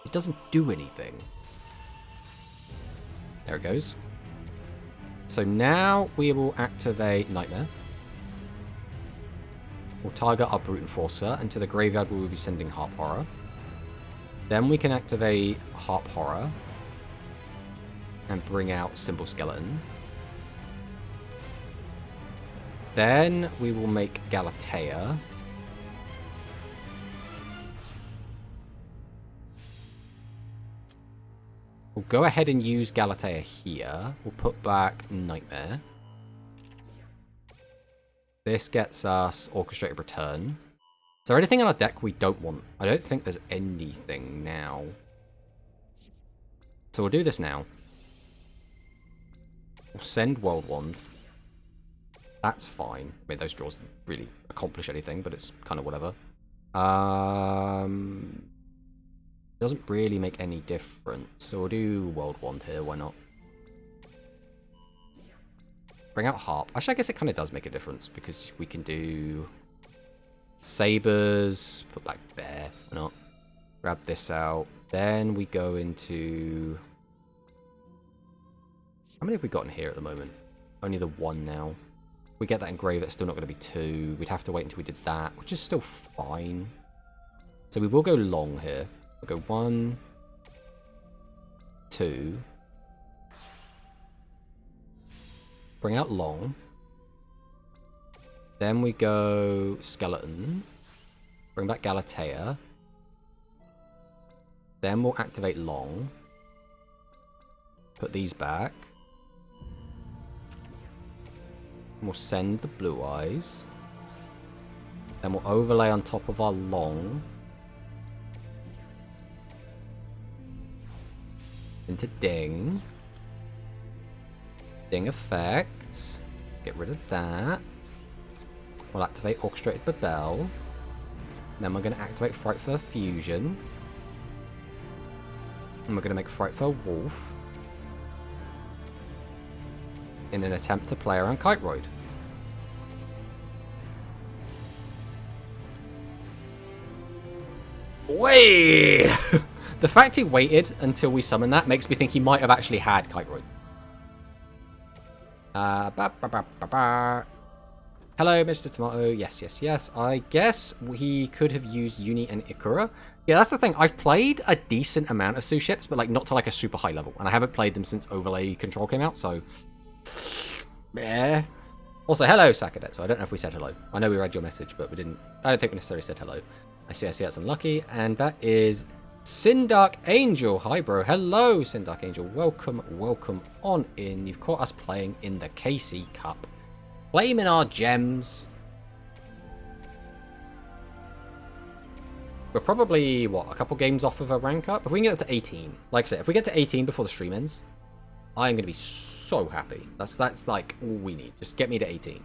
S1: it doesn't do anything. There it goes. So now we will activate Nightmare. We'll target our Brute Enforcer, and to the graveyard we will be sending Harp Horror. Then we can activate Harp Horror and bring out Symbol Skeleton. Then we will make Galatea. We'll go ahead and use Galatea here. We'll put back Nightmare. This gets us Orchestrated Return. Is there anything on our deck we don't want? I don't think there's anything now. So we'll do this now. We'll send World Wand. That's fine. I mean, those draws don't really accomplish anything, but it's kind of whatever. Doesn't really make any difference. So we'll do World Wand here. Why not? Bring out Harp. Actually, I guess it kind of does make a difference because we can do Sabers, put back Bear, why not? Grab this out. Then we go into... How many have we got in here at the moment? Only the one now. If we get that engraved, it's still not going to be 2. We'd have to wait until we did that, which is still fine. So we will go long here. We'll go 1, 2. Bring out long. Then we go Skeleton. Bring back Galatea. Then we'll activate long. Put these back. And we'll send the Blue Eyes. Then we'll overlay on top of our long. Into Ding. Ding effects. Get rid of that. We'll activate Orchestrated Babel. Then we're going to activate Frightfur Fusion. And we're going to make Frightfur Wolf. In an attempt to play around Kiteroid. Way! The fact he waited until we summon that makes me think he might have actually had Kiteroid. Hello, Mr. Tomato. Yes, yes, yes. I guess he could have used Uni and Ikura. Yeah, that's the thing. I've played a decent amount of Sue ships, but like not to like a super high level. And I haven't played them since Overlay Control came out, so... Yeah. Also, hello, Sakadet. So I don't know if we said hello. I know we read your message, but we didn't... I don't think we necessarily said hello. I see, that's unlucky. And that is Sindark Angel. Hi, bro. Hello, Sindark Angel. Welcome, welcome on in. You've caught us playing in the KC Cup. Claiming our gems. We're probably, what, a couple games off of a rank up? If we can get up to 18. Like I said, if we get to 18 before the stream ends, I'm going to be so happy. That's like all we need. Just get me to 18.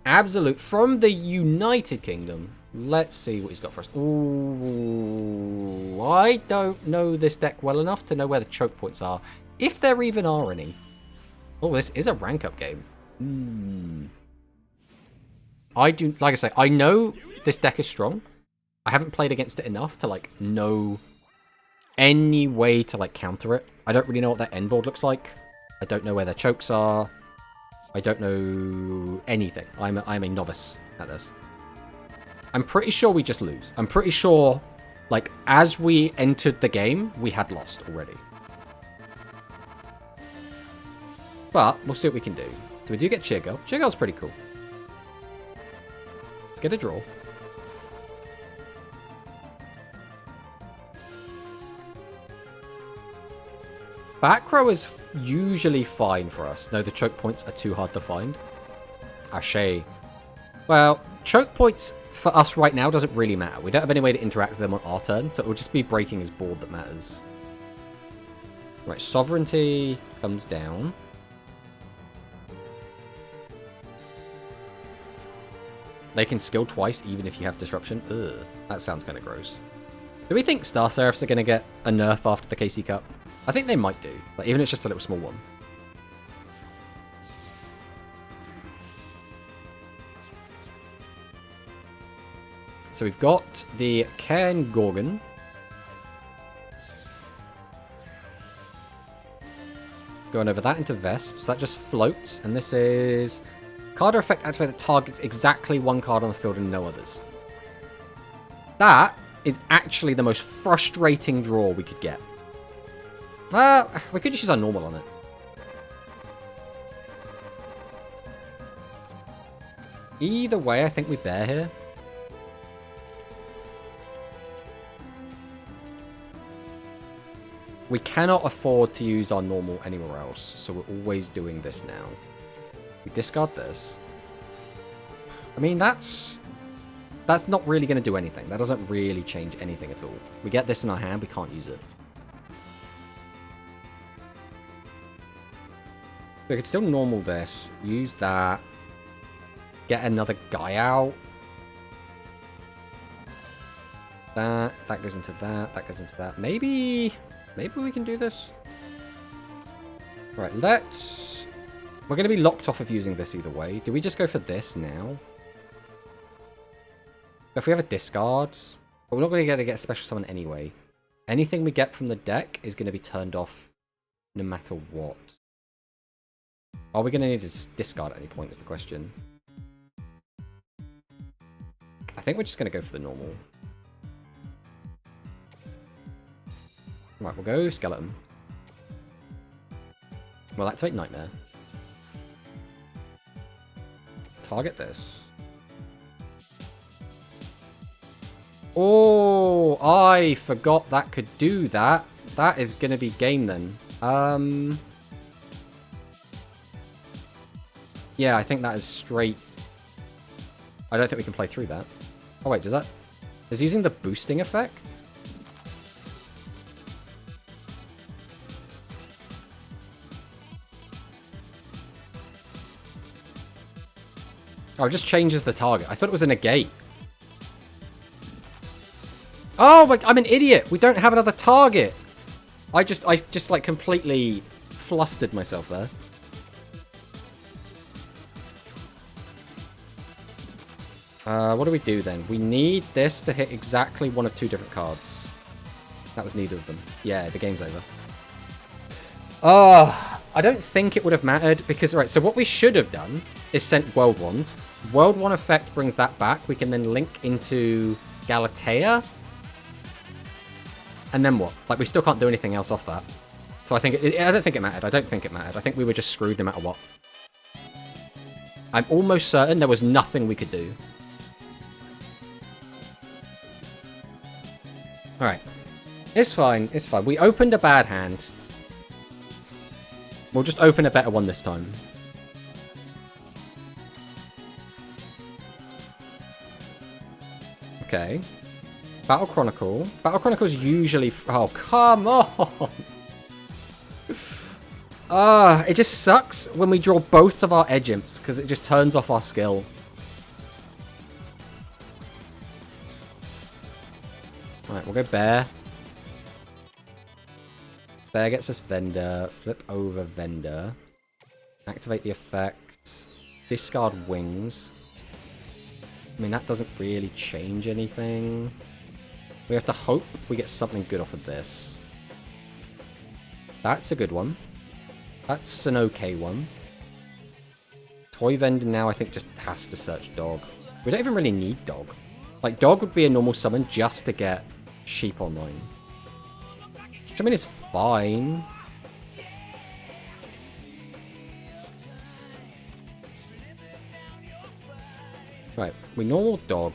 S1: Absolute. From the United Kingdom. Let's see what he's got for us. Ooh, I don't know this deck well enough to know where the choke points are. If there even are any. Oh, this is a rank up game. I do, like I say, I know this deck is strong. I haven't played against it enough to like know any way to like counter it. I don't really know what their end board looks like. I don't know where their chokes are. I don't know anything. I'm a novice at this. I'm pretty sure we just lose. I'm pretty sure, like, as we entered the game, we had lost already. But we'll see what we can do. So we do get Cheer Girl. Cheer Girl's pretty cool. Let's get a draw. Back row is usually fine for us. No, the choke points are too hard to find. Ashe. Well, choke points for us right now doesn't really matter. We don't have any way to interact with them on our turn, so it will just be breaking his board that matters. Right, Sovereignty comes down. They can skill twice even if you have Disruption. Ugh, that sounds kind of gross. Do we think Star Seraphs are going to get a nerf after the KC Cup? I think they might do, but even if it's just a little small one. so we've got the Cairn Gorgon. Going over that into Vesp, so that just floats, and this is... Card or effect activated that targets exactly one card on the field and no others. That is actually the most frustrating draw we could get. We could just use our normal on it. Either way, I think we bear here. We cannot afford to use our normal anywhere else, so we're always doing this now. We discard this. I mean, that's not really going to do anything. That doesn't really change anything at all. We get this in our hand, we can't use it. We could still normal this, use that, get another guy out. That goes into that goes into that. Maybe we can do this. Right, we're going to be locked off of using this either way. Do we just go for this now? If we have a discard, but we're not going to get a special summon anyway. Anything we get from the deck is going to be turned off no matter what. Are we going to need to discard at any point is the question. I think we're just going to go for the normal. Right, we'll go Skeleton. We'll activate Nightmare. Target this. Oh, I forgot that could do that. That is going to be game then. Yeah, I think that is straight. I don't think we can play through that. Oh wait, does that... Is using the boosting effect? Oh, it just changes the target. I thought it was a negate. Oh, my, I'm an idiot. We don't have another target. I just like completely flustered myself there. What do we do then? We need this to hit exactly one of two different cards. That was neither of them. Yeah, the game's over. I don't think it would have mattered because, right, so what we should have done is sent World Wand. World Wand effect brings that back. We can then link into Galatea. And then what? Like, we still can't do anything else off that. So I think I don't think it mattered. I don't think it mattered. I think we were just screwed no matter what. I'm almost certain there was nothing we could do. Alright. It's fine. It's fine. We opened a bad hand. We'll just open a better one this time. Okay. Battle Chronicle. Battle Chronicle's usually... Oh, come on! It just sucks when we draw both of our edge imps, because it just turns off our skill. Alright, we'll go Bear. Bear gets us Vendor. Flip over Vendor. Activate the effect. Discard Wings. I mean, that doesn't really change anything. We have to hope we get something good off of this. That's a good one. That's an okay one. Toy Vendor now, I think, just has to search Dog. We don't even really need Dog. Like, Dog would be a normal summon just to get Sheep online. Which, I mean, is fine. Right, we normal Dog.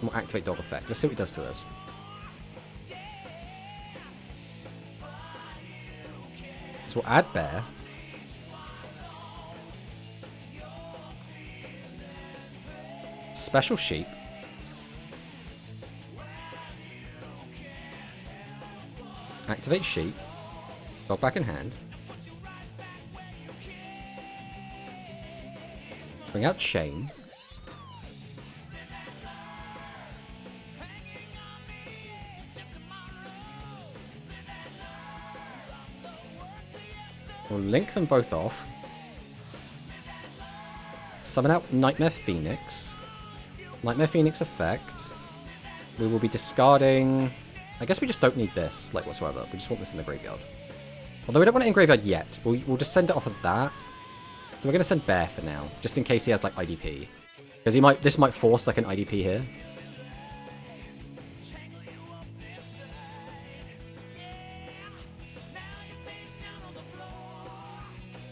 S1: We'll activate Dog effect. Let's see what it does to this. So we'll add Bear. Special Sheep. Activate Sheep. Dog back in hand. Bring out Chain. We'll link them both off. Summon out Nightmare Phoenix. Nightmare Phoenix effect. we will be discarding... I guess we just don't need this, like, whatsoever. We just want this in the graveyard. Although we don't want it in graveyard yet. We'll just send it off of that. So we're going to send Bear for now, just in case he has, like, IDP. Because this might force, like, an IDP here.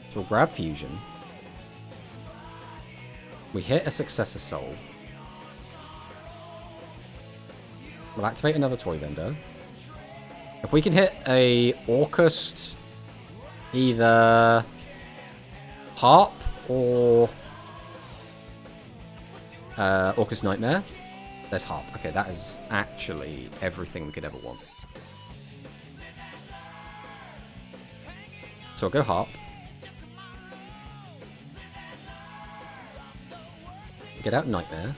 S1: So we'll grab Fusion. We hit a Successor Soul. We'll activate another Toy Vendor. If we can hit a Orcust, either Harp or Orcust Nightmare. There's Harp. Okay, that is actually everything we could ever want. So I'll go Harp. Get out Nightmare.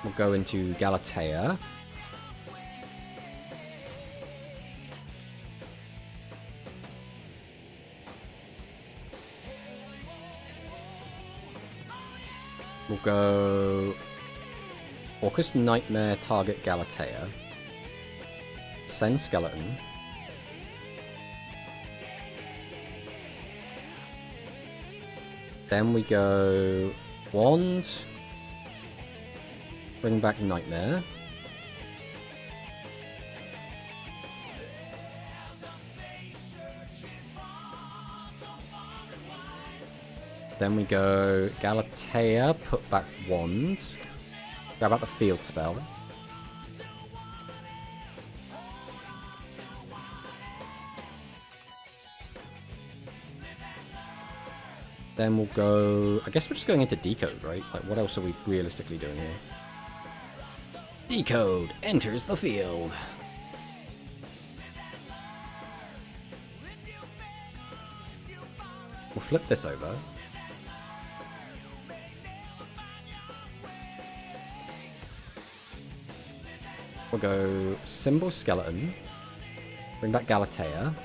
S1: We'll go into Galatea. We'll go Orcust Nightmare, target Galatea. Send Skeleton. Then we go Wand. Bring back Nightmare. Then we go Galatea, put back Wand. Grab out the field spell. Then we'll go... I guess we're just going into Decode, right? Like, what else are we realistically doing here? Decode enters the field. We'll flip this over. We'll go Symbol Skeleton. Bring back Galatea.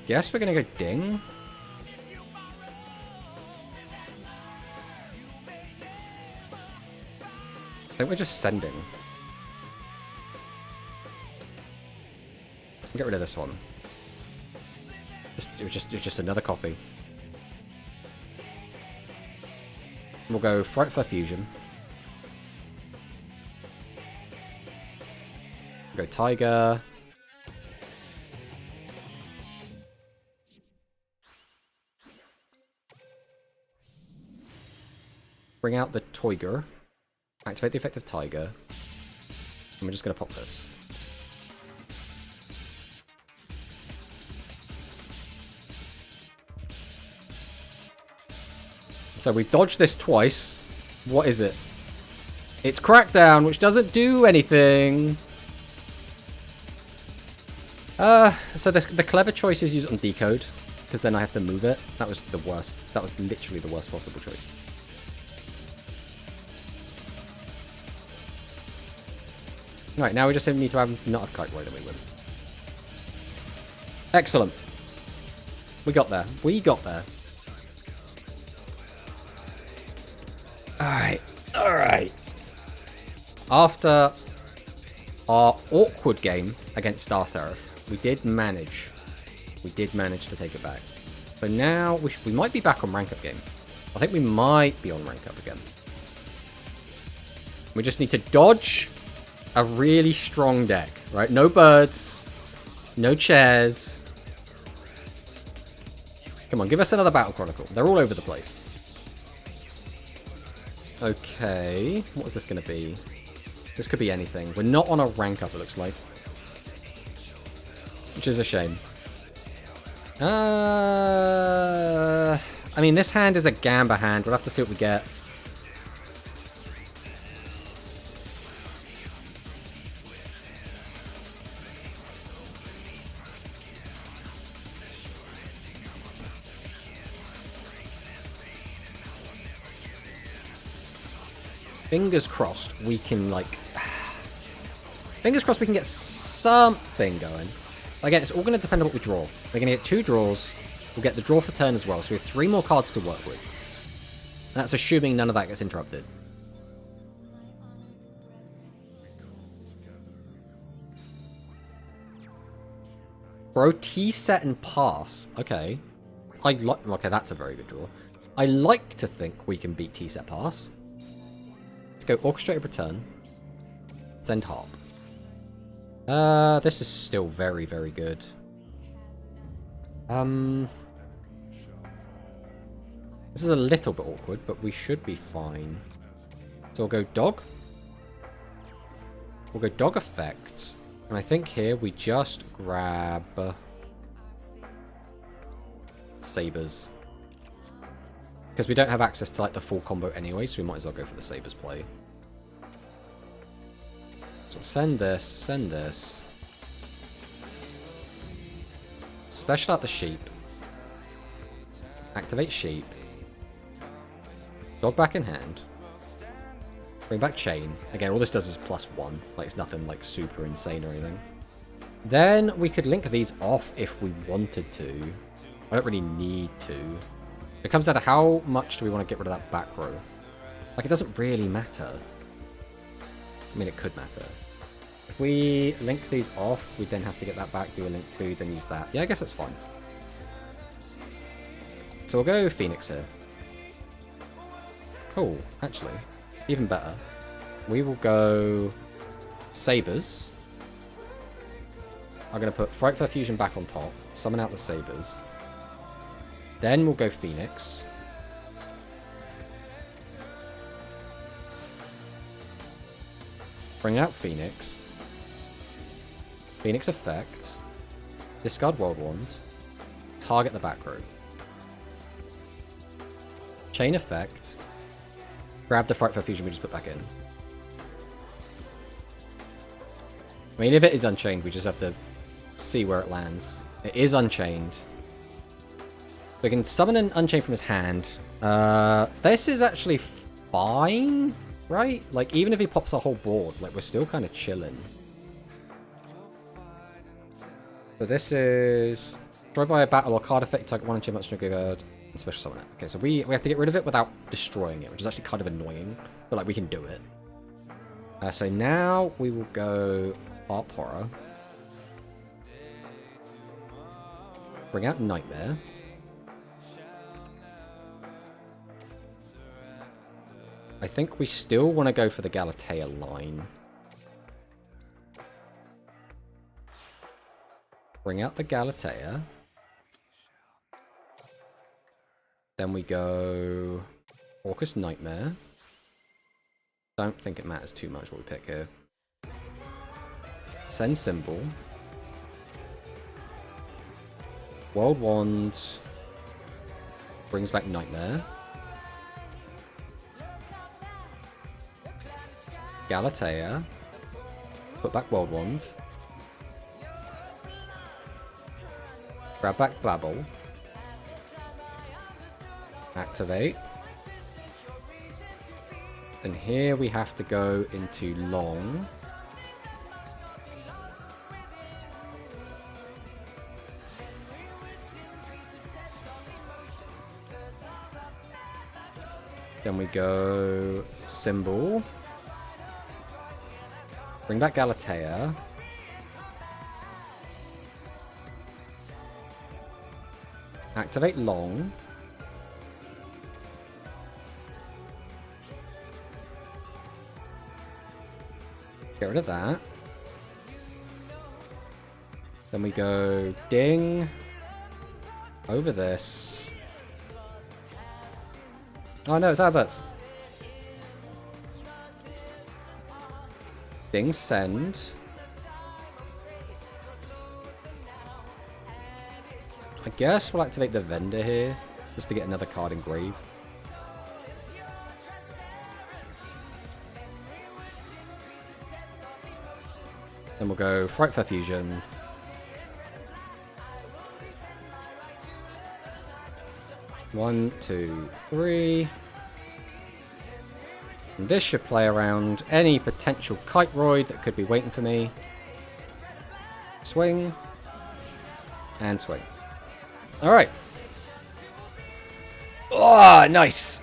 S1: Guess we're gonna go Ding. I think we're just sending. Get rid of this one. It was just another copy. We'll go Frightful Fusion. We'll go Tiger. Bring out the Toiger. Activate the effect of Tiger. And we're just going to pop this. So we've dodged this twice. What is it? It's Crackdown, which doesn't do anything. So the clever choice is use it on Decode, because then I have to move it. That was the worst. That was literally the worst possible choice. Right, now we just need to have him to not have Kite Rider, we win. Excellent. We got there. We got there. Alright. Alright. After our awkward game against Star Seraph, we did manage. We did manage to take it back. But now we might be back on rank up game. I think we might be on rank up again. We just need to dodge a really strong deck, right? No birds, no chairs. Come on, give us another Battle Chronicle. They're all over the place. Okay, what is this going to be? This could be anything. We're not on a rank up, it looks like. Which is a shame. I mean, this hand is a Gamba hand. We'll have to see what we get. Fingers crossed we can, like... Fingers crossed we can get something going. Again, it's all going to depend on what we draw. We're going to get 2 draws. We'll get the draw for turn as well, so we have 3 more cards to work with. That's assuming none of that gets interrupted. Bro, T-set and pass. Okay. Okay, that's a very good draw. I like to think we can beat T-set pass. Let's go orchestrated return. Send harp. This is still very, very good. This is a little bit awkward, but we should be fine. So we'll go dog. We'll go dog effect. And I think here we just grab sabers. Because we don't have access to like the full combo anyway, so we might as well go for the sabers play. So send this, send this. Special out the sheep. Activate sheep. Dog back in hand. Bring back chain. Again, all this does is +1. Like, it's nothing, like, super insane or anything. Then we could link these off if we wanted to. I don't really need to. It comes down to how much do we want to get rid of that back row. Like, it doesn't really matter. I mean, it could matter. If we link these off, we then have to get that back, do a link 2, then use that. Yeah, I guess that's fine. So we'll go Phoenix here. Cool, actually. Even better. We will go Sabers. I'm going to put Frightful Fusion back on top. Summon out the Sabers. Then we'll go Phoenix. Bring out Phoenix. Phoenix effect. Discard World Wand. Target the back row. Chain effect. Grab the Frightful Fusion we just put back in. I mean, if it is unchained, we just have to see where it lands. It is unchained. We can summon an Unchained from his hand. This is actually fine, right? Like, even if he pops a whole board, like, we're still kind of chilling. So this is... Destroyed by a battle or card effect, target 1 Unchained monster in your graveyard. Special summon it. Okay, so we have to get rid of it without destroying it, which is actually kind of annoying, but like we can do it. So now we will go Harp Horror. Bring out Nightmare. I think we still want to go for the Galatea line. Bring out the Galatea. Then we go Orcus Nightmare. Don't think it matters too much what we pick here. Send Symbol. World Wand. Brings back Nightmare. Galatea. Put back World Wand. Grab back Blabble. Activate. Then here we have to go into long. Then we go Symbol. Bring back Galatea. Activate long. Get rid of that. Then we go ding. Over this. Oh no, it's Abbott's. Ding send. I guess we'll activate the vendor here. Just to get another card engraved. Then we'll go Frightful Fusion. One, two, three. And this should play around any potential kite roid that could be waiting for me. Swing. And swing. Alright. Oh, nice.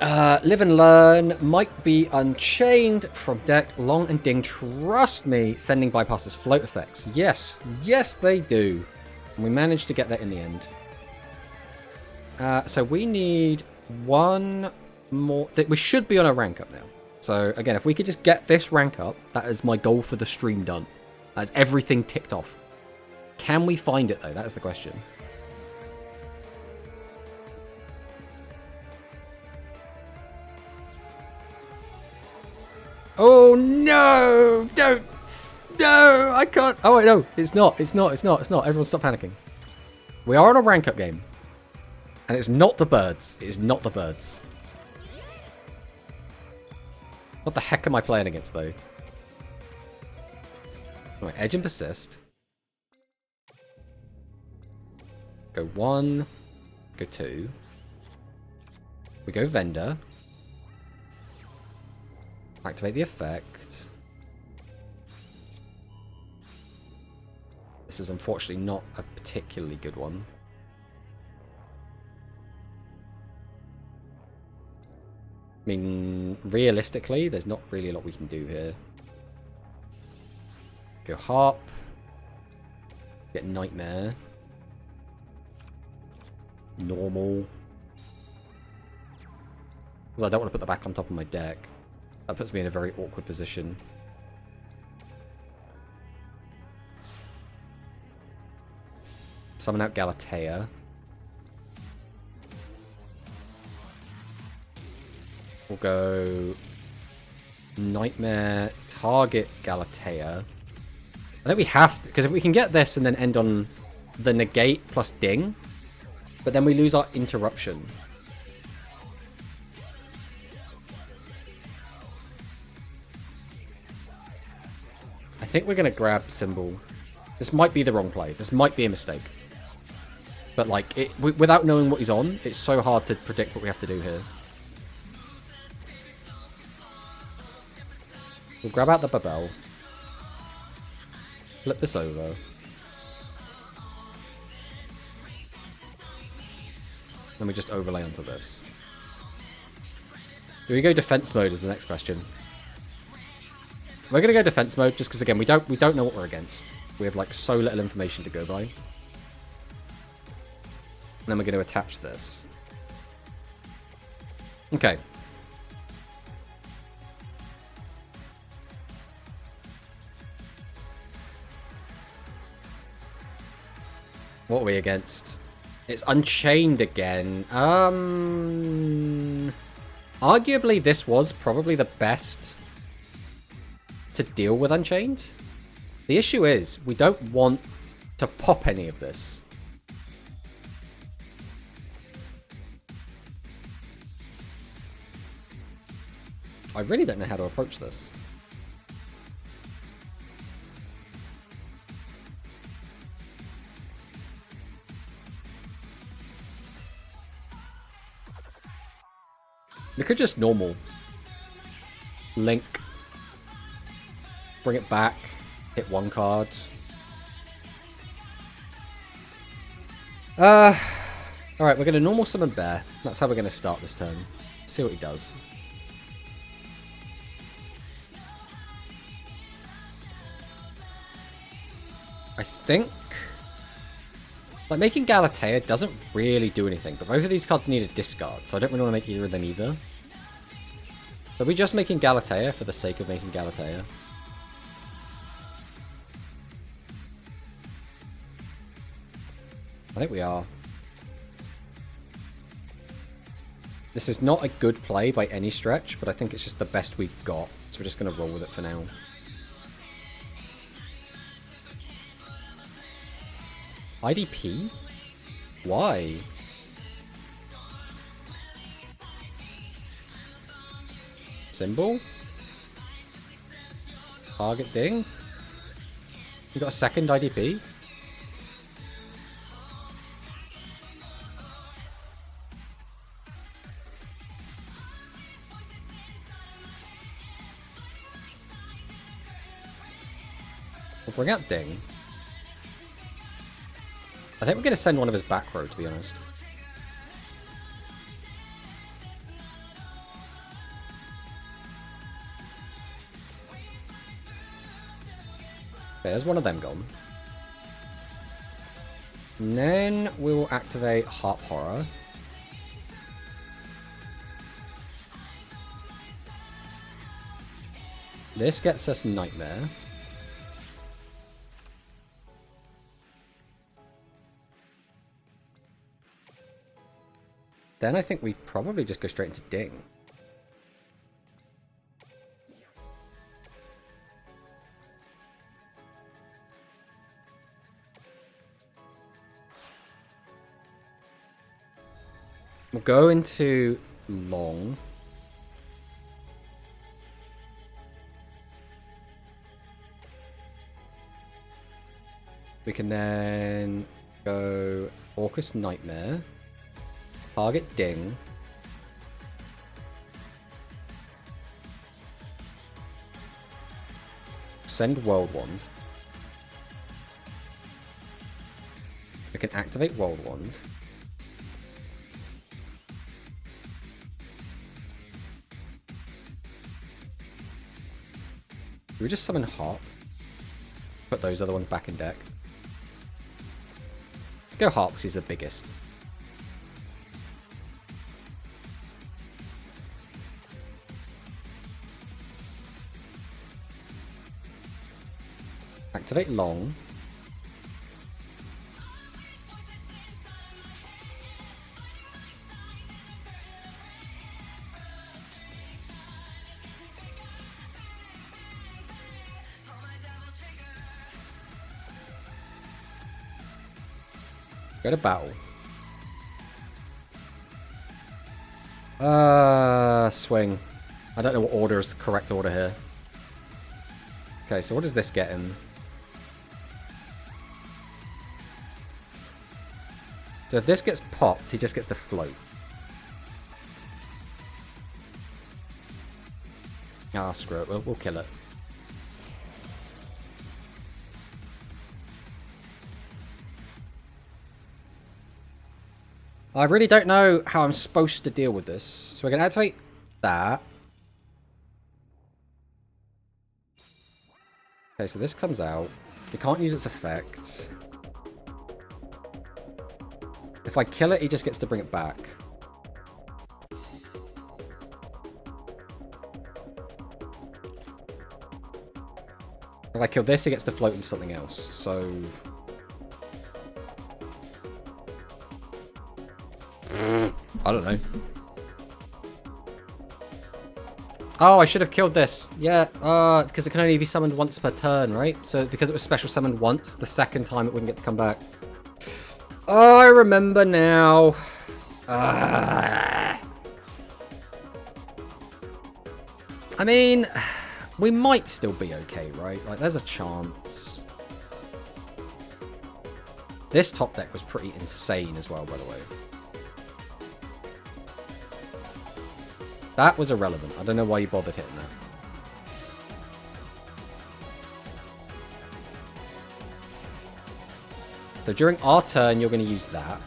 S1: Live and Learn might be unchained from deck. Long and Ding, trust me, sending bypasses float effects. Yes, yes they do. And we managed to get that in the end. So we need one more. We should be on a rank up now. So again, if we could just get this rank up, that is my goal for the stream done. That's everything ticked off. Can we find it though? That is the question. Oh no! Don't! No! I can't! Oh wait, no! It's not! It's not! It's not! It's not! Everyone stop panicking. We are on a rank up game. And it's not the birds. It is not the birds. What the heck am I playing against though? Right, edge and persist. Go 1. Go 2. We go vendor. Activate the effect. This is unfortunately not a particularly good one. I mean, realistically, there's not really a lot we can do here. Go Harp. Get Nightmare. Normal. Because I don't want to put that back on top of my deck. That puts me in a very awkward position. Summon out Galatea. We'll go Nightmare, target Galatea. I think we have to, because if we can get this and then end on the negate plus ding, but then we lose our interruption. I think we're going to grab Symbol. This might be the wrong play. This might be a mistake. But like, without knowing what he's on, it's so hard to predict what we have to do here. We'll grab out the Babel. Flip this over. Then we just overlay onto this. Do we go defense mode is the next question. We're gonna go defense mode just because again we don't know what we're against. We have like so little information to go by. And then we're gonna attach this. Okay. What are we against? It's Unchained again. Arguably this was probably the best to deal with Unchained. The issue is we don't want to pop any of this. I really don't know how to approach this. We could just normal. Link. Bring it back. Hit one card. Alright, we're going to normal summon Bear. That's how we're going to start this turn. See what he does. I think... like, making Galatea doesn't really do anything, but both of these cards need a discard, so I don't really want to make either of them either. Are we just making Galatea for the sake of making Galatea? I think we are. This is not a good play by any stretch, but I think it's just the best we've got, so we're just going to roll with it for now. IDP? Why? Symbol? Target ding? You got a second IDP? We'll bring out Ding. I think we're going to send one of his back row, to be honest. Okay, there's one of them gone. And then we will activate Harp Horror. This gets us Nightmare. Then I think we probably just go straight into Ding. We'll go into Long. We can then go Orcus Nightmare. Target Ding. Send World Wand. We can activate World Wand. Do we just summon Harp? Put those other ones back in deck. Let's go Harp because he's the biggest. Activate Long. Go to battle. Swing. I don't know what order is the correct order here. Okay, so what does this get him? So if this gets popped, he just gets to float. Ah, screw it. We'll kill it. I really don't know how I'm supposed to deal with this. So we're going to activate that. Okay, so this comes out. We can't use its effect. If I kill it, he just gets to bring it back. If I kill this, he gets to float into something else. So... I don't know. Oh, I should have killed this. Yeah, because it can only be summoned once per turn, right? So because it was special summoned once, the second time it wouldn't get to come back. Oh, I remember now. I mean, we might still be okay, right? Like, there's a chance. This top deck was pretty insane as well, by the way. That was irrelevant. I don't know why you bothered hitting that. So during our turn, you're going to use that.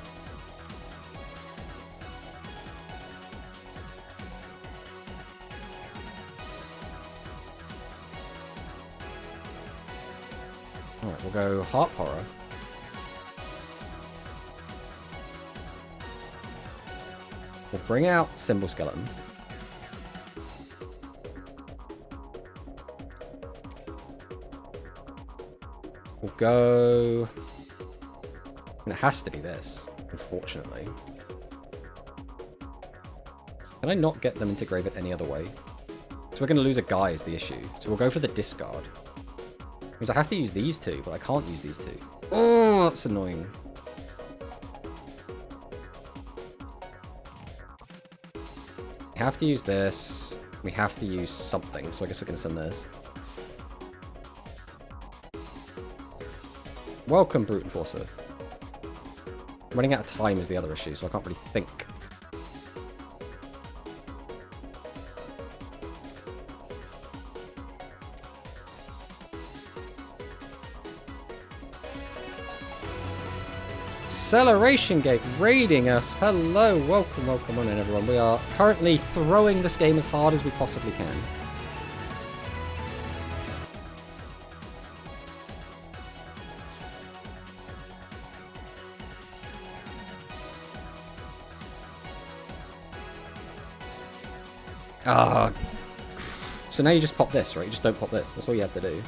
S1: Alright, we'll go Harp Horror. We'll bring out Symbol Skeleton. We'll go... And it has to be this, unfortunately. Can I not get them into grave it any other way? So we're going to lose a guy is the issue. So we'll go for the discard. Because I have to use these two, but I can't use these two. Oh, that's annoying. We have to use this. We have to use something, so I guess we're going to send this. Welcome, Brute Enforcer. Running out of time is the other issue, so I can't really think. Acceleration Gate raiding us. Hello, welcome on in, everyone. We are currently throwing this game as hard as we possibly can. So now you just pop this, right? You just don't pop this. That's all you have to do.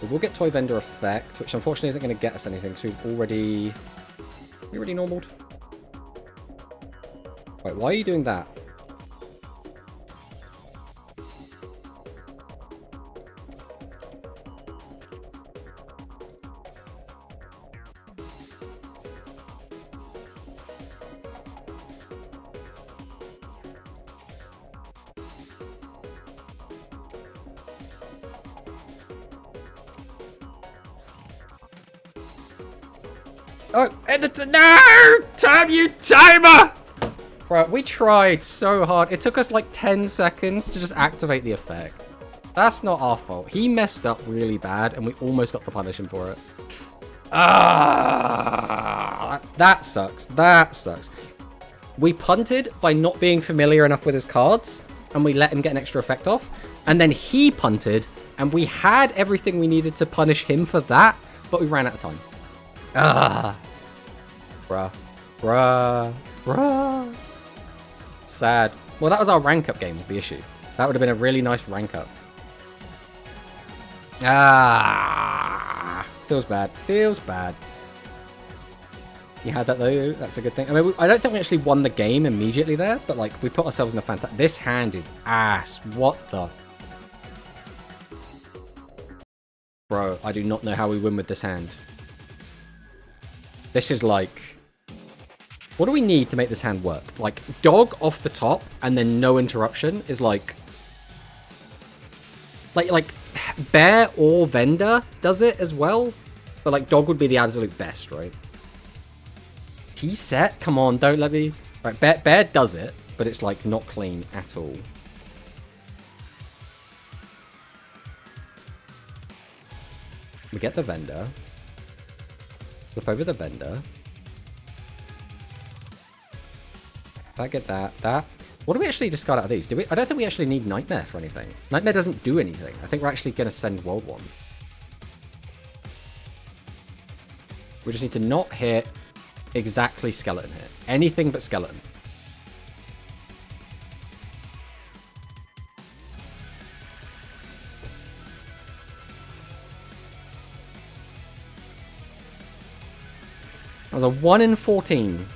S1: But we'll get Toy Vendor effect, which unfortunately isn't going to get us anything, because we've already... We already normaled? Wait, why are you doing that? Oh, editor, no! Time you timer! Bro, we tried so hard. It took us like 10 seconds to just activate the effect. That's not our fault. He messed up really bad, and we almost got to punish him for it. That sucks. That sucks. We punted by not being familiar enough with his cards, and we let him get an extra effect off. And then he punted, and we had everything we needed to punish him for that, but we ran out of time. Bruh. Sad. Well, that was our rank up game, was the issue. That would have been a really nice rank up. Feels bad. Feels bad. You had that though. That's a good thing. I mean, I don't think we actually won the game immediately there, but like we put ourselves in a fantastic... This hand is ass. What the... Bro, I do not know how we win with this hand. This is like... What do we need to make this hand work? Like, dog off the top and then no interruption is like... Like, bear or vendor does it as well. But like, dog would be the absolute best, right? T set? Come on, don't let me... Right, bear does it, but it's like not clean at all. We get the vendor. Flip over the vendor. I get that. What do we actually discard out of these? I don't think we actually need Nightmare for anything. Nightmare doesn't do anything. I think we're actually going to send World One. We just need to not hit exactly Skeleton hit. Anything but Skeleton. That was a 1 in 14.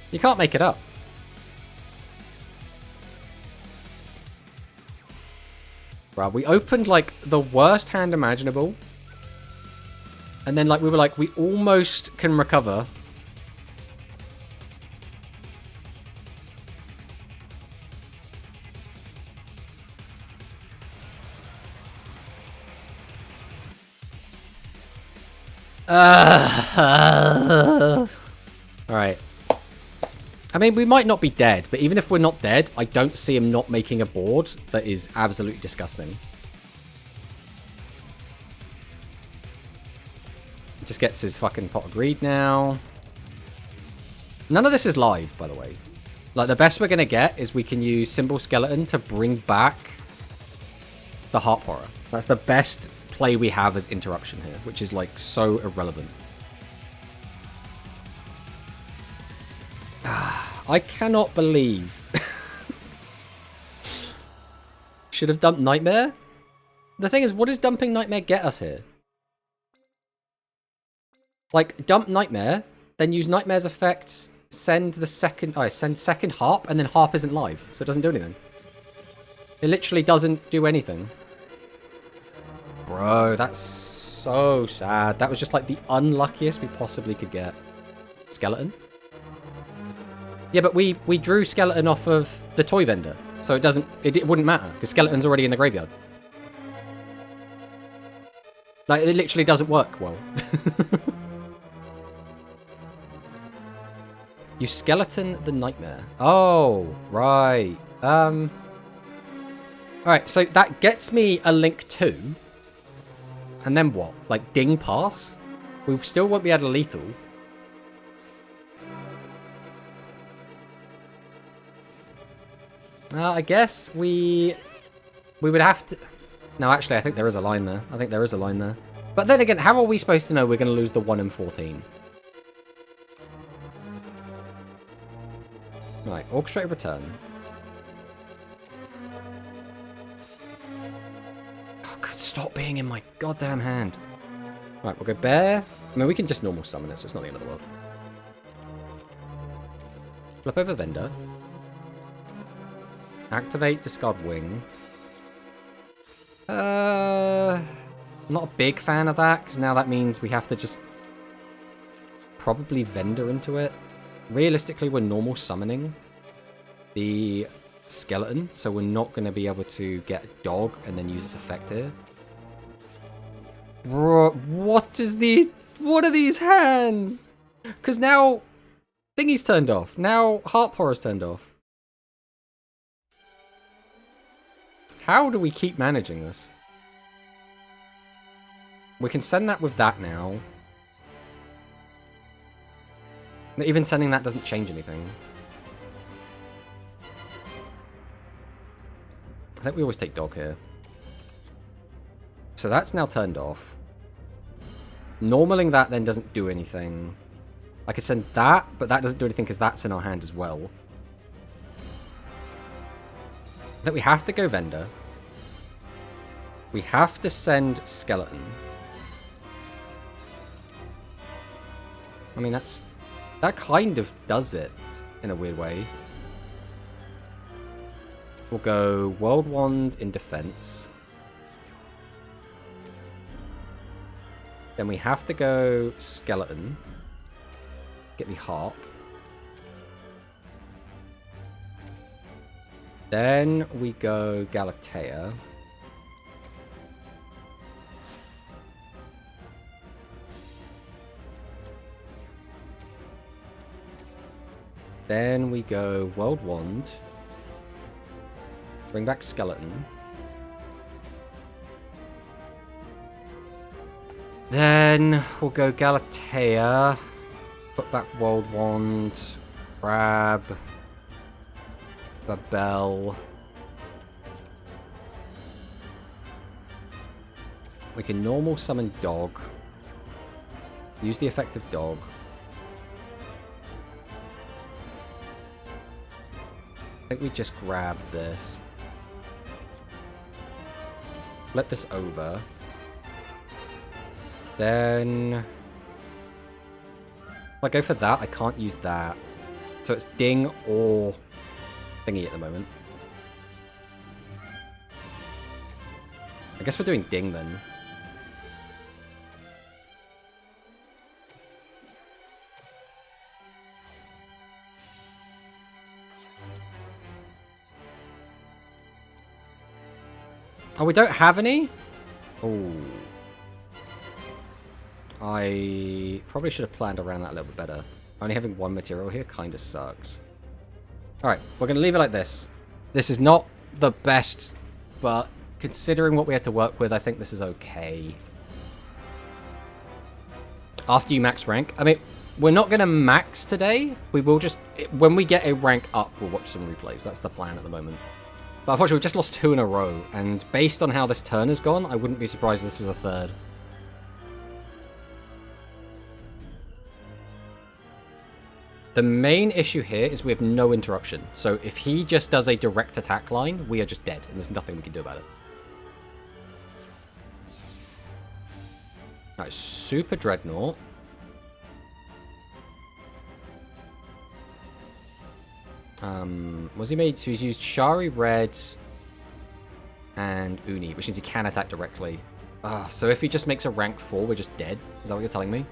S1: You can't make it up. Right, we opened like the worst hand imaginable. And then like we were like, we almost can recover. Alright. I mean, we might not be dead, but even if we're not dead, I don't see him not making a board that is absolutely disgusting. Just gets his fucking pot of greed now. None of this is live, by the way. Like, the best we're going to get is we can use Symbol Skeleton to bring back the Heart Horror. That's the best play we have as interruption here, which is, like, so irrelevant. I cannot believe. Should have dumped Nightmare? The thing is, what does dumping Nightmare get us here? Like, dump Nightmare, then use Nightmare's effects, send the second... Oh, send second Harp, and then Harp isn't live, so it doesn't do anything. It literally doesn't do anything. Bro, that's so sad. That was just, like, the unluckiest we possibly could get. Skeleton? Yeah, but we drew Skeleton off of the Toy Vendor, so it wouldn't matter, because Skeleton's already in the graveyard. Like, it literally doesn't work well. You Skeleton the Nightmare. Oh, right. Alright, so that gets me a Link 2. And then what? Like, ding pass? We still won't be able to lethal. I guess we would have to... No, actually, I think there is a line there. I think there is a line there. But then again, how are we supposed to know we're going to lose the 1 in 14? Right, orchestrated return. Oh, God, stop being in my goddamn hand. Right, we'll go bear. I mean, we can just normal summon it, so it's not the end of the world. Flip over vendor. Activate, discard wing. Not a big fan of that, because now that means we have to just probably vendor into it. Realistically, we're normal summoning the skeleton, so we're not going to be able to get a dog and then use its effect here. Bro, what are these hands? Because now thingy's turned off. Now Heart Horror's turned off. How do we keep managing this? We can send that with that now. Even sending that doesn't change anything. I think we always take dog here. So that's now turned off. Normaling that then doesn't do anything. I could send that, but that doesn't do anything because that's in our hand as well. I think we have to go vendor. We have to send skeleton. I mean, that kind of does it in a weird way. We'll go World Wand in defense. Then we have to go skeleton. Get the harp. Then we go Galatea. Then we go World Wand. Bring back skeleton. Then we'll go Galatea. Put back World Wand. Grab. Babel. We can normal summon dog. Use the effect of dog. I think we just grab this. Flip this over. Then... if I go for that, I can't use that. So it's ding or thingy at the moment. I guess we're doing ding then. Oh, we don't have any? Oh. I probably should have planned around that a little bit better. Only having one material here kind of sucks. Alright, we're going to leave it like this. This is not the best, but considering what we had to work with, I think this is okay. After you max rank, I mean, we're not going to max today. We will just, when we get a rank up, we'll watch some replays. That's the plan at the moment. But unfortunately, we've just lost 2 in a row, and based on how this turn has gone, I wouldn't be surprised if this was a third. The main issue here is we have no interruption. So if he just does a direct attack line, we are just dead, and there's nothing we can do about it. Alright, Super Dreadnought. Was he made? So he's used Shari Red and Uni, which means he can attack directly. So if he just makes a rank 4, we're just dead? Is that what you're telling me?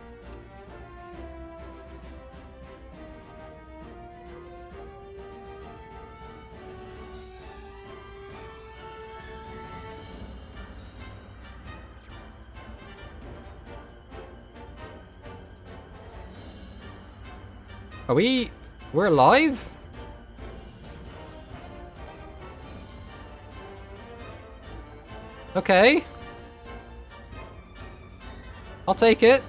S1: Are we... we're alive? Okay. I'll take it.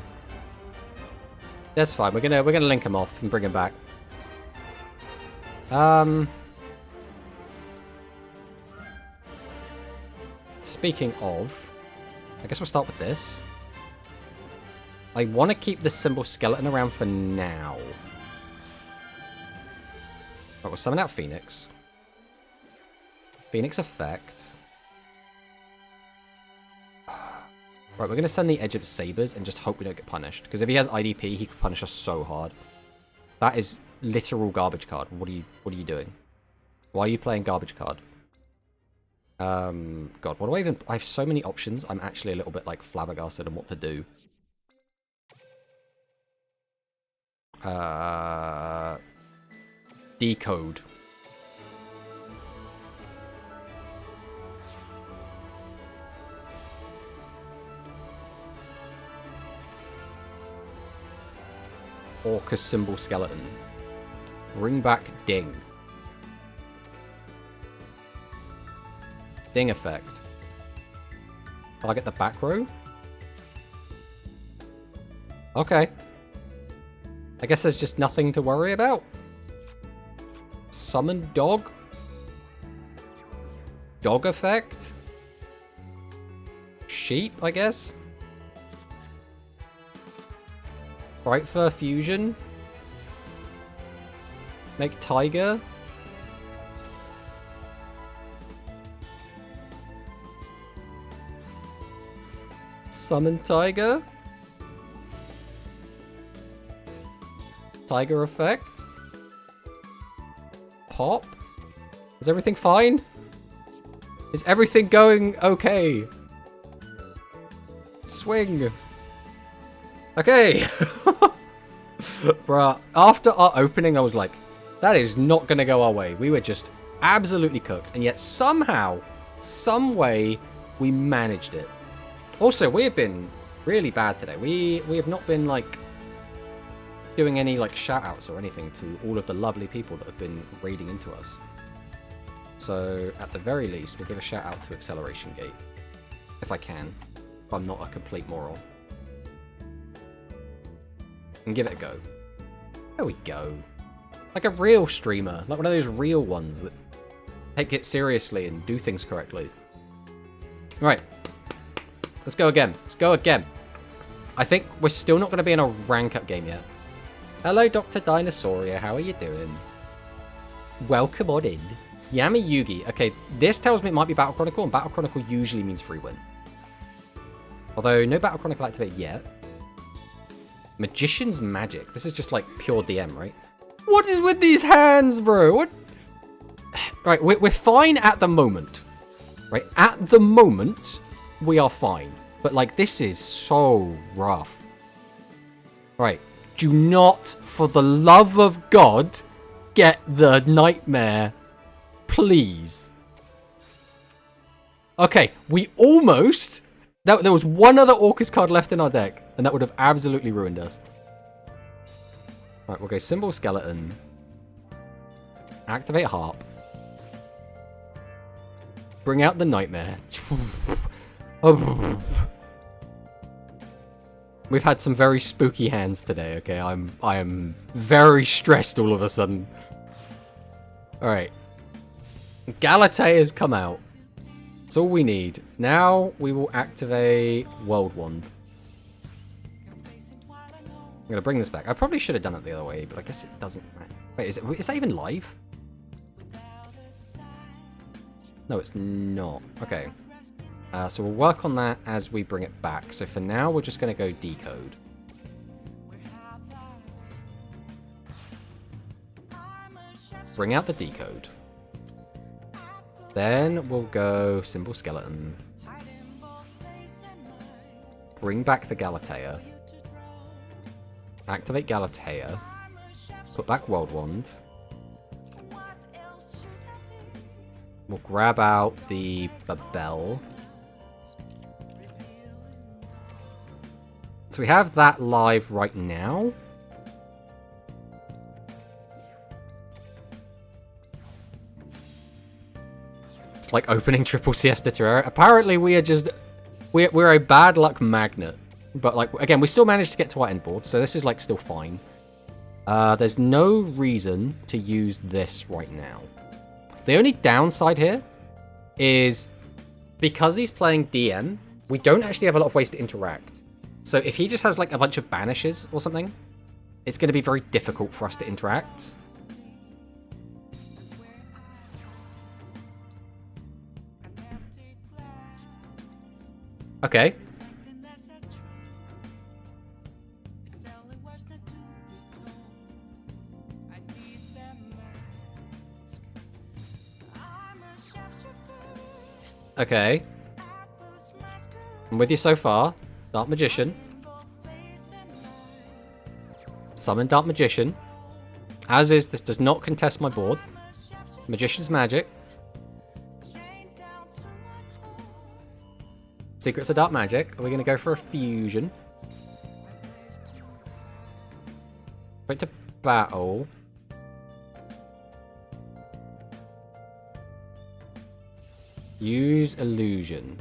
S1: That's fine. We're gonna link him off and bring him back. Speaking of, I guess we'll start with this. I want to keep the symbol skeleton around for now. Right, we'll summon out Phoenix. Phoenix effect. Right, we're going to send the Edge of Sabers and just hope we don't get punished. Because if he has IDP, he could punish us so hard. That is literal garbage card. What are you doing? Why are you playing garbage card? God, what do I even... I have so many options. I'm actually a little bit, like, flabbergasted on what to do. Decode. Orcus symbol skeleton. Bring back Ding. Ding effect. Target the back row? Okay. I guess there's just nothing to worry about. Summon dog? Dog effect? Sheep, I guess? Bright Fur Fusion? Make Tiger? Summon Tiger? Tiger effect? Pop? Is everything fine? Is everything going okay? Swing! Okay! Bruh, after our opening I was like, that is not gonna go our way. We were just absolutely cooked, and yet somehow, some way, we managed it. Also, we have been really bad today. We have not been, like, doing any, like, shout-outs or anything to all of the lovely people that have been raiding into us. So, at the very least, we'll give a shout-out to Acceleration Gate. If I can. If I'm not a complete moron. And give it a go. There we go. Like a real streamer. Like one of those real ones that take it seriously and do things correctly. Right. Let's go again. Let's go again. I think we're still not going to be in a rank-up game yet. Hello, Dr. Dinosauria. How are you doing? Welcome on in. Yami Yugi. Okay, this tells me it might be Battle Chronicle, and Battle Chronicle usually means free win. Although, no Battle Chronicle activated yet. Magician's Magic. This is just like pure DM, right? What is with these hands, bro? What? Right, we're fine at the moment. Right, at the moment, we are fine. But like, this is so rough. Right, do not, for the love of God, get the nightmare. Please. Okay, we almost... There was one other Orcus card left in our deck, and that would have absolutely ruined us. Right, we'll go Symbol Skeleton. Activate Harp. Bring out the Nightmare. We've had some very spooky hands today, okay? I am very stressed all of a sudden. Alright. Galatea's come out. That's all we need. Now we will activate World Wand. I'm going to bring this back. I probably should have done it the other way, but I guess it doesn't matter. Wait, is that even live? No, it's not. Okay. So we'll work on that as we bring it back. So for now, we're just going to go Decode. Bring out the Decode. Then we'll go Symbol Skeleton. Bring back the Galatea. Activate Galatea. Put back World Wand. We'll grab out the Babel. So we have that live right now. It's like opening triple Siesta Terrera. Apparently we are just... We're a bad luck magnet. But like, again, we still managed to get to our end board, so this is like still fine. There's no reason to use this right now. The only downside here is because he's playing DM, we don't actually have a lot of ways to interact. So if he just has like a bunch of banishes or something, it's going to be very difficult for us to interact. Okay. Okay. I'm with you so far. Dark Magician. Summon Dark Magician. As is, this does not contest my board. Magician's Magic. Secrets of Dark Magic. Are we going to go for a fusion? Wait to battle. Use illusion.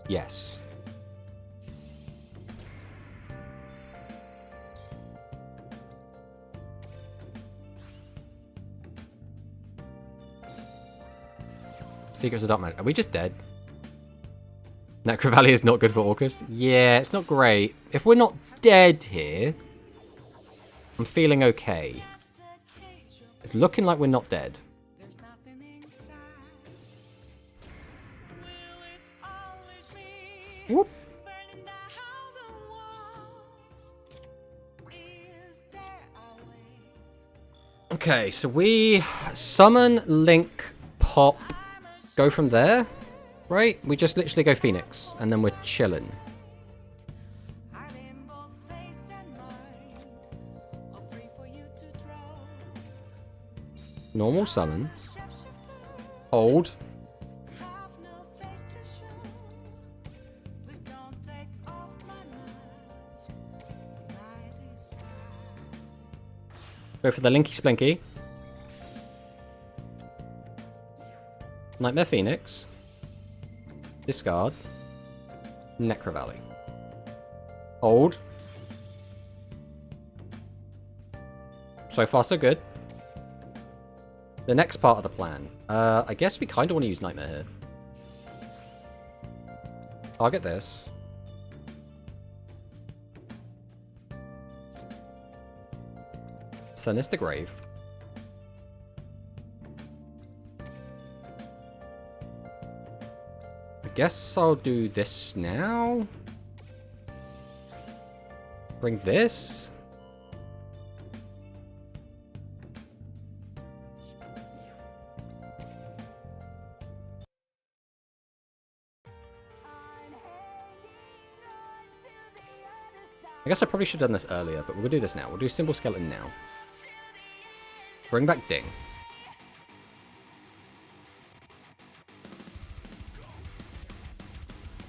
S1: Yes. Secrets of Dark Magic. Are we just dead? Necro Valley is not good for Orcust? Yeah, it's not great. If we're not dead here, I'm feeling okay. It's looking like we're not dead. Whoop. Okay, so we summon, link, pop, go from there, right? We just literally go Phoenix, and then we're chilling. Normal summon. Hold. Go for the Linky Splinky. Nightmare Phoenix. Discard. Necro Valley. Hold. So far, so good. The next part of the plan. I guess we kind of want to use Nightmare here. Target this. Sinister Grave. I guess I'll do this now. Bring this. I guess I probably should have done this earlier, but we'll do this now. We'll do Symbol Skeleton now. Bring back Ding.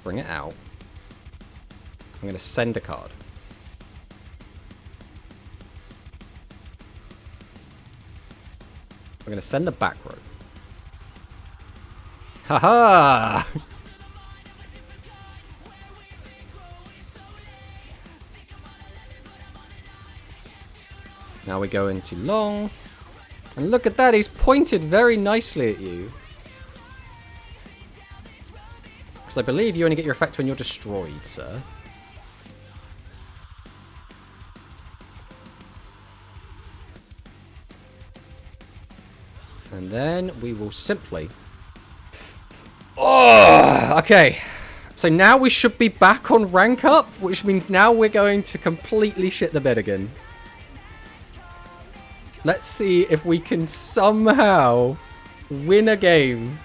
S1: Bring it out. I'm going to send a card. I'm going to send the back row. Haha! Now we go into long. And look at that, he's pointed very nicely at you. Because I believe you only get your effect when you're destroyed, sir. And then we will simply... Oh, okay. So now we should be back on rank up, which means now we're going to completely shit the bed again. Let's see if we can somehow win a game.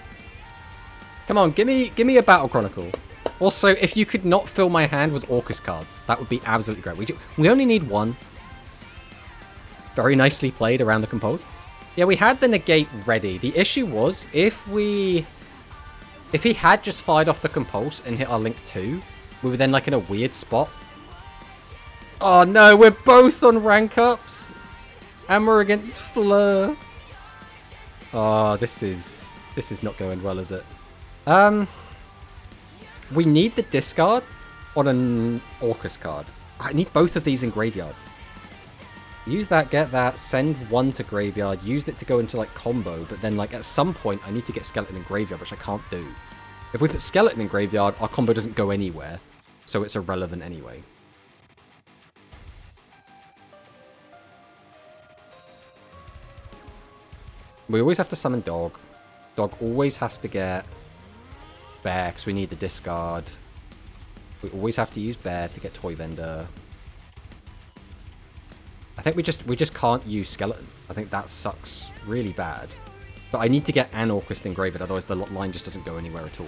S1: Come on, give me a Battle Chronicle. Also, if you could not fill my hand with Orcus cards, that would be absolutely great. We only need one. Very nicely played around the compose. Yeah, we had the negate ready. The issue was, if he had just fired off the compulse and hit our link 2, we were then like in a weird spot. Oh no, we're both on rank ups. And we're against Fleur. Oh, this is not going well, is it? We need the discard on an Orcus card. I need both of these in graveyard. Use that, get that, send one to graveyard, use it to go into, like, combo, but then, like, at some point, I need to get Skeleton in graveyard, which I can't do. If we put Skeleton in graveyard, our combo doesn't go anywhere, so it's irrelevant anyway. We always have to summon Dog. Dog always has to get Bear, because we need the discard. We always have to use Bear to get Toy Vendor. I think we just can't use Skeleton. I think that sucks really bad. But I need to get an Orcust in graveyard, otherwise the line just doesn't go anywhere at all.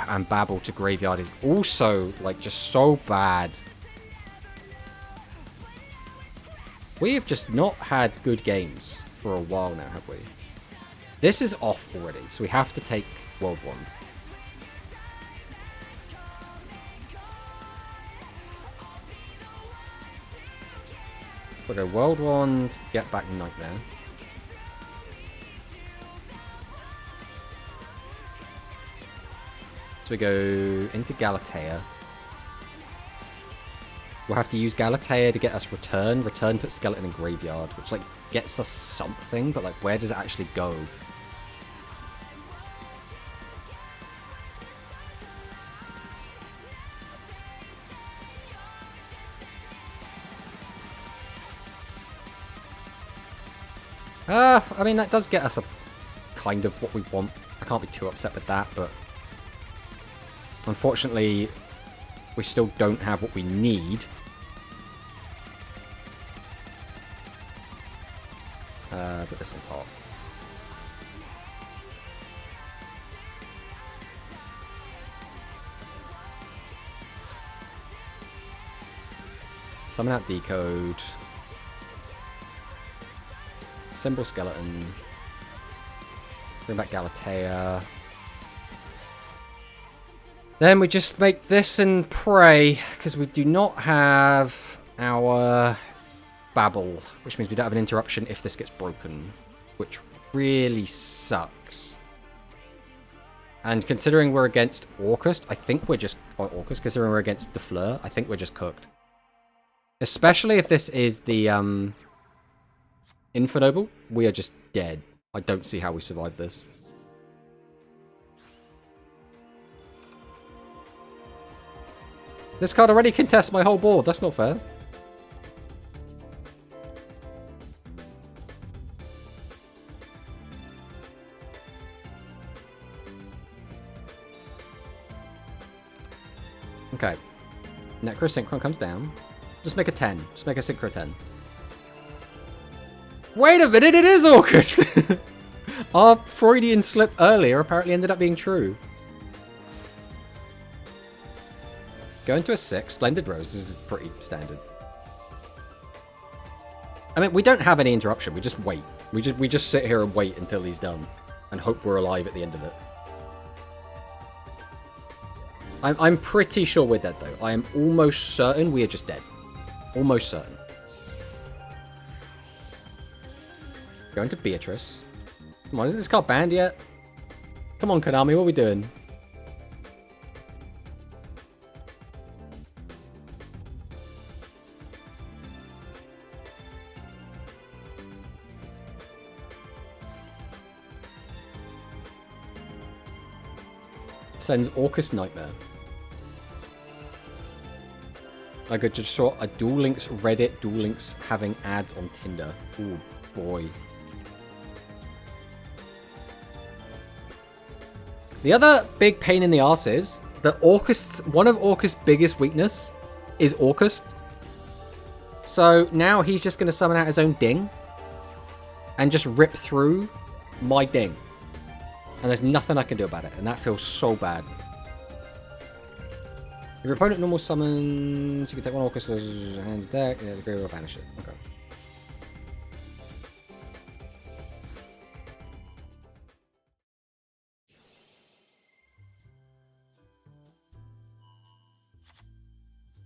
S1: And Babble to graveyard is also, like, just so bad. We have just not had good games for a while now, have we? This is off already, so we have to take World Wand. We'll go World Wand, get back Nightmare. So we go into Galatea. We'll have to use Galatea to get us Return. Return puts Skeleton in graveyard, which, like, gets us something, but, like, where does it actually go? I mean, that does get us a kind of what we want. I can't be too upset with that, but unfortunately, we still don't have what we need. Put this on top. Summon out Decode. Symbol Skeleton. Bring back Galatea. Then we just make this and pray, because we do not have our Babble, which means we don't have an interruption if this gets broken, which really sucks. And considering we're against Orcust, I think we're just... Or Orcust, considering we're against Defleur, I think we're just cooked. Especially if this is the Infernoble, we are just dead. I don't see how we survive this. This card already contests my whole board. That's not fair. Okay. Necrosynchron comes down. Just make a 10. Just make a Synchro 10. Wait a minute, it is August! Our Freudian slip earlier apparently ended up being true. Go into a 6. Splendid Roses is pretty standard. I mean, we don't have any interruption. We just wait. We just sit here and wait until he's done. And hope we're alive at the end of it. I'm pretty sure we're dead, though. I am almost certain we are just dead. Almost certain. Go into Beatrice. Come on, isn't this card banned yet? Come on, Konami, what are we doing? Sends Orcus Nightmare. I could just saw a Duel Links Reddit, Duel Links having ads on Tinder. Oh boy. The other big pain in the arse is that one of Orcust's biggest weakness is Orcust. So now he's just going to summon out his own ding and just rip through my ding. And there's nothing I can do about it, and that feels so bad. If your opponent normal summons, you can take one Orcust's hand deck, and the Grave will banish it. Okay.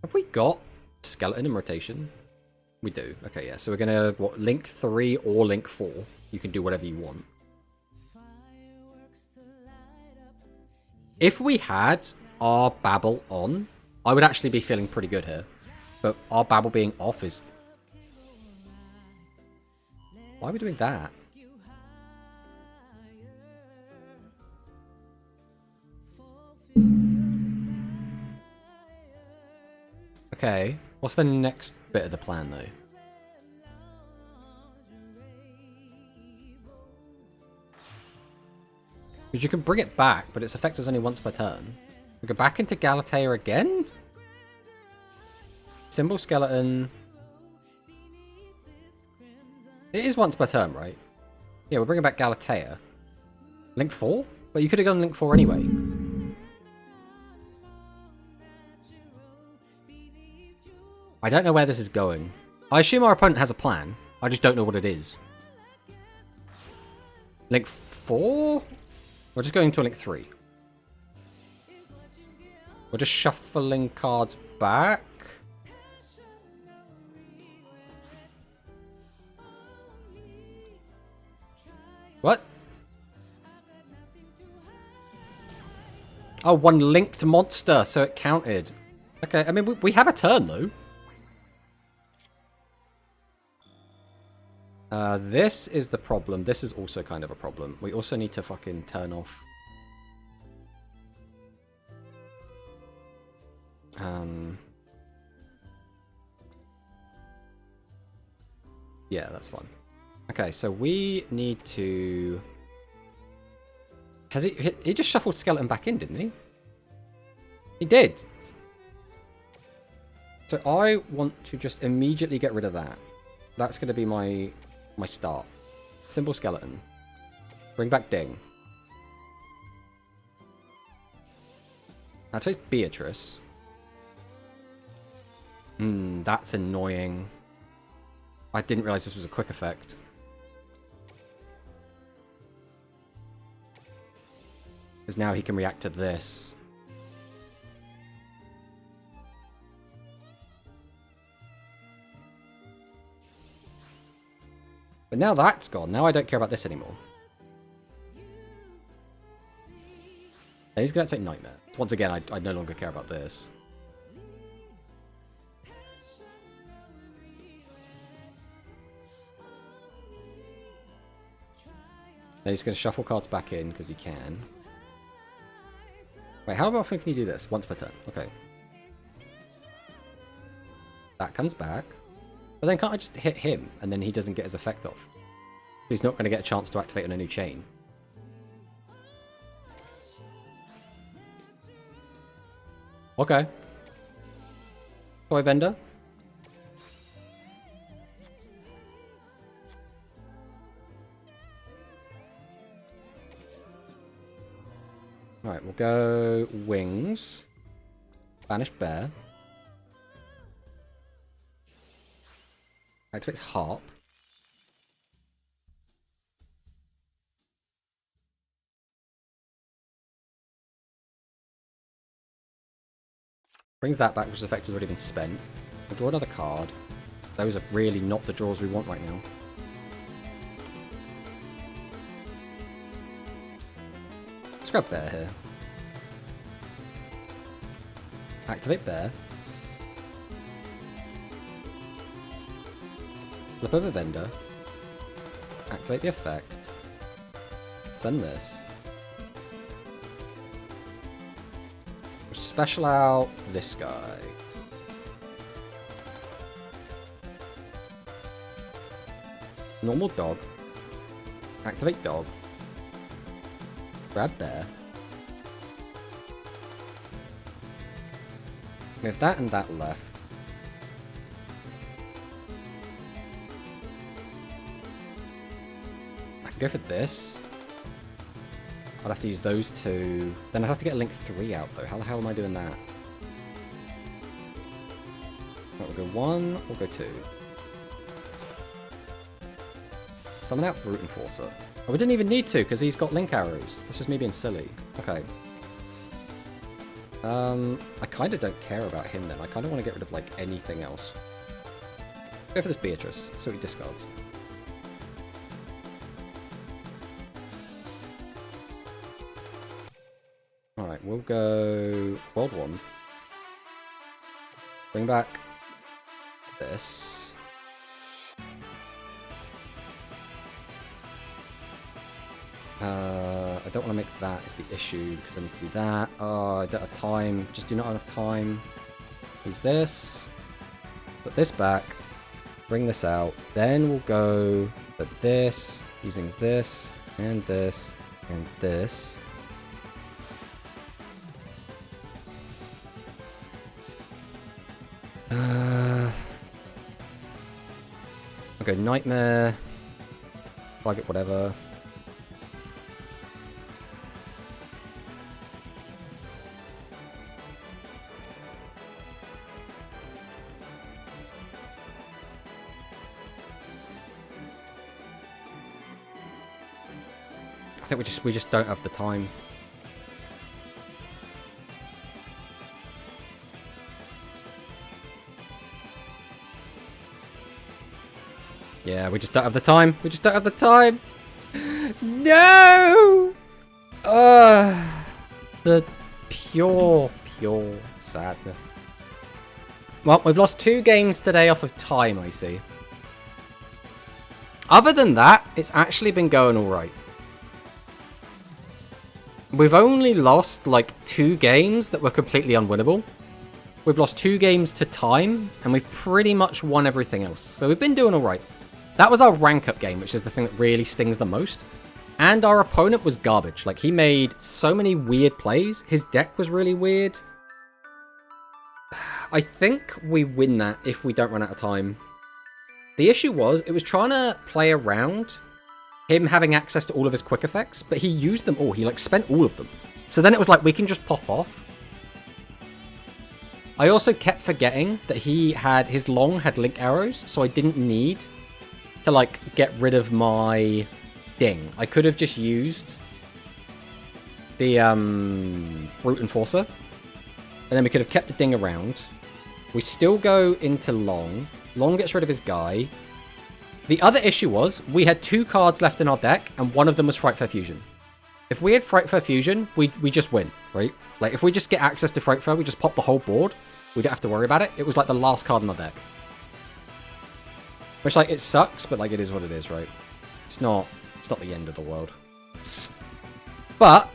S1: Have we got Skeleton in rotation? We do. Okay, yeah. So we're gonna, what, Link 3 or Link 4. you can do whatever you want. If we had our Babble on, I would actually be feeling pretty good here. But our Babble being off is... Why are we doing that? Okay, what's the next bit of the plan, though? Because you can bring it back, but its effect is only once per turn. We go back into Galatea again? Symbol Skeleton. It is once per turn, right? Yeah, we're bringing back Galatea. Link 4? But you could have gone Link 4 anyway. I don't know where this is going. I assume our opponent has a plan. I just don't know what it is. Link 4? We're just going to Link 3. We're just shuffling cards back. What? Oh, one linked monster, so it counted. Okay, I mean, we have a turn, though. This is the problem. This is also kind of a problem. We also need to fucking turn off... Yeah, that's fine. Okay, so we need to... Has he just shuffled Skeleton back in, didn't he? He did! So I want to just immediately get rid of that. That's going to be my start. Symbol Skeleton. Bring back Ding. I'll take Beatrice. That's annoying. I didn't realize this was a quick effect. Because now he can react to this. But now that's gone. Now I don't care about this anymore. Yeah, he's going to take Nightmare. Once again, I no longer care about this. Now he's going to shuffle cards back in because he can. Wait, how often can you do this? Once per turn. Okay. That comes back. But then can't I just hit him and then he doesn't get his effect off? He's not going to get a chance to activate on a new chain. Okay. Toy vendor. Alright, we'll go wings. Banish bear. Activates harp. Brings that back, which effect has already been spent. We'll draw another card. Those are really not the draws we want right now. Let's grab bear here. Activate bear. Flip over vendor. Activate the effect. Send this. We'll special out this guy. Normal dog. Activate dog. Grab bear. We have that and that left. Go for this. I'd have to use those two. Then I'd have to get Link 3 out though. How the hell am I doing that? Right, we'll go 1, we'll go 2. Summon out Brute Enforcer. Oh, we didn't even need to because he's got Link arrows. That's just me being silly. Okay. I kind of don't care about him then. I kind of want to get rid of like anything else. Go for this Beatrice. So he discards. Right, we'll go World 1. Bring back this. I don't want to make that is the issue because I need to do that. Oh, I don't have time. Just do not have enough time. Use this. Put this back. Bring this out. Then we'll go for this, using this, and this, and this. Okay, Nightmare. Plug it, whatever. I think we just don't have the time. Yeah, we just don't have the time. We just don't have the time. No! The pure sadness. Well, we've lost 2 games today off of time, I see. Other than that, it's actually been going alright. We've only lost, like, 2 games that were completely unwinnable. We've lost 2 games to time, and we've pretty much won everything else. So we've been doing alright. That was our rank-up game, which is the thing that really stings the most. And our opponent was garbage. Like, he made so many weird plays. His deck was really weird. I think we win that if we don't run out of time. The issue was, it was trying to play around him having access to all of his quick effects, but he used them all. He, like, spent all of them. So then it was like, we can just pop off. I also kept forgetting that his long had link arrows, so I didn't need to, like, get rid of my ding. I could have just used the Brute Enforcer, and then we could have kept the ding around. We still go into Long. Long gets rid of his guy. The other issue was, we had 2 cards left in our deck, and one of them was Frightfur Fusion. If we had Frightfur Fusion, we just win, right? Like, if we just get access to Frightfur, we just pop the whole board. We don't have to worry about it. It was like the last card in our deck. Which, like, it sucks, but, like, it is what it is, right? It's not the end of the world. But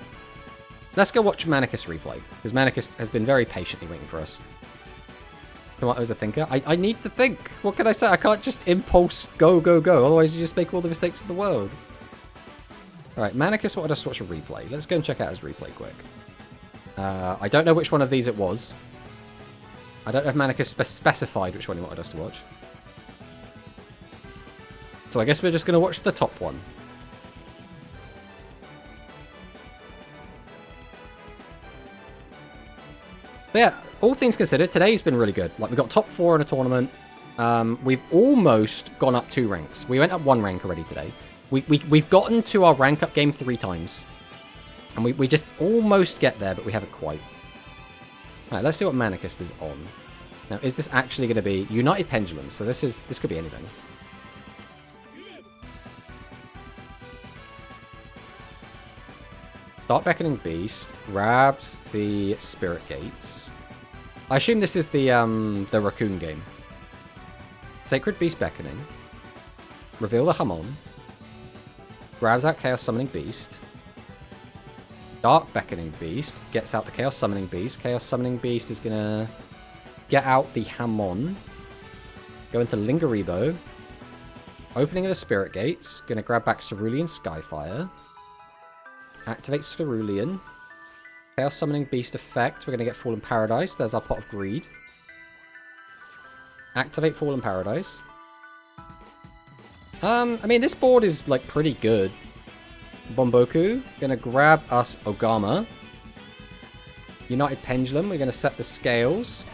S1: let's go watch Manicus replay, because Manicus has been very patiently waiting for us. Tomato's a thinker. I need to think. What can I say? I can't just impulse go, go, go. Otherwise, you just make all the mistakes in the world. Alright, Manicus wanted us to watch a replay. Let's go and check out his replay quick. I don't know which one of these it was. I don't know if Manicus specified which one he wanted us to watch. So I guess we're just going to watch the top one. But yeah, all things considered, today's been really good. Like, we got top 4 in a tournament. We've almost gone up 2 ranks. We went up 1 rank already today. We've gotten to our rank up game 3 times. And we just almost get there, but we haven't quite. Alright, let's see what Manicus is on. Now, is this actually going to be United Pendulum? So this could be anything. Dark Beckoning Beast grabs the Spirit Gates. I assume this is the Raccoon game. Sacred Beast Beckoning. Reveal the Hamon. Grabs out Chaos Summoning Beast. Dark Beckoning Beast gets out the Chaos Summoning Beast. Chaos Summoning Beast is going to get out the Hamon. Go into Lingaribo. Opening of the Spirit Gates. Going to grab back Cerulean Skyfire. Activate Cerulean. Chaos Summoning Beast effect. We're going to get Fallen Paradise. There's our Pot of Greed. Activate Fallen Paradise. I mean, this board is, like, pretty good. Bomboku. Going to grab us Ogama. United Pendulum. We're going to set the scales.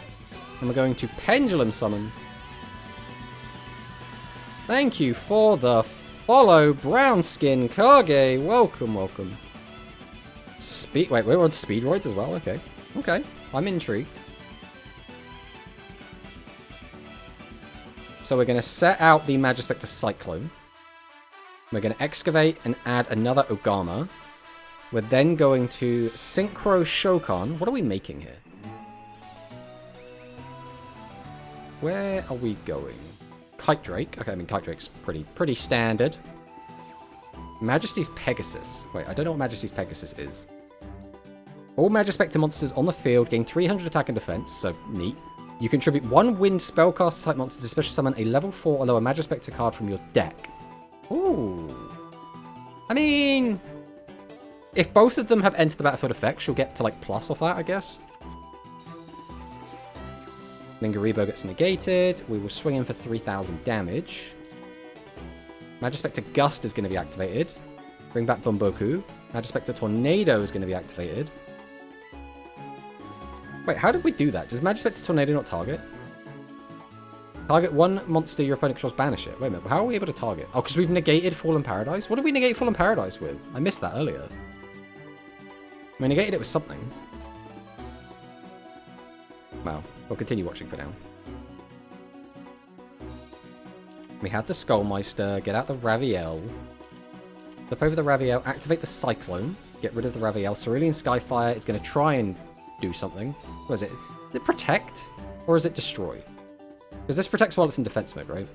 S1: And we're going to Pendulum Summon. Thank you for the follow, Brown Skin Kage. Welcome, welcome. Wait, we're on Speedroids as well? Okay. Okay. I'm intrigued. So we're going to set out the Magispector Cyclone. We're going to excavate and add another Ogama. We're then going to Synchro Shokan. What are we making here? Where are we going? Kite Drake. Okay, I mean, Kite Drake's pretty standard. Majesty's Pegasus. Wait, I don't know what Majesty's Pegasus is. All Magispector monsters on the field gain 300 attack and defense, so neat. You contribute 1 wind spellcaster type monster to special summon a level 4 or lower Magispector card from your deck. Ooh. I mean, if both of them have entered the battlefield effect, she'll get to like plus off that, I guess. Mingaribo gets negated. We will swing in for 3,000 damage. Magispector Gust is going to be activated. Bring back Bumboku. Magispector Tornado is going to be activated. Wait, how did we do that? Does Magispector Tornado not target? Target 1 monster your opponent controls, banish it. Wait a minute, how are we able to target? Oh, because we've negated Fallen Paradise? What did we negate Fallen Paradise with? I missed that earlier. We negated it with something. Well, we'll continue watching for now. We had the Skullmeister, get out the Raviel. Flip over the Raviel, activate the Cyclone, get rid of the Raviel. Cerulean Skyfire is going to try and do something. What is it? Is it protect? Or is it destroy? Because this protects while it's in defense mode, right?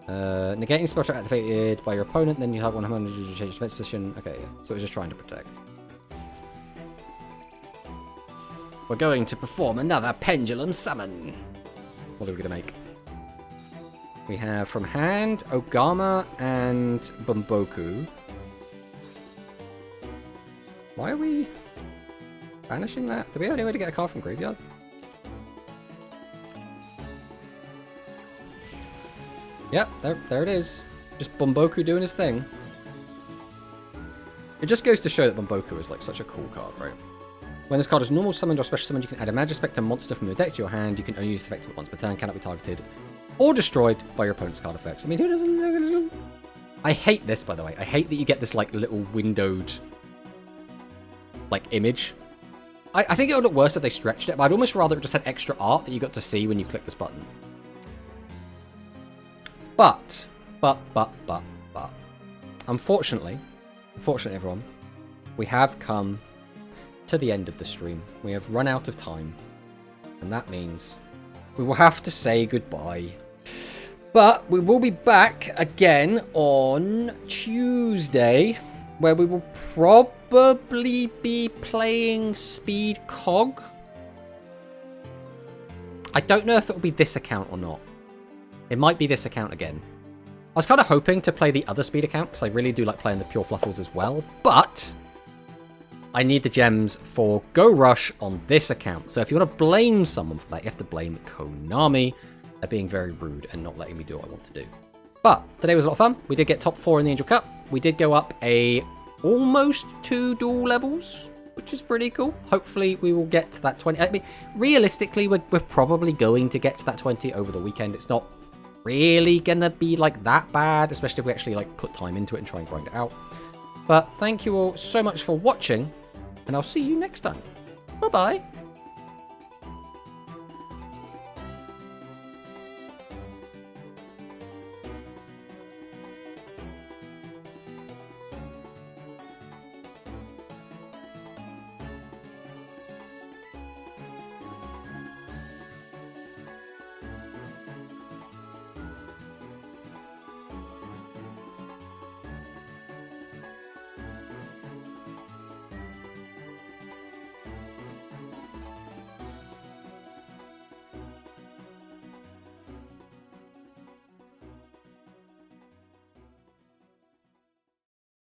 S1: Negating spell track activated by your opponent, then you have 100 to change defense position. Okay, yeah. So it's just trying to protect. We're going to perform another Pendulum Summon. What are we going to make? We have from hand, Ogama and Bumboku. Why are we banishing that? Do we have any way to get a card from graveyard? Yep, there it is. Just Bumboku doing his thing. It just goes to show that Bumboku is like such a cool card, right? When this card is normal summoned or special summoned, you can add a Magispector monster from your deck to your hand. You can only use the effect once per turn, cannot be targeted or destroyed by your opponent's card effects. I mean, who doesn't... I hate this, by the way. I hate that you get this, like, little windowed, like, image. I think it would look worse if they stretched it, but I'd almost rather it just had extra art that you got to see when you click this button. But, unfortunately, everyone, we have come to the end of the stream. We have run out of time, and that means we will have to say goodbye. But we will be back again on Tuesday, where we will probably be playing Speed Cog. I don't know if it will be this account or not. It might be this account again. I was kind of hoping to play the other Speed account, because I really do like playing the Pure Fluffles as well, but I need the gems for Go Rush on this account. So if you want to blame someone for that, you have to blame Konami. They're being very rude and not letting me do what I want to do. But today was a lot of fun. We did get top 4 in the Angel Cup. We did go up almost 2 duel levels, which is pretty cool. Hopefully we will get to that 20. I mean, realistically, we're probably going to get to that 20 over the weekend. It's not really gonna be like that bad, especially if we actually like put time into it and try and grind it out. But thank you all so much for watching, and I'll see you next time. Bye bye.